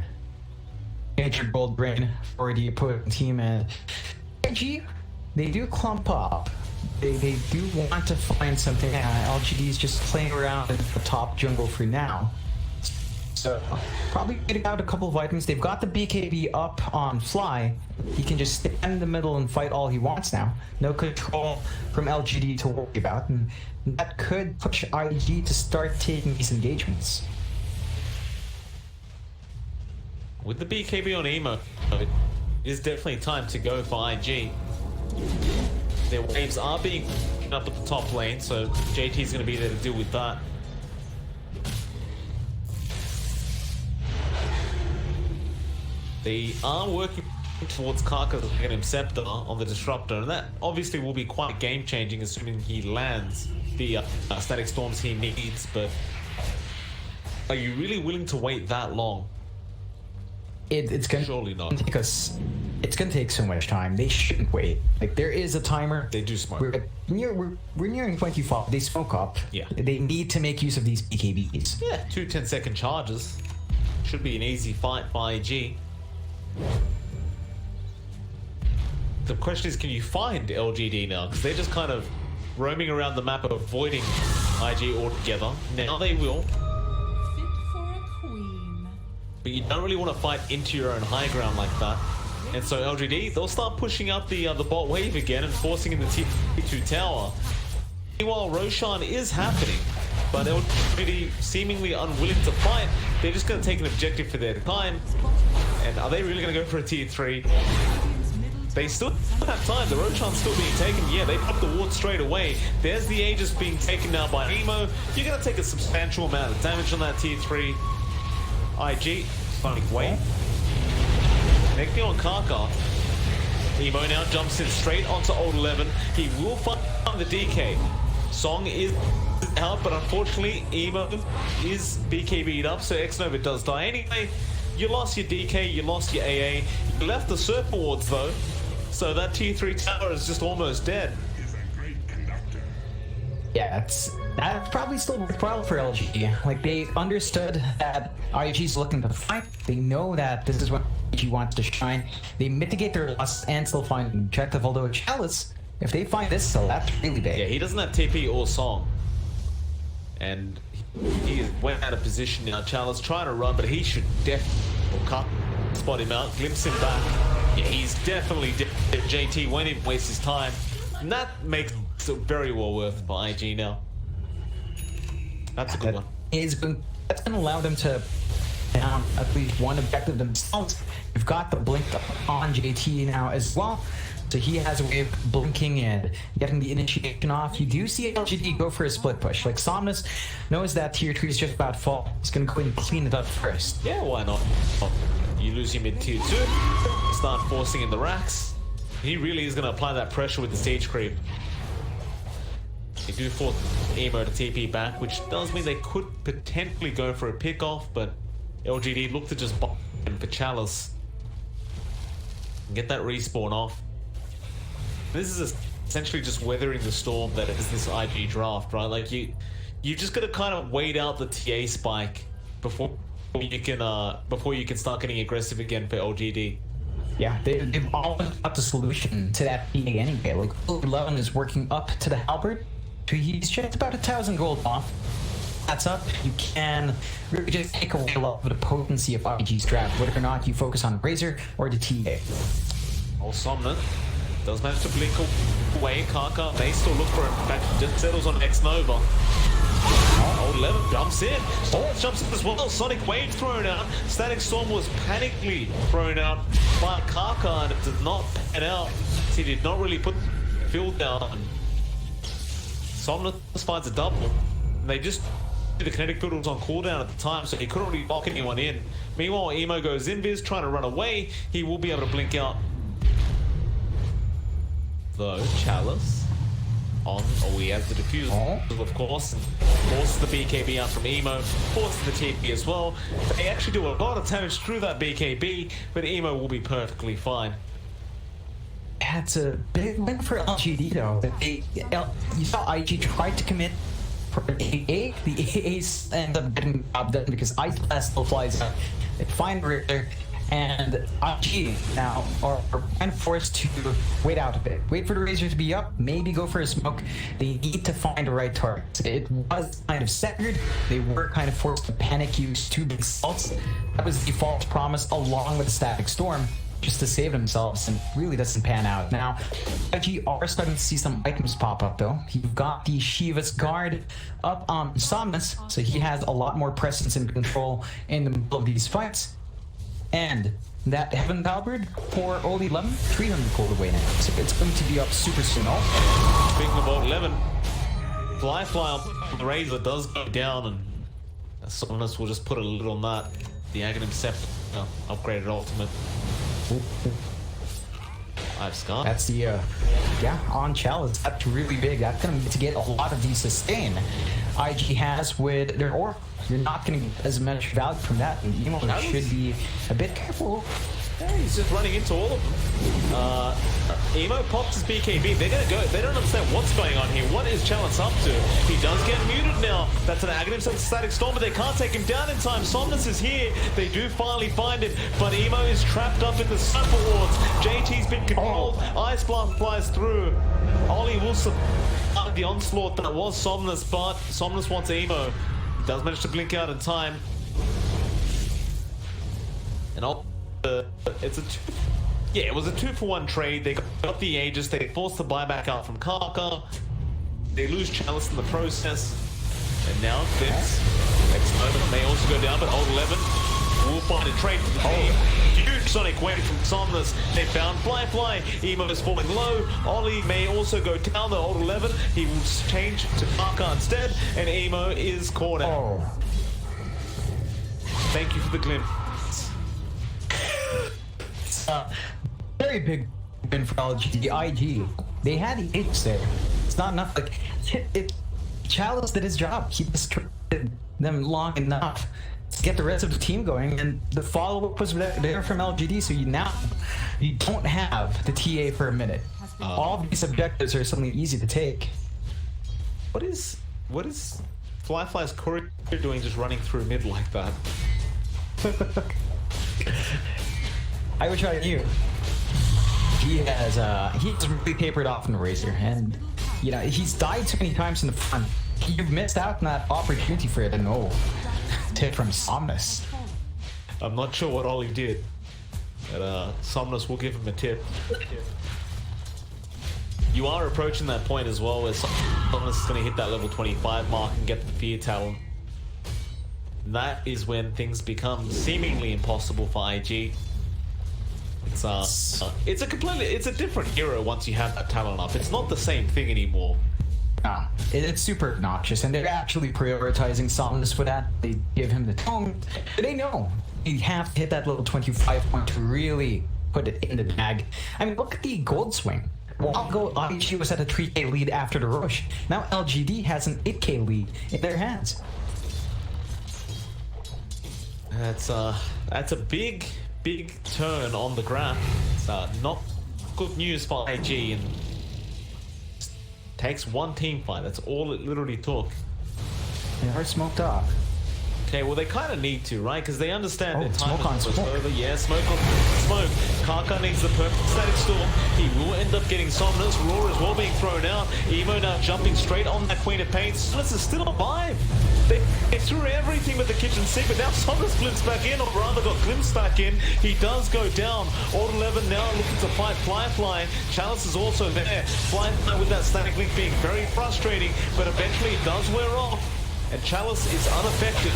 major gold drain for the opposing team, and IG, they do clump up. They do want to find something. LGD is just playing around in the top jungle for now. So probably getting out a couple of items. They've got the BKB up on Fly. He can just stand in the middle and fight all he wants now. No control from LGD to worry about, and that could push IG to start taking these engagements. With the BKB on Emo, it is definitely time to go for IG. Their waves are being up at the top lane, so JT is going to be there to deal with that. They are working towards Kaka to get him Scepter on the Disruptor, and that obviously will be quite game-changing, assuming he lands the Static Storms he needs, but are you really willing to wait that long? It's gonna Surely not. take us. It's gonna take so much time. They shouldn't wait. Like, there is a timer. They do smoke. We're nearing 25. They smoke up. Yeah. They need to make use of these BKBs. Yeah, 2 10-second charges. Should be an easy fight for IG. The question is, can you find LGD now? Because they're just kind of roaming around the map, avoiding IG altogether. Now they will. Fit for a queen. But you don't really want to fight into your own high ground like that. And so LGD, they'll start pushing up the bot wave again and forcing in the T2 tower. Meanwhile, Roshan is happening, but LGD seemingly unwilling to fight. They're just going to take an objective for their time. And are they really going to go for a tier 3? They still have time. The Roshan's still being taken. Yeah, they pop the ward straight away. There's the Aegis being taken now by Emo. You're going to take a substantial amount of damage on that tier 3. IG, funny way. Connecting on Kaka. Emo now jumps in straight onto Old 11. He will find the DK. Song is out, but unfortunately, Emo is BKB'd up, so X-Nova does die anyway. You lost your DK, you lost your AA. You left the surf wards though, so that tier 3 tower is just almost dead. Yeah, that's probably still worthwhile for LG. Like, they understood that IG's looking to fight. They know that this is when IG wants to shine. They mitigate their loss and still find an objective, although Chalice, if they find this, so that's really big. Yeah, he doesn't have TP or Song. And he is way out of position now. Chalice trying to run, but he should definitely spot him out, glimpse him back. Yeah, he's definitely dead. JT won't even waste his time. And that makes it very well worth for IG now. That's a good one. That's going to allow them to down at least one objective themselves. You've got the blink on JT now as well. So he has a way of blinking and getting the initiation off. You do see LGD go for a split push. Like, Somnus knows that tier 3 is just about to fall. He's going to go and clean it up first. Yeah, why not? You lose him in tier 2, start forcing in the racks. He really is going to apply that pressure with the stage creep. They do force Emo to TP back, which does mean they could potentially go for a pickoff, but LGD look to just buy him for Chalice and get that respawn off. This is essentially just weathering the storm that is this IG draft, right? Like, you just got to kind of wait out the TA spike before you can start getting aggressive again for LGD. Yeah, they've always got the solution to that TA anyway. Like, 11 is working up to the halberd, so he's just about 1,000 gold off. That's up. You can really just take away a lot of the potency of IG's draft, whether or not you focus on Razor or the TA. Old Somnus does manage to blink away. Kaka may still look for him. In fact, just settles on X-Nova. Old 11 jumps in. Storm jumps in as well. Sonic Wave thrown out. Static Storm was panically thrown out by Kaka, and it did not pan out. He did not really put the field down. Somnus finds a double. And they just... The kinetic field was on cooldown at the time, so he couldn't really lock anyone in. Meanwhile, Emo goes invis, trying to run away. He will be able to blink out. Though, Chalice on, he has the defusal, of course, and forces the BKB out from Emo, forces the TP as well. They actually do a lot of damage through that BKB, but Emo will be perfectly fine. That's a big win for LGD though. You saw IG tried to commit for an AA. The AAs end up getting the job done because Ice Blast still flies out. They find Richter, And IG now are kind of forced to wait out a bit. Wait for the Razor to be up, maybe go for a smoke. They need to find the right target. It was kind of centered. They were kind of forced to panic use 2 big salts. That was the false promise along with the Static Storm, just to save themselves, and really doesn't pan out. Now, IG are starting to see some items pop up though. You've got the Shiva's Guard up on Somnus, so he has a lot more presence and control in the middle of these fights. And that Heaven Halberd for Old 11, 300 gold away now. So it's going to be up super soon. Also. Speaking of Old 11, Fly on the Razor does go down, and Somnus will just put a little on that. The Aghanim Scepter upgraded ultimate. I've Scar. That's the, on challenge. That's really big. That's going to get a lot of the sustain IG has with their Oracle. You're not going to get as much value from that, and Emo should be a bit careful. Yeah, he's just running into all of them. Emo pops his BKB. They're gonna go. They don't understand what's going on here. What is Chalice up to? He does get muted now. That's an Aghanim Static Storm, but they can't take him down in time. Somnus is here. They do finally find it, but Emo is trapped up in the Super Wards. JT's been controlled. Ice Blast flies through. Ollie will survive the onslaught that was Somnus, but Somnus wants Emo. He does manage to blink out in time. And it's a it was a 2-for-1 trade. They got the Aegis. They forced the buyback out from Kaka. They lose Chalice in the process. And now Vince, next moment, may also go down, but Old 11 will find a trade for the team. Huge Sonic wave from Somnus. They found Fly. Emo is falling low. Ollie may also go down, the Old 11. He will change to Kaka instead, and Emo is caught out. Thank you for the glimpse. Very big win for LGD. IG, they had the Aegis there. It's not enough. Like, Chalice did his job. He distracted them long enough to get the rest of the team going, and the follow-up was there from LGD. So you don't have the TA for a minute. All of these objectives are something easy to take. What is Fly's courier doing, just running through mid like that? I would try you. He's really tapered off in the Razor, and he's died so many times in the front. You've missed out on that opportunity for it. And tip from Somnus. I'm not sure what Ollie did, but Somnus will give him a tip. You are approaching that point as well, where Somnus is going to hit that level 25 mark and get the Fear Talon. That is when things become seemingly impossible for IG. It's a different hero once you have that talent up. It's not the same thing anymore. It's super obnoxious, and they're actually prioritizing Somnus for that. They give him the tone. They know you have to hit that level 25 point to really put it in the bag. I mean, look at the gold swing. A while ago, IG was at a 3k lead after the rush. Now LGD has an 8k lead in their hands. That's a big turn on the graph. It's not good news for IG, and takes one team fight. That's all it literally took. They are smoked off. Okay, well they kind of need to, right? Because they understand their time smoke on is smoke. over. Yeah, smoke on smoke. Kaka needs the perfect Static Storm. He will end up getting Somnus. Roar as well being thrown out. Emo now jumping straight on that Queen of Pain. Somnus is still alive. They threw everything with the kitchen sink, but now Somnus glimpsed back in, or rather got glimpsed back in. He does go down. Old 11 now looking to fight Fly. Chalice is also there. Fly with that Static Link being very frustrating, but eventually it does wear off. And Chalice is unaffected.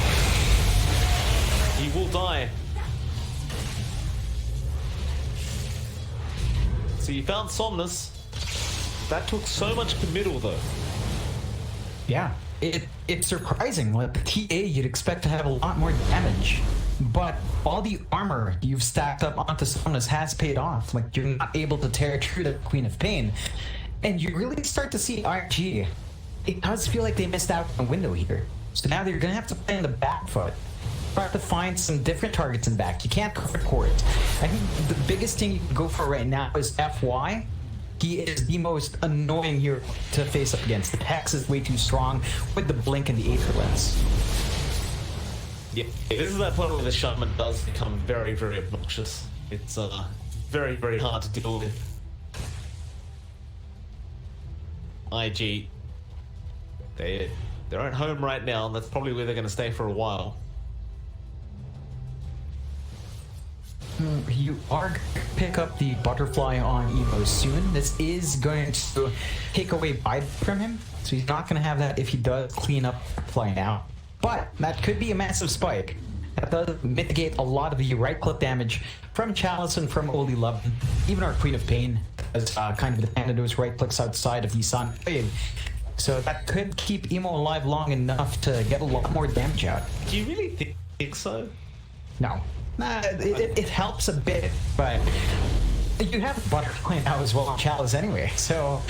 He will die. So you found Somnus. That took so much committal though. Yeah, it's surprising. Like the TA, you'd expect to have a lot more damage, but all the armor you've stacked up onto Somnus has paid off. Like you're not able to tear through the Queen of Pain, and you really start to see RG. It does feel like they missed out on a window here. So now they're gonna have to play on the back foot. Try to find some different targets in back. You can't go for Court. I think the biggest thing you can go for right now is FY. He is the most annoying hero to face up against. The Hex is way too strong with the Blink and the Aether Lens. Yeah, this is that point where the Shaman does become very, very obnoxious. It's very, very hard to deal with. IG, they're at home right now, and that's probably where they're going to stay for a while. You are going to pick up the butterfly on Emo soon. This is going to take away bite from him, so he's not going to have that if he does clean up Butterfly now. But that could be a massive spike. That does mitigate a lot of the right-click damage from Chalice and from Oli Love. Even our Queen of Pain has kind of depended those right-clicks outside of the Sonic Wave. So that could keep Emo alive long enough to get a lot more damage out. Do you really think so? No. Nah, it helps a bit, but you have Butterfly now as well on Chalice anyway, so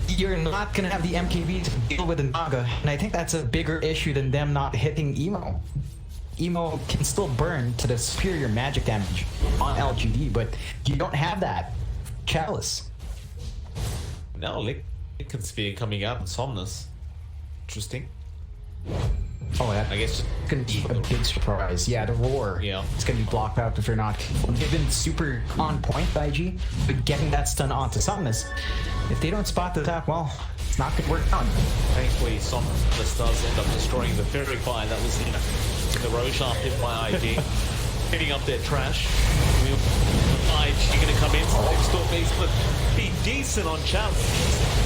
you're not going to have the MKB to deal with the Naga, and I think that's a bigger issue than them not hitting Emo. Emo can still burn to the superior magic damage on LGD, but you don't have that. Chalice. No, Lincoln Sphere coming out in Somnus. Interesting. Oh, that I guess it's gonna be a big surprise. Yeah, the roar. Yeah. It's gonna be blocked out if you're not. They've been super on point, IG, but getting that stun onto Somnus. If they don't spot the attack, well, it's not gonna work out. Thankfully, Somnus does end up destroying the Fairy Fire that was in the Roshan hit by IG. Hitting up their trash. IG gonna come in, store base, but be decent on challenge.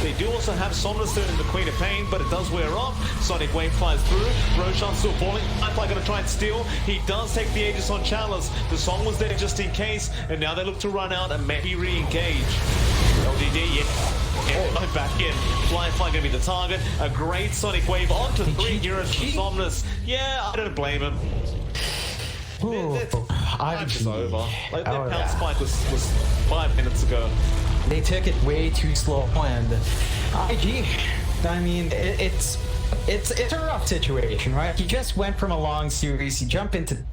They do also have Somnus there in the Queen of Pain, but it does wear off. Sonic Wave flies through. Roshan still falling. Firefly gonna try and steal. He does take the Aegis on Chalice. The song was there just in case, and now they look to run out and maybe re-engage. LGD, yeah. Back in. Firefly gonna be the target. A great Sonic Wave onto 3 heroes from Somnus. Yeah, I don't blame him. It's over. Like, their pound spike was 5 minutes ago. They took it way too slow, and IG, I mean, it's a rough situation, right? You just went from a long series, you jump into